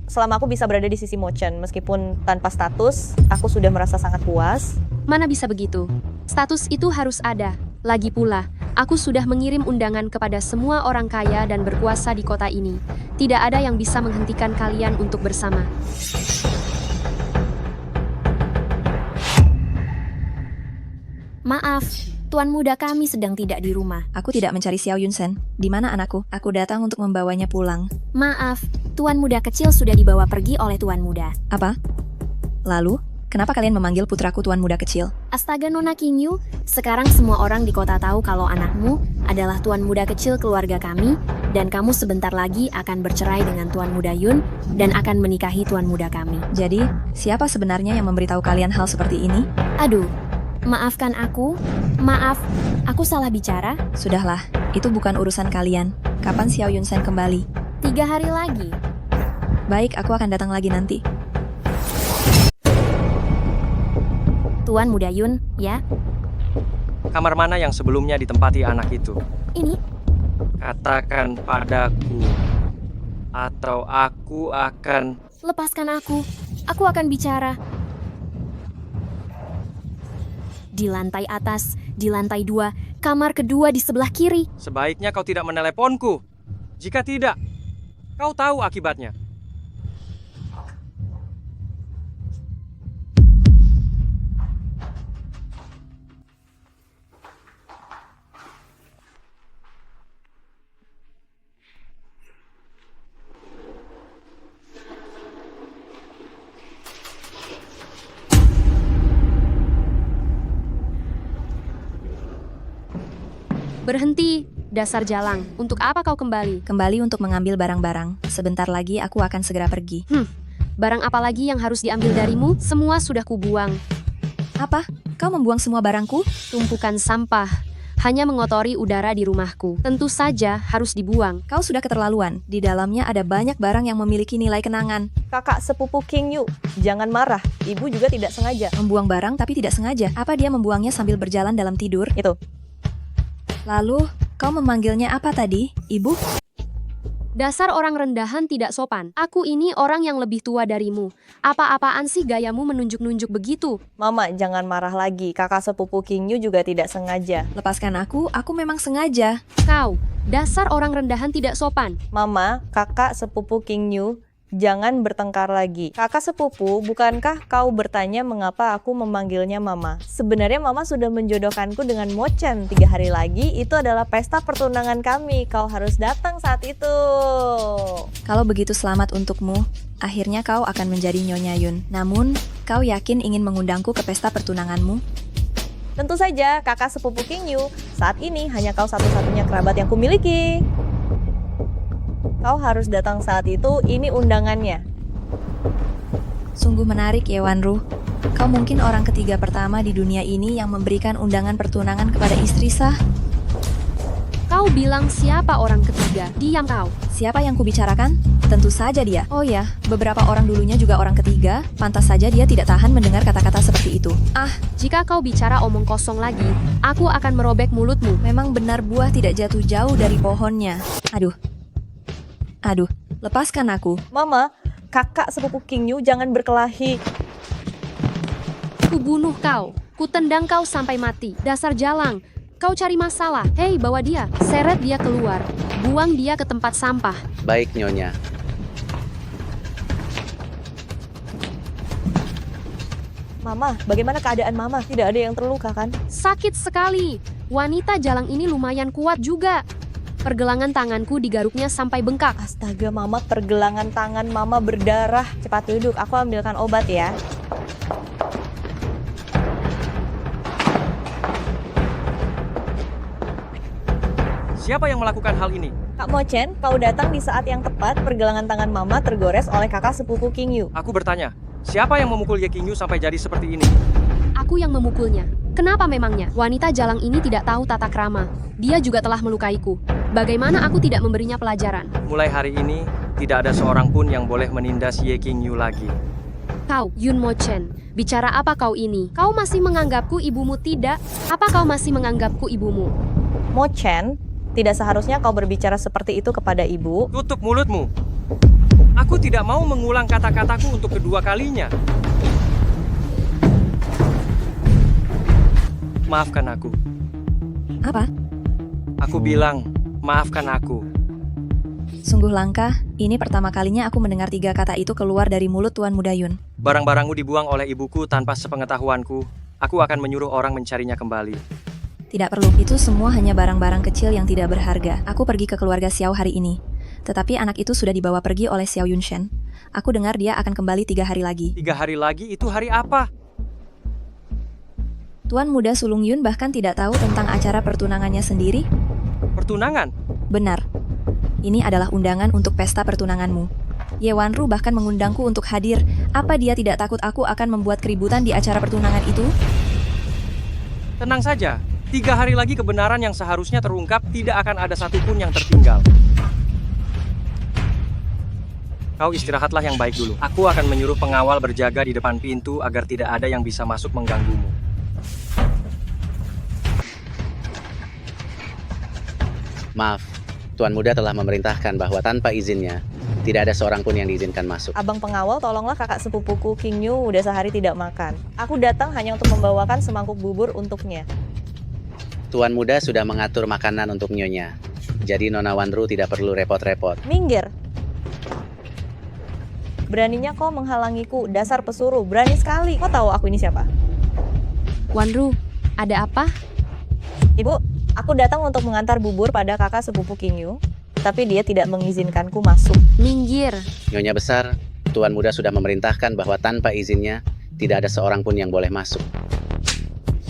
[SPEAKER 4] Selama aku bisa berada di sisi Mo Chen, meskipun tanpa status, aku sudah merasa sangat puas.
[SPEAKER 7] Mana bisa begitu? Status itu harus ada. Lagi pula, aku sudah mengirim undangan kepada semua orang kaya dan berkuasa di kota ini. Tidak ada yang bisa menghentikan kalian untuk bersama.
[SPEAKER 15] Maaf, tuan muda kami sedang tidak di rumah.
[SPEAKER 1] Aku tidak mencari Xiao Yunsen. Di mana anakku? Aku datang untuk membawanya pulang.
[SPEAKER 15] Maaf, tuan muda kecil sudah dibawa pergi oleh tuan muda.
[SPEAKER 1] Apa? Lalu? Kenapa kalian memanggil putraku tuan muda kecil?
[SPEAKER 15] Astaga Nona King Yu, sekarang semua orang di kota tahu kalau anakmu adalah tuan muda kecil keluarga kami, dan kamu sebentar lagi akan bercerai dengan tuan muda Yun, dan akan menikahi tuan muda kami.
[SPEAKER 1] Jadi, siapa sebenarnya yang memberitahu kalian hal seperti ini?
[SPEAKER 15] Aduh, maafkan aku. Maaf, aku salah bicara.
[SPEAKER 1] Sudahlah, itu bukan urusan kalian. Kapan Xiao Yunsen kembali?
[SPEAKER 15] 3 hari lagi.
[SPEAKER 1] Baik, aku akan datang lagi nanti.
[SPEAKER 15] Tuan muda Yun, ya?
[SPEAKER 3] Kamar mana yang sebelumnya ditempati anak itu?
[SPEAKER 15] Ini.
[SPEAKER 3] Katakan padaku, atau aku akan...
[SPEAKER 15] Lepaskan aku. Aku akan bicara. Di lantai atas, di lantai 2, kamar kedua di sebelah kiri.
[SPEAKER 3] Sebaiknya kau tidak meneleponku. Jika tidak, kau tahu akibatnya.
[SPEAKER 7] Berhenti, dasar jalang. Untuk apa kau kembali?
[SPEAKER 1] Kembali untuk mengambil barang-barang. Sebentar lagi aku akan segera pergi.
[SPEAKER 7] Barang apa lagi yang harus diambil darimu? Semua sudah kubuang.
[SPEAKER 1] Apa? Kau membuang semua barangku?
[SPEAKER 7] Tumpukan sampah. Hanya mengotori udara di rumahku. Tentu saja harus dibuang.
[SPEAKER 1] Kau sudah keterlaluan. Di dalamnya ada banyak barang yang memiliki nilai kenangan.
[SPEAKER 4] Kakak sepupu King Yu, jangan marah. Ibu juga tidak sengaja.
[SPEAKER 1] Membuang barang tapi tidak sengaja. Apa dia membuangnya sambil berjalan dalam tidur?
[SPEAKER 4] Itu.
[SPEAKER 1] Lalu, kau memanggilnya apa tadi, Ibu?
[SPEAKER 7] Dasar orang rendahan tidak sopan. Aku ini orang yang lebih tua darimu. Apa-apaan sih gayamu menunjuk-nunjuk begitu?
[SPEAKER 4] Mama, jangan marah lagi. Kakak sepupu King Yu juga tidak sengaja.
[SPEAKER 1] Lepaskan aku memang sengaja.
[SPEAKER 7] Kau, dasar orang rendahan tidak sopan.
[SPEAKER 4] Mama, kakak sepupu King Yu, jangan bertengkar lagi. Kakak sepupu, bukankah kau bertanya mengapa aku memanggilnya Mama? Sebenarnya Mama sudah menjodohkanku dengan Mo Chen 3 hari lagi. Itu adalah pesta pertunangan kami. Kau harus datang saat itu.
[SPEAKER 1] Kalau begitu selamat untukmu. Akhirnya kau akan menjadi Nyonya Yun. Namun, kau yakin ingin mengundangku ke pesta pertunanganmu?
[SPEAKER 4] Tentu saja, kakak sepupu King Yu. Saat ini hanya kau satu-satunya kerabat yang kumiliki. Kau harus datang saat itu, ini undangannya.
[SPEAKER 1] Sungguh menarik ya Wanru. Kau mungkin orang ketiga pertama di dunia ini yang memberikan undangan pertunangan kepada istri sah.
[SPEAKER 7] Kau bilang siapa orang ketiga? Diam kau.
[SPEAKER 1] Siapa yang kubicarakan? Tentu saja dia. Oh ya, beberapa orang dulunya juga orang ketiga. Pantas saja dia tidak tahan mendengar kata-kata seperti itu.
[SPEAKER 7] Ah, jika kau bicara omong kosong lagi, aku akan merobek mulutmu.
[SPEAKER 1] Memang benar buah tidak jatuh jauh dari pohonnya. Aduh, lepaskan aku.
[SPEAKER 4] Mama, kakak sepupu King Yu jangan berkelahi.
[SPEAKER 7] Kubunuh kau. Kutendang kau sampai mati. Dasar jalang. Kau cari masalah. Hei, bawa dia. Seret dia keluar. Buang dia ke tempat sampah.
[SPEAKER 14] Baik, Nyonya.
[SPEAKER 4] Mama, bagaimana keadaan Mama? Tidak ada yang terluka kan?
[SPEAKER 7] Sakit sekali. Wanita jalang ini lumayan kuat juga. Pergelangan tanganku digaruknya sampai bengkak.
[SPEAKER 4] Astaga, Mama, pergelangan tangan Mama berdarah. Cepat duduk, aku ambilkan obat ya.
[SPEAKER 3] Siapa yang melakukan hal ini?
[SPEAKER 4] Kak Mo Chen, kau datang di saat yang tepat. Pergelangan tangan Mama tergores oleh kakak sepupu King Yu.
[SPEAKER 3] Aku bertanya, siapa yang memukul Ye King Yu sampai jadi seperti ini?
[SPEAKER 7] Aku yang memukulnya. Kenapa memangnya? Wanita jalang ini tidak tahu tata krama. Dia juga telah melukaiku. Bagaimana aku tidak memberinya pelajaran?
[SPEAKER 3] Mulai hari ini, tidak ada seorang pun yang boleh menindas Ye King Yu lagi.
[SPEAKER 7] Kau, Yun Mo Chen, bicara apa kau ini? Kau masih menganggapku ibumu tidak? Apa kau masih menganggapku ibumu?
[SPEAKER 4] Mo Chen, tidak seharusnya kau berbicara seperti itu kepada ibu.
[SPEAKER 3] Tutup mulutmu. Aku tidak mau mengulang kata-kataku untuk kedua kalinya. Maafkan aku.
[SPEAKER 1] Apa?
[SPEAKER 3] Aku bilang, maafkan aku.
[SPEAKER 1] Sungguh langka, ini pertama kalinya aku mendengar 3 kata itu keluar dari mulut Tuan Muda Yun.
[SPEAKER 3] Barang-barangmu dibuang oleh ibuku tanpa sepengetahuanku. Aku akan menyuruh orang mencarinya kembali.
[SPEAKER 1] Tidak perlu, itu semua hanya barang-barang kecil yang tidak berharga. Aku pergi ke keluarga Xiao hari ini. Tetapi anak itu sudah dibawa pergi oleh Xiao Yunshen. Aku dengar dia akan kembali 3 hari lagi.
[SPEAKER 3] 3 hari lagi itu hari apa?
[SPEAKER 1] Tuan Muda Sulung Yun bahkan tidak tahu tentang acara pertunangannya sendiri?
[SPEAKER 3] Pertunangan?
[SPEAKER 1] Benar. Ini adalah undangan untuk pesta pertunanganmu. Ye Wanru bahkan mengundangku untuk hadir. Apa dia tidak takut aku akan membuat keributan di acara pertunangan itu?
[SPEAKER 3] Tenang saja. 3 hari lagi kebenaran yang seharusnya terungkap tidak akan ada satupun yang tertinggal. Kau istirahatlah yang baik dulu. Aku akan menyuruh pengawal berjaga di depan pintu agar tidak ada yang bisa masuk mengganggumu.
[SPEAKER 14] Maaf, Tuan Muda telah memerintahkan bahwa tanpa izinnya, tidak ada seorang pun yang diizinkan masuk.
[SPEAKER 4] Abang pengawal, tolonglah kakak sepupuku King Yu udah sehari tidak makan. Aku datang hanya untuk membawakan semangkuk bubur untuknya.
[SPEAKER 14] Tuan Muda sudah mengatur makanan untuk Nyonya. Jadi Nona Wanru tidak perlu repot-repot.
[SPEAKER 4] Minggir. Beraninya kau menghalangiku, dasar pesuruh. Berani sekali. Kau tahu aku ini siapa?
[SPEAKER 7] Wanru, ada apa?
[SPEAKER 4] Ibu, aku datang untuk mengantar bubur pada kakak sepupu King Yu. Tapi dia tidak mengizinkanku masuk.
[SPEAKER 7] Minggir.
[SPEAKER 14] Nyonya besar, Tuan Muda sudah memerintahkan bahwa tanpa izinnya, tidak ada seorang pun yang boleh masuk.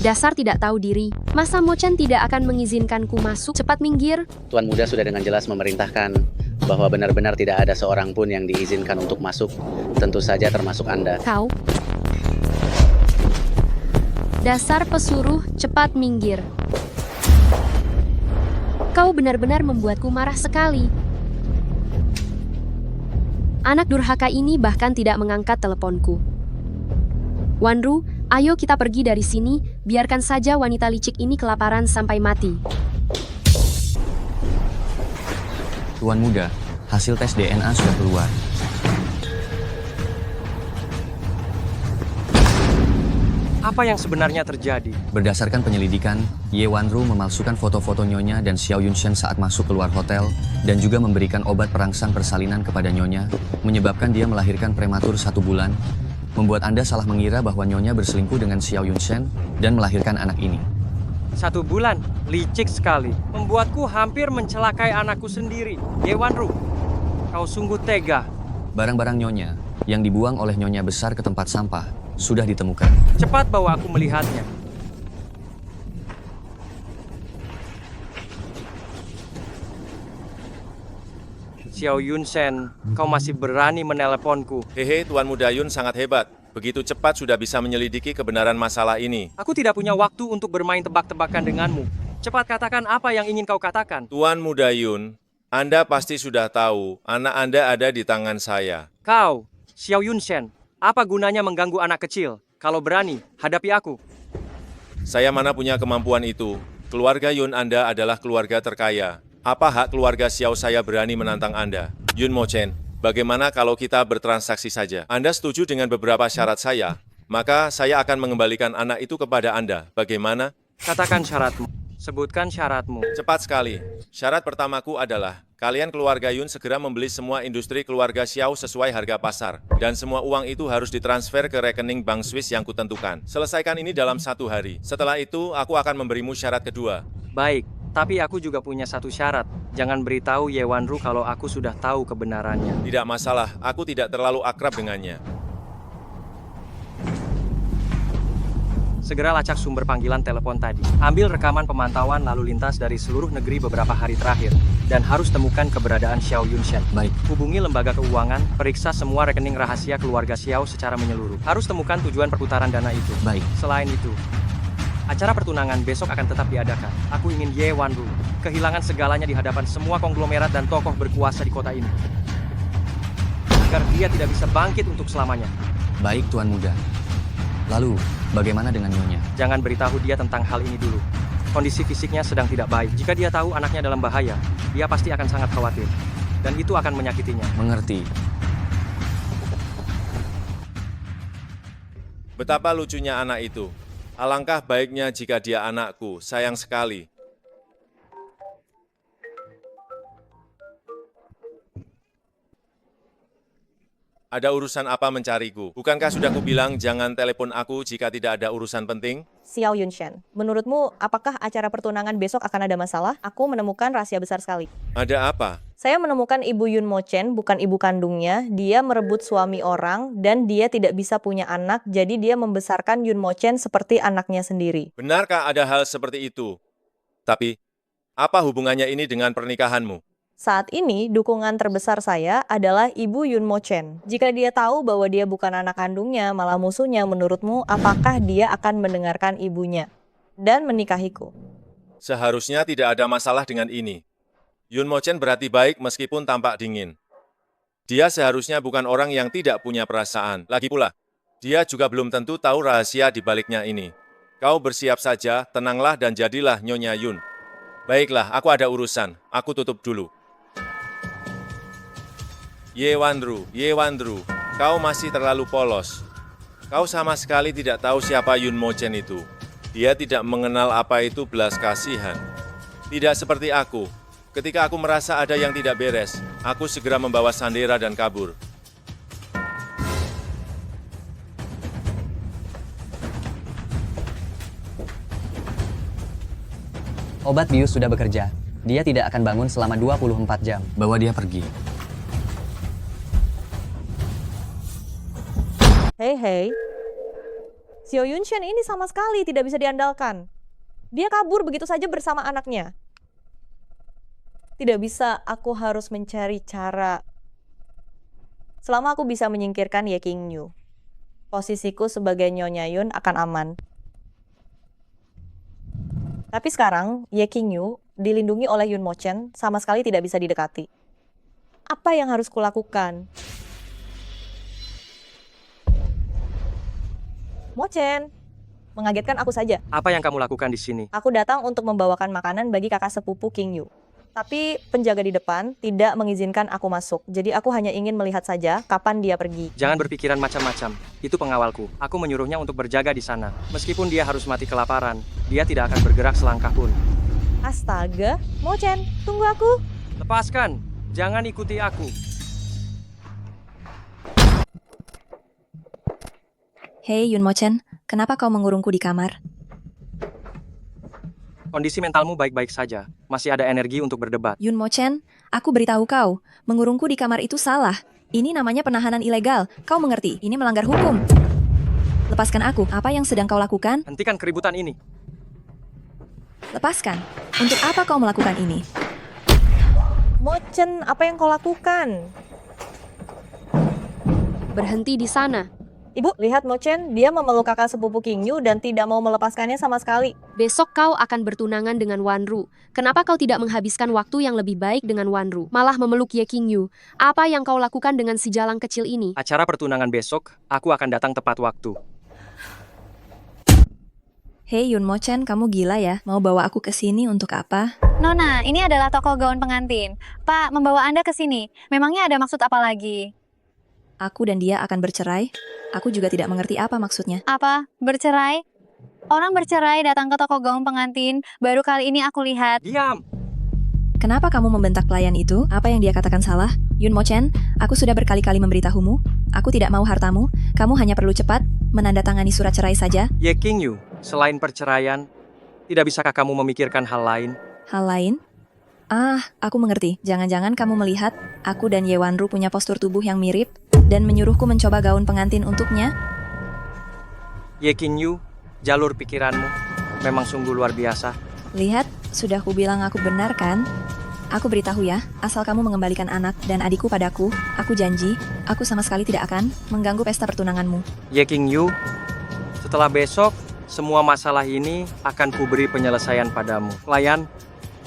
[SPEAKER 7] Dasar tidak tahu diri. Masa Mo Chen tidak akan mengizinkanku masuk? Cepat minggir.
[SPEAKER 14] Tuan Muda sudah dengan jelas memerintahkan bahwa benar-benar tidak ada seorang pun yang diizinkan untuk masuk. Tentu saja termasuk Anda.
[SPEAKER 7] Kau. Dasar pesuruh, cepat minggir. Kau benar-benar membuatku marah sekali. Anak durhaka ini bahkan tidak mengangkat teleponku. Wanru, ayo kita pergi dari sini, biarkan saja wanita licik ini kelaparan sampai mati.
[SPEAKER 5] Tuan Muda, Hasil tes DNA sudah keluar.
[SPEAKER 3] Apa yang sebenarnya terjadi?
[SPEAKER 5] Berdasarkan penyelidikan, Ye Wanru memalsukan foto-foto Nyonya dan Xiao Yunshen saat masuk keluar hotel, dan juga memberikan obat perangsang persalinan kepada Nyonya, menyebabkan dia melahirkan prematur 1 bulan, membuat Anda salah mengira bahwa Nyonya berselingkuh dengan Xiao Yunshen dan melahirkan anak ini.
[SPEAKER 3] 1 bulan, licik sekali. Membuatku hampir mencelakai anakku sendiri. Ye Wanru, kau sungguh tega.
[SPEAKER 5] Barang-barang Nyonya yang dibuang oleh Nyonya besar ke tempat sampah sudah ditemukan.
[SPEAKER 3] Cepat bawa aku melihatnya. Xiao Yunshen, kau masih berani meneleponku.
[SPEAKER 8] Hehe, Tuan Muda Yun sangat hebat. Begitu cepat sudah bisa menyelidiki kebenaran masalah ini.
[SPEAKER 3] Aku tidak punya waktu untuk bermain tebak-tebakan denganmu. Cepat katakan apa yang ingin kau katakan.
[SPEAKER 8] Tuan Muda Yun, Anda pasti sudah tahu anak Anda ada di tangan saya.
[SPEAKER 3] Kau, Xiao Yunshen, apa gunanya mengganggu anak kecil? Kalau berani, hadapi aku.
[SPEAKER 8] Saya mana punya kemampuan itu. Keluarga Yun Anda adalah keluarga terkaya. Apa hak keluarga Xiao saya berani menantang Anda? Yun Mo Chen, bagaimana kalau kita bertransaksi saja? Anda setuju dengan beberapa syarat saya, maka saya akan mengembalikan anak itu kepada Anda. Bagaimana?
[SPEAKER 3] Katakan syaratmu. Sebutkan syaratmu.
[SPEAKER 8] Cepat sekali. Syarat pertamaku adalah, kalian keluarga Yun segera membeli semua industri keluarga Xiao sesuai harga pasar. Dan semua uang itu harus ditransfer ke rekening bank Swiss yang kutentukan. Selesaikan ini dalam 1 hari. Setelah itu, aku akan memberimu syarat kedua.
[SPEAKER 3] Baik, tapi aku juga punya satu syarat. Jangan beritahu Ye Wanru kalau aku sudah tahu kebenarannya.
[SPEAKER 8] Tidak masalah, aku tidak terlalu akrab dengannya.
[SPEAKER 3] Segera lacak sumber panggilan telepon tadi. Ambil rekaman pemantauan lalu lintas dari seluruh negeri beberapa hari terakhir. Dan harus temukan keberadaan Xiao Yunshen.
[SPEAKER 5] Baik.
[SPEAKER 3] Hubungi lembaga keuangan, periksa semua rekening rahasia keluarga Xiao secara menyeluruh. Harus temukan tujuan perputaran dana itu.
[SPEAKER 5] Baik.
[SPEAKER 3] Selain itu, acara pertunangan besok akan tetap diadakan. Aku ingin Ye Wanru kehilangan segalanya di hadapan semua konglomerat dan tokoh berkuasa di kota ini. Agar dia tidak bisa bangkit untuk selamanya.
[SPEAKER 5] Baik, Tuan Muda. Lalu, bagaimana dengan Nyonya?
[SPEAKER 3] Jangan beritahu dia tentang hal ini dulu. Kondisi fisiknya sedang tidak baik. Jika dia tahu anaknya dalam bahaya, dia pasti akan sangat khawatir. Dan itu akan menyakitinya.
[SPEAKER 5] Mengerti.
[SPEAKER 8] Betapa lucunya anak itu. Alangkah baiknya jika dia anakku, sayang sekali. Ada urusan apa mencariku? Bukankah sudah kubilang jangan telepon aku jika tidak ada urusan penting?
[SPEAKER 4] Xiao Yunshen, menurutmu apakah acara pertunangan besok akan ada masalah? Aku menemukan rahasia besar sekali.
[SPEAKER 8] Ada apa?
[SPEAKER 4] Saya menemukan ibu Yun Mo Chen, bukan ibu kandungnya. Dia merebut suami orang dan dia tidak bisa punya anak, jadi dia membesarkan Yun Mo Chen seperti anaknya sendiri.
[SPEAKER 8] Benarkah ada hal seperti itu? Tapi, apa hubungannya ini dengan pernikahanmu?
[SPEAKER 4] Saat ini, dukungan terbesar saya adalah ibu Yun Mo Chen. Jika dia tahu bahwa dia bukan anak kandungnya, malah musuhnya, menurutmu apakah dia akan mendengarkan ibunya dan menikahiku?
[SPEAKER 8] Seharusnya tidak ada masalah dengan ini. Yun Mo Chen berarti baik meskipun tampak dingin. Dia seharusnya bukan orang yang tidak punya perasaan. Lagi pula, dia juga belum tentu tahu rahasia di baliknya ini. Kau bersiap saja, tenanglah dan jadilah Nyonya Yun. Baiklah, aku ada urusan. Aku tutup dulu. Ye Wanru, kau masih terlalu polos. Kau sama sekali tidak tahu siapa Yun Mo Chen itu. Dia tidak mengenal apa itu belas kasihan. Tidak seperti aku. Ketika aku merasa ada yang tidak beres, aku segera membawa sandera dan kabur.
[SPEAKER 9] Obat bius sudah bekerja. Dia tidak akan bangun selama 24 jam.
[SPEAKER 5] Bawa dia pergi.
[SPEAKER 4] Hei. Xiao Yunshen ini sama sekali tidak bisa diandalkan. Dia kabur begitu saja bersama anaknya. Tidak bisa, aku harus mencari cara. Selama aku bisa menyingkirkan Ye Qingyu, posisiku sebagai Nyonya Yun akan aman. Tapi sekarang, Ye Qingyu dilindungi oleh Yun Mo Chen, sama sekali tidak bisa didekati. Apa yang harus kulakukan? Mo Chen, mengagetkan aku saja.
[SPEAKER 3] Apa yang kamu lakukan di sini?
[SPEAKER 4] Aku datang untuk membawakan makanan bagi kakak sepupu Qingyu. Tapi penjaga di depan tidak mengizinkan aku masuk. Jadi aku hanya ingin melihat saja kapan dia pergi.
[SPEAKER 3] Jangan berpikiran macam-macam. Itu pengawalku. Aku menyuruhnya untuk berjaga di sana. Meskipun dia harus mati kelaparan, dia tidak akan bergerak selangkah pun.
[SPEAKER 4] Astaga, Mo-chan, tunggu aku.
[SPEAKER 3] Lepaskan. Jangan ikuti aku.
[SPEAKER 1] Hei Yun Mo-chen, kenapa kau mengurungku di kamar?
[SPEAKER 3] Kondisi mentalmu baik-baik saja. Masih ada energi untuk berdebat.
[SPEAKER 1] Yun Mo-chen, aku beritahu kau, mengurungku di kamar itu salah. Ini namanya penahanan ilegal. Kau mengerti? Ini melanggar hukum. Lepaskan aku. Apa yang sedang kau lakukan?
[SPEAKER 3] Hentikan keributan ini.
[SPEAKER 1] Lepaskan. Untuk apa kau melakukan ini?
[SPEAKER 4] Mo-chen, apa yang kau lakukan?
[SPEAKER 7] Berhenti di sana.
[SPEAKER 4] Ibu, lihat Mo-chen, dia memeluk kakak sepupu King Yu dan tidak mau melepaskannya sama sekali.
[SPEAKER 7] Besok kau akan bertunangan dengan Wanru. Kenapa kau tidak menghabiskan waktu yang lebih baik dengan Wanru, malah memeluk Ye King Yu? Apa yang kau lakukan dengan si jalang kecil ini?
[SPEAKER 3] Acara pertunangan besok, aku akan datang tepat waktu.
[SPEAKER 1] Hei Yun Mo-chen, kamu gila ya? Mau bawa aku ke sini untuk apa?
[SPEAKER 16] Nona, ini adalah toko gaun pengantin. Pak, membawa Anda ke sini. Memangnya ada maksud apa lagi?
[SPEAKER 1] Aku dan dia akan bercerai. Aku juga tidak mengerti apa maksudnya.
[SPEAKER 16] Apa? Bercerai? Orang bercerai datang ke toko gaun pengantin. Baru kali ini aku lihat.
[SPEAKER 3] Diam!
[SPEAKER 1] Kenapa kamu membentak pelayan itu? Apa yang dia katakan salah? Yun Mo-chen, aku sudah berkali-kali memberitahumu. Aku tidak mau hartamu. Kamu hanya perlu cepat menandatangani surat cerai saja.
[SPEAKER 3] Ye King Yu, selain perceraian, tidak bisakah kamu memikirkan hal lain?
[SPEAKER 1] Hal lain? Ah, aku mengerti. Jangan-jangan kamu melihat aku dan Ye Wanru punya postur tubuh yang mirip dan menyuruhku mencoba gaun pengantin untuknya.
[SPEAKER 3] Ye King Yu, jalur pikiranmu memang sungguh luar biasa.
[SPEAKER 1] Lihat, sudah kubilang aku benar kan? Aku beritahu ya, asal kamu mengembalikan anak dan adikku padaku, aku janji, aku sama sekali tidak akan mengganggu pesta pertunanganmu.
[SPEAKER 3] Ye King Yu, setelah besok, semua masalah ini akan kuberi penyelesaian padamu. Pelayan,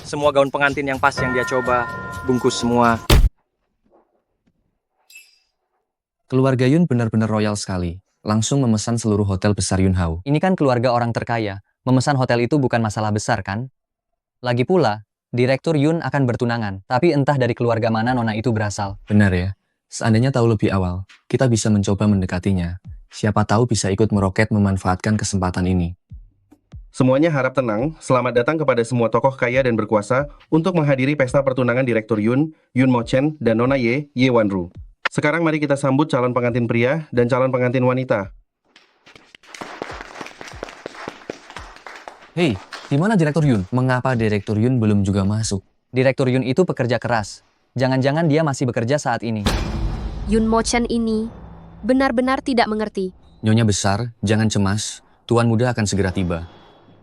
[SPEAKER 3] semua gaun pengantin yang pas yang dia coba, bungkus semua.
[SPEAKER 5] Keluarga Yun benar-benar royal sekali. Langsung memesan seluruh hotel besar Yunhao.
[SPEAKER 9] Ini kan keluarga orang terkaya. Memesan hotel itu bukan masalah besar kan? Lagi pula, Direktur Yun akan bertunangan. Tapi entah dari keluarga mana nona itu berasal.
[SPEAKER 5] Benar ya? Seandainya tahu lebih awal, kita bisa mencoba mendekatinya. Siapa tahu bisa ikut meroket memanfaatkan kesempatan ini.
[SPEAKER 17] Semuanya harap tenang, selamat datang kepada semua tokoh kaya dan berkuasa untuk menghadiri pesta pertunangan Direktur Yun, Yun Mo-chen, dan Nona Ye, Ye Wanru. Sekarang mari kita sambut calon pengantin pria dan calon pengantin wanita.
[SPEAKER 5] Hei, di mana Direktur Yun? Mengapa Direktur Yun belum juga masuk?
[SPEAKER 9] Direktur Yun itu pekerja keras. Jangan-jangan dia masih bekerja saat ini.
[SPEAKER 7] Yun Mo-chen ini benar-benar tidak mengerti.
[SPEAKER 5] Nyonya besar, jangan cemas. Tuan muda akan segera tiba.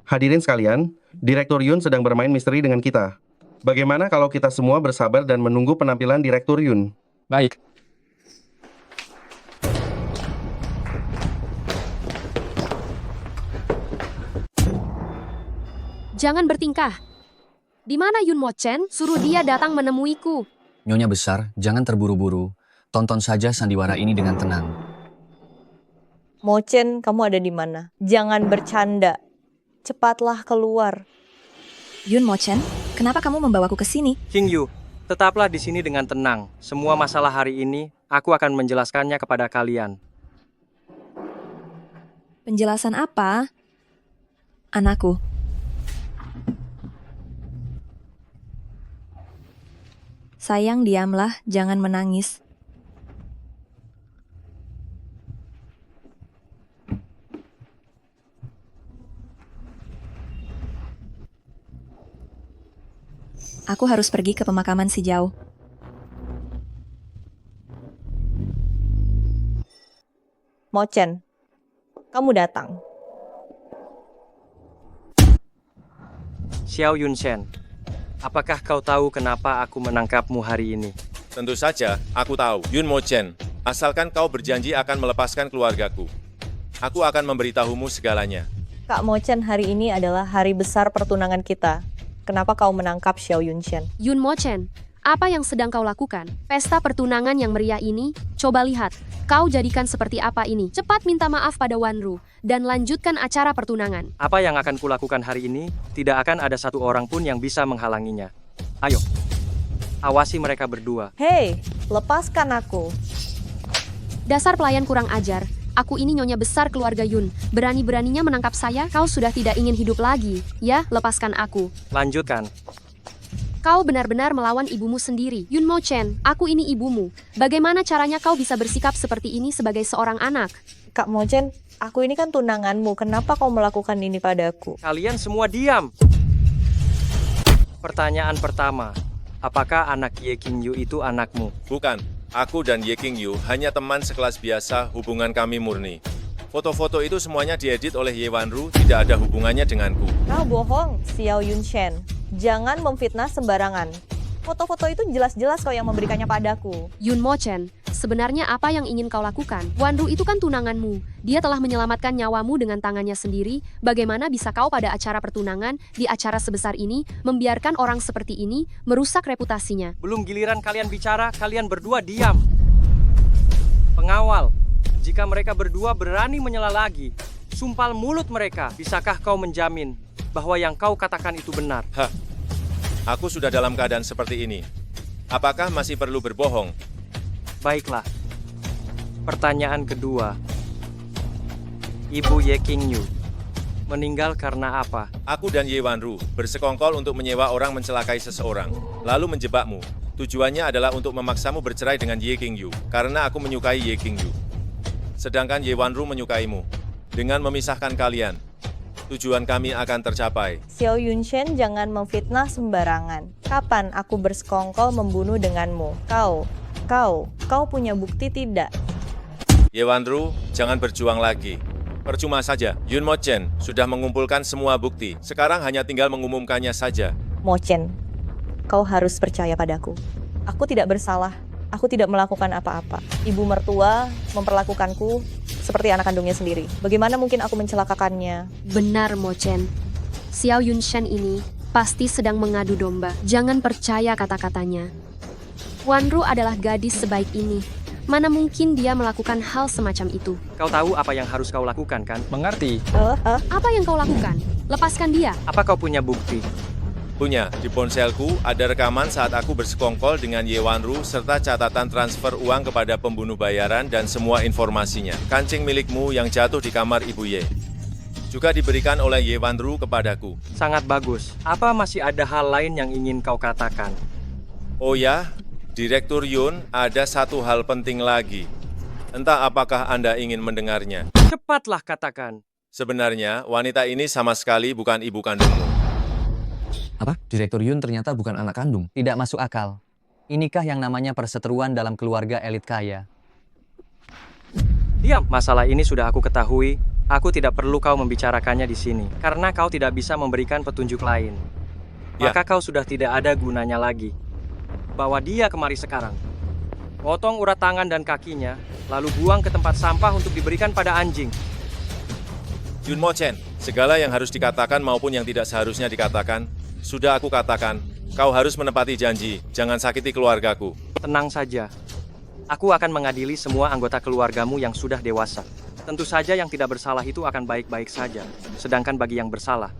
[SPEAKER 17] Hadirin sekalian, Direktur Yun sedang bermain misteri dengan kita. Bagaimana kalau kita semua bersabar dan menunggu penampilan Direktur Yun?
[SPEAKER 10] Baik.
[SPEAKER 7] Jangan bertingkah. Di mana Yun Mo-chen? Suruh dia datang menemuiku.
[SPEAKER 5] Nyonya besar, jangan terburu-buru. Tonton saja sandiwara ini dengan tenang.
[SPEAKER 4] Mo-chen, kamu ada di mana? Jangan bercanda. Cepatlah keluar.
[SPEAKER 1] Yun Mo-chen, kenapa kamu membawaku ke sini?
[SPEAKER 3] King Yu, tetaplah di sini dengan tenang. Semua masalah hari ini, aku akan menjelaskannya kepada kalian.
[SPEAKER 1] Penjelasan apa? Anakku. Sayang, diamlah, jangan menangis. Aku harus pergi ke pemakaman si Jauh.
[SPEAKER 4] Mo-chen, kamu datang.
[SPEAKER 3] Xiao Yunshen, apakah kau tahu kenapa aku menangkapmu hari ini?
[SPEAKER 8] Tentu saja, aku tahu. Yun Mo-chen, asalkan kau berjanji akan melepaskan keluargaku, aku akan memberitahumu segalanya.
[SPEAKER 4] Kak Mo-chen, hari ini adalah hari besar pertunangan kita. Kenapa kau menangkap Xiao Yunshen?
[SPEAKER 7] Yun Mo-chen, apa yang sedang kau lakukan? Pesta pertunangan yang meriah ini? Coba lihat, kau jadikan seperti apa ini? Cepat minta maaf pada Wanru, dan lanjutkan acara pertunangan.
[SPEAKER 3] Apa yang akan kulakukan hari ini, tidak akan ada satu orang pun yang bisa menghalanginya. Ayo, awasi mereka berdua.
[SPEAKER 4] Hei, lepaskan aku.
[SPEAKER 7] Dasar pelayan kurang ajar. Aku ini nyonya besar keluarga Yun. Berani-beraninya menangkap saya, kau sudah tidak ingin hidup lagi. Ya, lepaskan aku.
[SPEAKER 3] Lanjutkan.
[SPEAKER 7] Kau benar-benar melawan ibumu sendiri. Yun Mo Chen, aku ini ibumu. Bagaimana caranya kau bisa bersikap seperti ini sebagai seorang anak?
[SPEAKER 4] Kak Mo Chen, aku ini kan tunanganmu. Kenapa kau melakukan ini padaku?
[SPEAKER 3] Kalian semua diam. Pertanyaan pertama, apakah anak Ye Qingyu itu anakmu?
[SPEAKER 8] Bukan. Aku dan Ye Qingyu hanya teman sekelas biasa, hubungan kami murni. Foto-foto itu semuanya diedit oleh Ye Wanru, tidak ada hubungannya denganku.
[SPEAKER 4] Kau bohong, Xiao Yunshen. Jangan memfitnah sembarangan. Foto-foto itu jelas-jelas kau yang memberikannya padaku.
[SPEAKER 7] Yun Mo Chen, sebenarnya apa yang ingin kau lakukan? Wanru itu kan tunanganmu. Dia telah menyelamatkan nyawamu dengan tangannya sendiri. Bagaimana bisa kau pada acara pertunangan, di acara sebesar ini, membiarkan orang seperti ini merusak reputasinya?
[SPEAKER 3] Belum giliran kalian bicara, kalian berdua diam. Pengawal, jika mereka berdua berani menyela lagi, sumpal mulut mereka, bisakah kau menjamin bahwa yang kau katakan itu benar?
[SPEAKER 8] Hah, aku sudah dalam keadaan seperti ini. Apakah masih perlu berbohong?
[SPEAKER 3] Baiklah. Pertanyaan kedua. Ibu Ye Qingyu meninggal karena apa?
[SPEAKER 8] Aku dan Ye Wanru bersekongkol untuk menyewa orang mencelakai seseorang, lalu menjebakmu. Tujuannya adalah untuk memaksamu bercerai dengan Ye Qingyu, karena aku menyukai Ye Qingyu. Sedangkan Ye Wanru menyukaimu. Dengan memisahkan kalian, tujuan kami akan tercapai.
[SPEAKER 4] Xiao Yunshen, jangan memfitnah sembarangan. Kapan aku bersekongkol membunuh denganmu? Kau punya bukti tidak?
[SPEAKER 8] Ye Wanru, jangan berjuang lagi. Percuma saja, Yun Mo Chen sudah mengumpulkan semua bukti. Sekarang hanya tinggal mengumumkannya saja.
[SPEAKER 4] Mo Chen, kau harus percaya padaku. Aku tidak bersalah. Aku tidak melakukan apa-apa. Ibu mertua memperlakukanku seperti anak kandungnya sendiri. Bagaimana mungkin aku mencelakakannya?
[SPEAKER 7] Benar, Mo Chen. Xiao Yunshen ini pasti sedang mengadu domba. Jangan percaya kata-katanya. Wanru adalah gadis sebaik ini. Mana mungkin dia melakukan hal semacam itu?
[SPEAKER 3] Kau tahu apa yang harus kau lakukan, kan?
[SPEAKER 10] Mengerti.
[SPEAKER 7] Apa yang kau lakukan? Lepaskan dia.
[SPEAKER 3] Apa kau punya bukti?
[SPEAKER 8] Punya, di ponselku ada rekaman saat aku bersekongkol dengan Ye Wanru serta catatan transfer uang kepada pembunuh bayaran dan semua informasinya. Kancing milikmu yang jatuh di kamar Ibu Ye juga diberikan oleh Ye Wanru kepadaku.
[SPEAKER 3] Sangat bagus. Apa masih ada hal lain yang ingin kau katakan?
[SPEAKER 8] Oh ya, Direktur Yun, ada satu hal penting lagi. Entah apakah Anda ingin mendengarnya.
[SPEAKER 3] Cepatlah katakan.
[SPEAKER 8] Sebenarnya, wanita ini sama sekali bukan ibu kandungmu.
[SPEAKER 9] Apa? Direktur Yun ternyata bukan anak kandung. Tidak masuk akal. Inikah yang namanya perseteruan dalam keluarga elit kaya?
[SPEAKER 3] Diam, masalah ini sudah aku ketahui. Aku tidak perlu kau membicarakannya di sini. Karena kau tidak bisa memberikan petunjuk lain. Maka kau sudah tidak ada gunanya lagi. Bawa dia kemari sekarang. Potong urat tangan dan kakinya, lalu buang ke tempat sampah untuk diberikan pada anjing.
[SPEAKER 8] Yun Mo Chen, segala yang harus dikatakan maupun yang tidak seharusnya dikatakan, sudah aku katakan. Kau harus menepati janji, jangan sakiti keluargaku.
[SPEAKER 3] Tenang saja. Aku akan mengadili semua anggota keluargamu yang sudah dewasa. Tentu saja yang tidak bersalah itu akan baik-baik saja. Sedangkan bagi yang bersalah,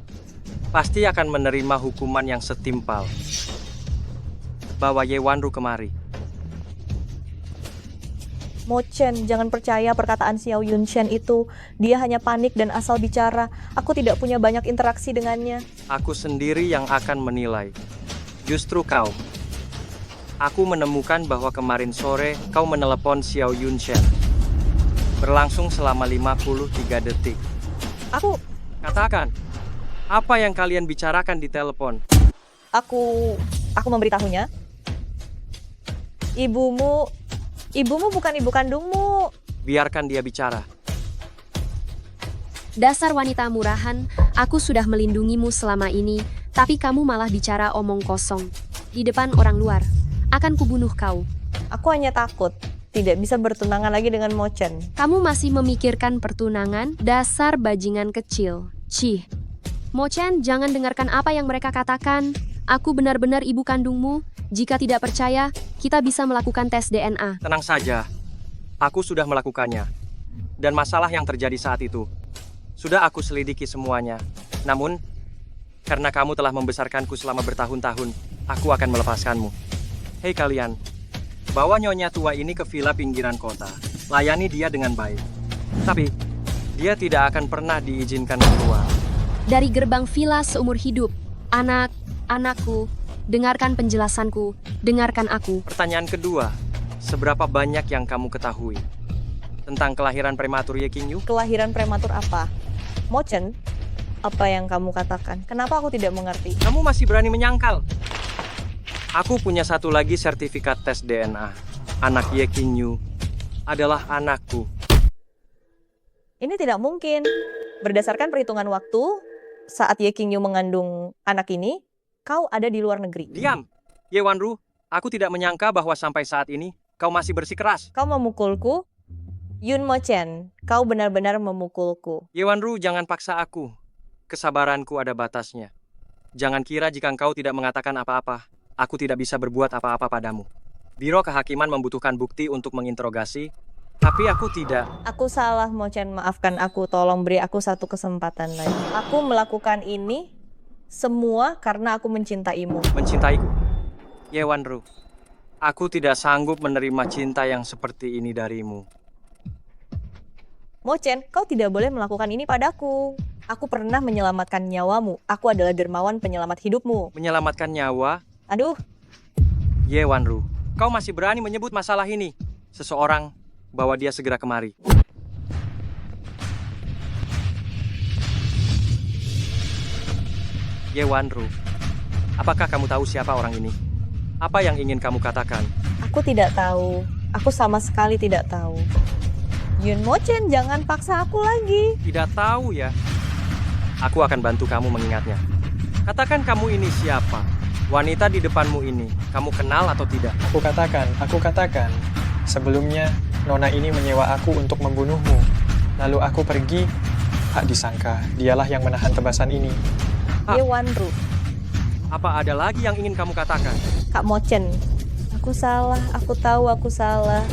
[SPEAKER 3] pasti akan menerima hukuman yang setimpal. Bawa Ye Wanru kemari.
[SPEAKER 4] Mo Chen, jangan percaya perkataan Xiao Yunshen itu. Dia hanya panik dan asal bicara. Aku tidak punya banyak interaksi dengannya.
[SPEAKER 3] Aku sendiri yang akan menilai. Justru kau. Aku menemukan bahwa kemarin sore kau menelepon Xiao Yunshen. Berlangsung selama 53 detik.
[SPEAKER 4] Aku...
[SPEAKER 3] Katakan, apa yang kalian bicarakan di telepon?
[SPEAKER 4] Aku memberitahunya. Ibumu bukan ibu kandungmu.
[SPEAKER 3] Biarkan dia bicara.
[SPEAKER 7] Dasar wanita murahan, aku sudah melindungimu selama ini, tapi kamu malah bicara omong kosong. Di depan orang luar, akan kubunuh kau.
[SPEAKER 4] Aku hanya takut tidak bisa bertunangan lagi dengan Mo Chen.
[SPEAKER 7] Kamu masih memikirkan pertunangan? Dasar bajingan kecil. Cih. Mo Chen, jangan dengarkan apa yang mereka katakan. Aku benar-benar ibu kandungmu. Jika tidak percaya, kita bisa melakukan tes DNA.
[SPEAKER 3] Tenang saja. Aku sudah melakukannya. Dan masalah yang terjadi saat itu, sudah aku selidiki semuanya. Namun, karena kamu telah membesarkanku selama bertahun-tahun, aku akan melepaskanmu. Hei kalian, bawa nyonya tua ini ke villa pinggiran kota. Layani dia dengan baik. Tapi, dia tidak akan pernah diizinkan keluar.
[SPEAKER 7] Dari gerbang villa seumur hidup, anakku, dengarkan penjelasanku, dengarkan aku.
[SPEAKER 3] Pertanyaan kedua, seberapa banyak yang kamu ketahui tentang kelahiran prematur Ye Qingyu?
[SPEAKER 4] Kelahiran prematur apa? Mochen, apa yang kamu katakan? Kenapa aku tidak mengerti?
[SPEAKER 3] Kamu masih berani menyangkal? Aku punya satu lagi sertifikat tes DNA. Anak Ye Qingyu adalah anakku.
[SPEAKER 4] Ini tidak mungkin. Berdasarkan perhitungan waktu, saat Ye Qingyu mengandung anak ini, kau ada di luar negeri.
[SPEAKER 3] Diam! Ye Wanru, aku tidak menyangka bahwa sampai saat ini kau masih bersikeras.
[SPEAKER 4] Kau memukulku? Yun Mochen, kau benar-benar memukulku.
[SPEAKER 3] Ye Wanru, jangan paksa aku. Kesabaranku ada batasnya. Jangan kira jika engkau tidak mengatakan apa-apa, aku tidak bisa berbuat apa-apa padamu. Biro Kehakiman membutuhkan bukti untuk menginterogasi, tapi aku tidak.
[SPEAKER 4] Aku salah, Mochen, maafkan aku. Tolong beri aku satu kesempatan lagi. Aku melakukan ini semua karena aku mencintaimu.
[SPEAKER 3] Mencintaiku? Ye Wanru, aku tidak sanggup menerima cinta yang seperti ini darimu.
[SPEAKER 4] Mochen, kau tidak boleh melakukan ini padaku. Aku pernah menyelamatkan nyawamu. Aku adalah dermawan penyelamat hidupmu.
[SPEAKER 3] Menyelamatkan nyawa?
[SPEAKER 4] Aduh.
[SPEAKER 3] Ye Wanru, kau masih berani menyebut masalah ini? Seseorang, bawa dia segera kemari. Ye Wanru, apakah kamu tahu siapa orang ini? Apa yang ingin kamu katakan?
[SPEAKER 4] Aku tidak tahu. Aku sama sekali tidak tahu. Yun Mochen, jangan paksa aku lagi.
[SPEAKER 3] Tidak tahu ya? Aku akan bantu kamu mengingatnya. Katakan kamu ini siapa? Wanita di depanmu ini, kamu kenal atau tidak?
[SPEAKER 18] Aku katakan. Sebelumnya, Nona ini menyewa aku untuk membunuhmu. Lalu aku pergi, tak disangka dialah yang menahan tebasan ini.
[SPEAKER 4] Ye Wanru.
[SPEAKER 3] Apa ada lagi yang ingin kamu katakan?
[SPEAKER 4] Kak Mochen, aku salah. Aku tahu aku salah.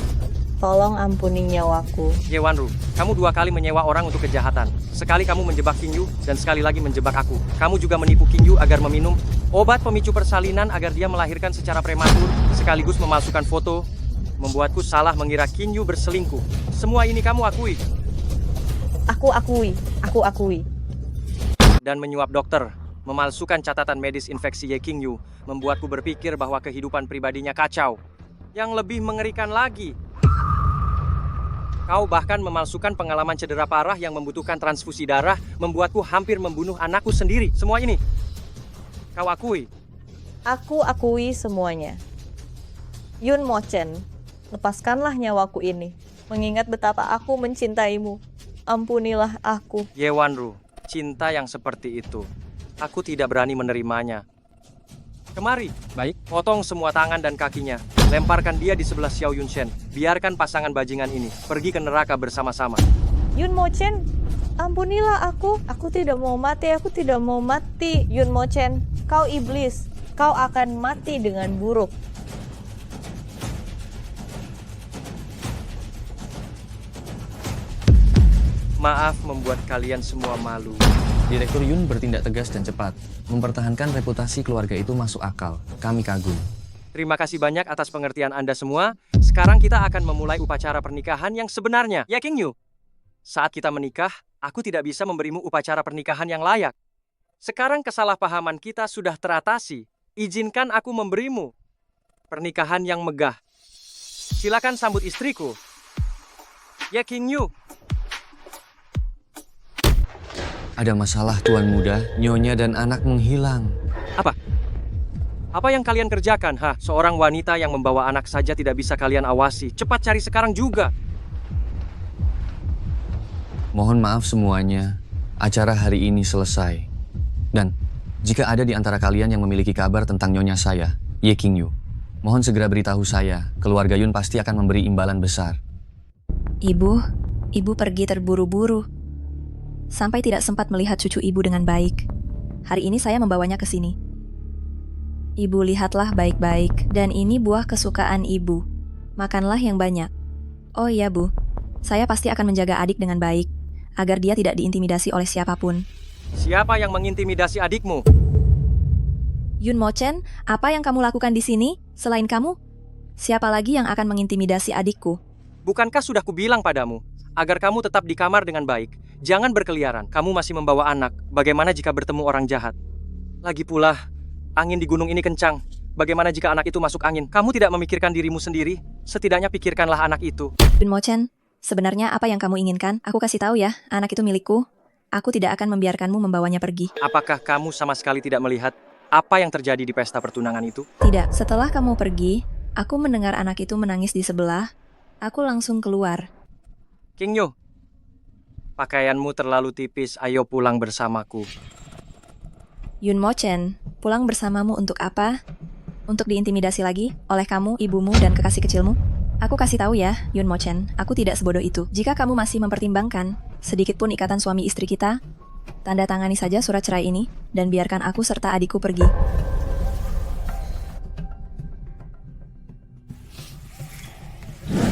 [SPEAKER 4] Tolong ampuni nyawaku.
[SPEAKER 3] Ye Wanru, kamu 2 kali menyewa orang untuk kejahatan. Sekali kamu menjebak Qingyu, dan sekali lagi menjebak aku. Kamu juga menipu Qingyu agar meminum obat pemicu persalinan agar dia melahirkan secara prematur, sekaligus memalsukan foto, membuatku salah mengira Qingyu berselingkuh. Semua ini kamu akui.
[SPEAKER 4] Aku akui.
[SPEAKER 3] Dan menyuap dokter, memalsukan catatan medis infeksi Ye Qingyu, membuatku berpikir bahwa kehidupan pribadinya kacau. Yang lebih mengerikan lagi, kau bahkan memalsukan pengalaman cedera parah yang membutuhkan transfusi darah, membuatku hampir membunuh anakku sendiri. Semua ini, kau akui.
[SPEAKER 4] Aku akui semuanya. Yun Mochen, lepaskanlah nyawaku ini. Mengingat betapa aku mencintaimu. Ampunilah aku.
[SPEAKER 3] Ye Wanru, cinta yang seperti itu, aku tidak berani menerimanya. Kemari.
[SPEAKER 10] Baik.
[SPEAKER 3] Potong semua tangan dan kakinya. Lemparkan dia di sebelah Xiao Yunshen. Biarkan pasangan bajingan ini pergi ke neraka bersama-sama.
[SPEAKER 4] Yun Mochen, ampunilah aku. Aku tidak mau mati. Yun Mochen, kau iblis. Kau akan mati dengan buruk.
[SPEAKER 3] Maaf membuat kalian semua malu.
[SPEAKER 5] Direktur Yun bertindak tegas dan cepat. Mempertahankan reputasi keluarga itu masuk akal. Kami kagum.
[SPEAKER 3] Terima kasih banyak atas pengertian Anda semua. Sekarang kita akan memulai upacara pernikahan yang sebenarnya. Ya Qingyu, saat kita menikah, aku tidak bisa memberimu upacara pernikahan yang layak. Sekarang kesalahpahaman kita sudah teratasi. Izinkan aku memberimu pernikahan yang megah. Silakan sambut istriku. Ya Qingyu.
[SPEAKER 5] Ada masalah, Tuan Muda. Nyonya dan anak menghilang.
[SPEAKER 3] Apa? Apa yang kalian kerjakan? Seorang wanita yang membawa anak saja tidak bisa kalian awasi. Cepat cari sekarang juga.
[SPEAKER 5] Mohon maaf semuanya. Acara hari ini selesai. Dan jika ada di antara kalian yang memiliki kabar tentang nyonya saya, Ye Qingyu, mohon segera beritahu saya. Keluarga Yun pasti akan memberi imbalan besar.
[SPEAKER 1] Ibu pergi terburu-buru. Sampai tidak sempat melihat cucu ibu dengan baik. Hari ini saya membawanya ke sini. Ibu lihatlah baik-baik, dan ini buah kesukaan ibu. Makanlah yang banyak. Oh iya Bu, saya pasti akan menjaga adik dengan baik, agar dia tidak diintimidasi oleh siapapun.
[SPEAKER 3] Siapa yang mengintimidasi adikmu?
[SPEAKER 1] Yun Mo-chen, apa yang kamu lakukan di sini? Selain kamu, siapa lagi yang akan mengintimidasi adikku?
[SPEAKER 3] Bukankah sudah kubilang padamu, agar kamu tetap di kamar dengan baik. Jangan berkeliaran, kamu masih membawa anak. Bagaimana jika bertemu orang jahat? Lagi pula, angin di gunung ini kencang. Bagaimana jika anak itu masuk angin? Kamu tidak memikirkan dirimu sendiri? Setidaknya pikirkanlah anak itu.
[SPEAKER 1] Yun Mo-chen, sebenarnya apa yang kamu inginkan? Aku kasih tahu ya, anak itu milikku. Aku tidak akan membiarkanmu membawanya pergi.
[SPEAKER 3] Apakah kamu sama sekali tidak melihat apa yang terjadi di pesta pertunangan itu?
[SPEAKER 1] Tidak, setelah kamu pergi, aku mendengar anak itu menangis di sebelah. Aku langsung keluar.
[SPEAKER 3] King Yu, pakaianmu terlalu tipis, ayo pulang bersamaku.
[SPEAKER 1] Yun Mo-chen, pulang bersamamu untuk apa? Untuk diintimidasi lagi oleh kamu, ibumu, dan kekasih kecilmu? Aku kasih tahu ya, Yun Mo-chen, aku tidak sebodoh itu. Jika kamu masih mempertimbangkan sedikit pun ikatan suami istri kita, tanda tangani saja surat cerai ini, dan biarkan aku serta adikku pergi.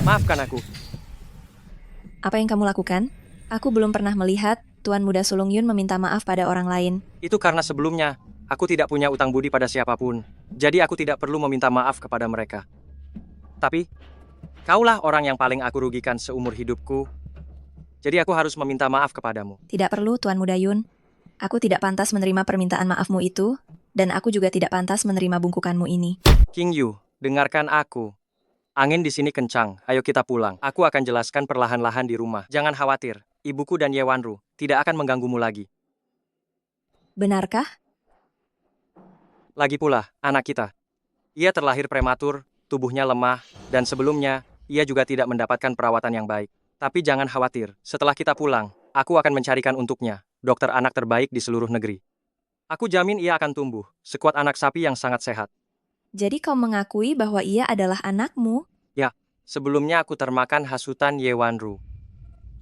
[SPEAKER 3] Maafkan aku.
[SPEAKER 1] Apa yang kamu lakukan? Aku belum pernah melihat Tuan Muda Sulung Yun meminta maaf pada orang lain.
[SPEAKER 3] Itu karena sebelumnya, aku tidak punya utang budi pada siapapun. Jadi aku tidak perlu meminta maaf kepada mereka. Tapi, kaulah orang yang paling aku rugikan seumur hidupku. Jadi aku harus meminta maaf kepadamu.
[SPEAKER 1] Tidak perlu, Tuan Muda Yun. Aku tidak pantas menerima permintaan maafmu itu, dan aku juga tidak pantas menerima bungkukanmu ini.
[SPEAKER 3] King Yu, dengarkan aku. Angin di sini kencang, ayo kita pulang. Aku akan jelaskan perlahan-lahan di rumah. Jangan khawatir, ibuku dan Ye Wanru tidak akan mengganggumu lagi.
[SPEAKER 1] Benarkah?
[SPEAKER 3] Lagi pula, anak kita. Ia terlahir prematur, tubuhnya lemah, dan sebelumnya, ia juga tidak mendapatkan perawatan yang baik. Tapi jangan khawatir, setelah kita pulang, aku akan mencarikan untuknya dokter anak terbaik di seluruh negeri. Aku jamin ia akan tumbuh, sekuat anak sapi yang sangat sehat.
[SPEAKER 1] Jadi kau mengakui bahwa ia adalah anakmu?
[SPEAKER 3] Ya, sebelumnya aku termakan hasutan Ye Wanru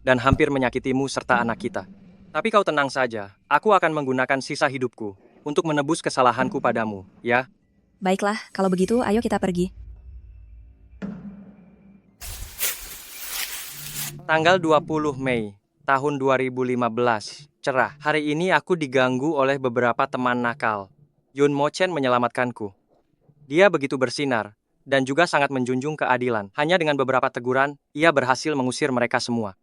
[SPEAKER 3] dan hampir menyakitimu serta anak kita. Tapi kau tenang saja, aku akan menggunakan sisa hidupku untuk menebus kesalahanku padamu, ya?
[SPEAKER 1] Baiklah, kalau begitu ayo kita pergi.
[SPEAKER 3] Tanggal 20 Mei tahun 2015, cerah. Hari ini aku diganggu oleh beberapa teman nakal. Yun Mo-chen menyelamatkanku. Dia begitu bersinar, dan juga sangat menjunjung keadilan. Hanya dengan beberapa teguran, ia berhasil mengusir mereka semua.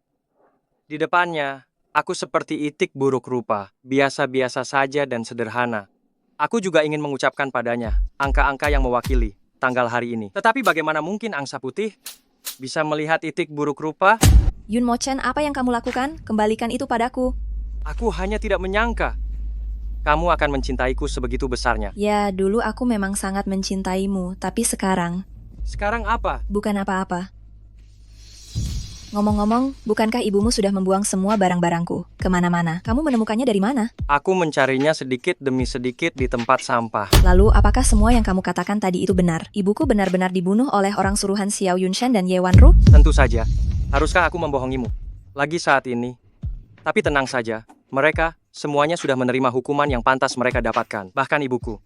[SPEAKER 3] Di depannya, aku seperti itik buruk rupa, biasa-biasa saja dan sederhana. Aku juga ingin mengucapkan padanya, angka-angka yang mewakili tanggal hari ini. Tetapi bagaimana mungkin angsa putih bisa melihat itik buruk rupa?
[SPEAKER 1] Yun Mo-chen, apa yang kamu lakukan? Kembalikan itu padaku.
[SPEAKER 3] Aku hanya tidak menyangka kamu akan mencintaiku sebegitu besarnya.
[SPEAKER 1] Ya, dulu aku memang sangat mencintaimu, tapi sekarang...
[SPEAKER 3] Sekarang apa?
[SPEAKER 1] Bukan apa-apa. Ngomong-ngomong, bukankah ibumu sudah membuang semua barang-barangku kemana-mana? Kamu menemukannya dari mana?
[SPEAKER 3] Aku mencarinya sedikit demi sedikit di tempat sampah.
[SPEAKER 1] Lalu, apakah semua yang kamu katakan tadi itu benar? Ibuku benar-benar dibunuh oleh orang suruhan Xiao Yunshan dan Ye Wanru?
[SPEAKER 3] Tentu saja. Haruskah aku membohongimu? Lagi saat ini. Tapi tenang saja, mereka semuanya sudah menerima hukuman yang pantas mereka dapatkan. Bahkan ibuku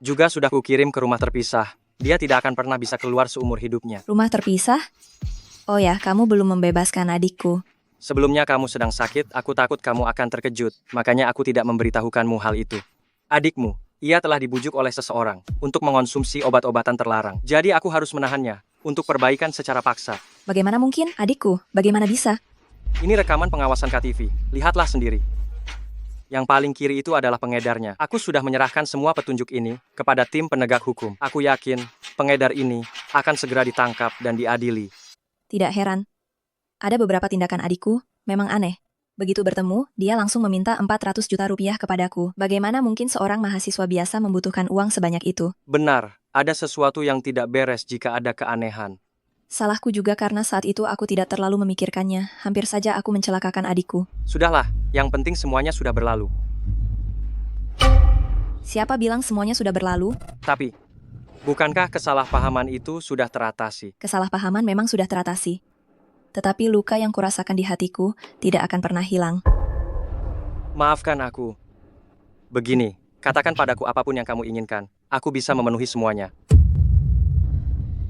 [SPEAKER 3] juga sudah kukirim ke rumah terpisah. Dia tidak akan pernah bisa keluar seumur hidupnya.
[SPEAKER 1] Rumah terpisah? Oh ya, kamu belum membebaskan adikku.
[SPEAKER 3] Sebelumnya kamu sedang sakit, aku takut kamu akan terkejut. Makanya aku tidak memberitahukanmu hal itu. Adikmu, ia telah dibujuk oleh seseorang untuk mengonsumsi obat-obatan terlarang. Jadi aku harus menahannya untuk perbaikan secara paksa.
[SPEAKER 1] Bagaimana mungkin, adikku? Bagaimana bisa?
[SPEAKER 3] Ini rekaman pengawasan KTV. Lihatlah sendiri. Yang paling kiri itu adalah pengedarnya. Aku sudah menyerahkan semua petunjuk ini kepada tim penegak hukum. Aku yakin pengedar ini akan segera ditangkap dan diadili.
[SPEAKER 1] Tidak heran. Ada beberapa tindakan adikku memang aneh. Begitu bertemu, dia langsung meminta 400 juta rupiah kepadaku. Bagaimana mungkin seorang mahasiswa biasa membutuhkan uang sebanyak itu?
[SPEAKER 3] Benar, ada sesuatu yang tidak beres jika ada keanehan.
[SPEAKER 1] Salahku juga karena saat itu aku tidak terlalu memikirkannya. Hampir saja aku mencelakakan adikku.
[SPEAKER 3] Sudahlah, yang penting semuanya sudah berlalu.
[SPEAKER 1] Siapa bilang semuanya sudah berlalu?
[SPEAKER 3] Tapi, bukankah kesalahpahaman itu sudah teratasi?
[SPEAKER 1] Kesalahpahaman memang sudah teratasi. Tetapi luka yang kurasakan di hatiku tidak akan pernah hilang.
[SPEAKER 3] Maafkan aku. Begini, katakan padaku apapun yang kamu inginkan. Aku bisa memenuhi semuanya.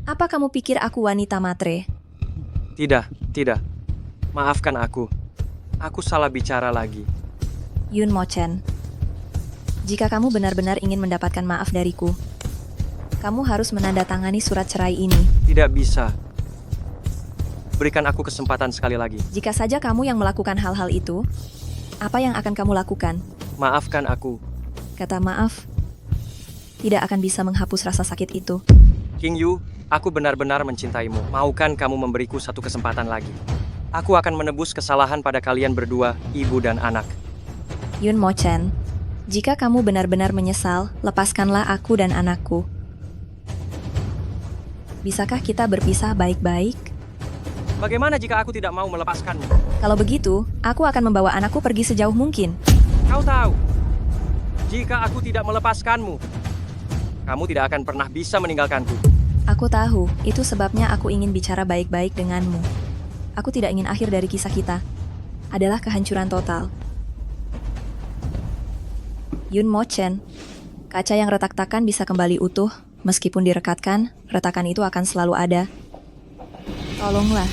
[SPEAKER 1] Apa kamu pikir aku wanita matre?
[SPEAKER 3] Tidak, tidak. Maafkan aku. Aku salah bicara lagi.
[SPEAKER 1] Yun Mo-chen. Jika kamu benar-benar ingin mendapatkan maaf dariku, kamu harus menandatangani surat cerai ini.
[SPEAKER 3] Tidak bisa. Berikan aku kesempatan sekali lagi.
[SPEAKER 1] Jika saja kamu yang melakukan hal-hal itu, apa yang akan kamu lakukan?
[SPEAKER 3] Maafkan aku.
[SPEAKER 1] Kata maaf tidak akan bisa menghapus rasa sakit itu.
[SPEAKER 3] King Yu, aku benar-benar mencintaimu. Maukan kamu memberiku satu kesempatan lagi? Aku akan menebus kesalahan pada kalian berdua, ibu dan anak.
[SPEAKER 1] Yun Mo Chen, jika kamu benar-benar menyesal, lepaskanlah aku dan anakku. Bisakah kita berpisah baik-baik?
[SPEAKER 3] Bagaimana jika aku tidak mau melepaskanmu?
[SPEAKER 1] Kalau begitu, aku akan membawa anakku pergi sejauh mungkin.
[SPEAKER 3] Kau tahu, jika aku tidak melepaskanmu, kamu tidak akan pernah bisa meninggalkanku.
[SPEAKER 1] Aku tahu, itu sebabnya aku ingin bicara baik-baik denganmu. Aku tidak ingin akhir dari kisah kita adalah kehancuran total. Yun Mo Chen, kaca yang retak-takan bisa kembali utuh. Meskipun direkatkan, retakan itu akan selalu ada. Tolonglah,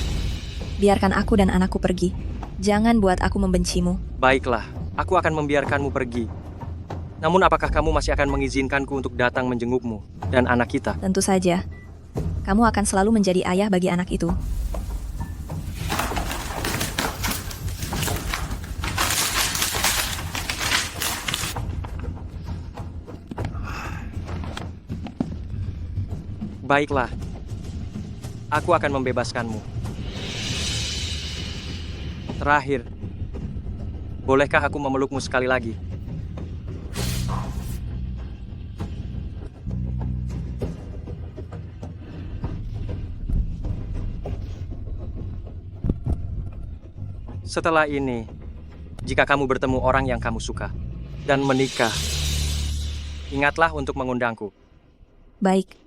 [SPEAKER 1] biarkan aku dan anakku pergi. Jangan buat aku membencimu.
[SPEAKER 3] Baiklah, aku akan membiarkanmu pergi. Namun apakah kamu masih akan mengizinkanku untuk datang menjengukmu dan anak kita?
[SPEAKER 1] Tentu saja. Kamu akan selalu menjadi ayah bagi anak itu.
[SPEAKER 3] Baiklah, aku akan membebaskanmu. Terakhir, bolehkah aku memelukmu sekali lagi? Setelah ini, jika kamu bertemu orang yang kamu suka dan menikah, ingatlah untuk mengundangku.
[SPEAKER 1] Baik.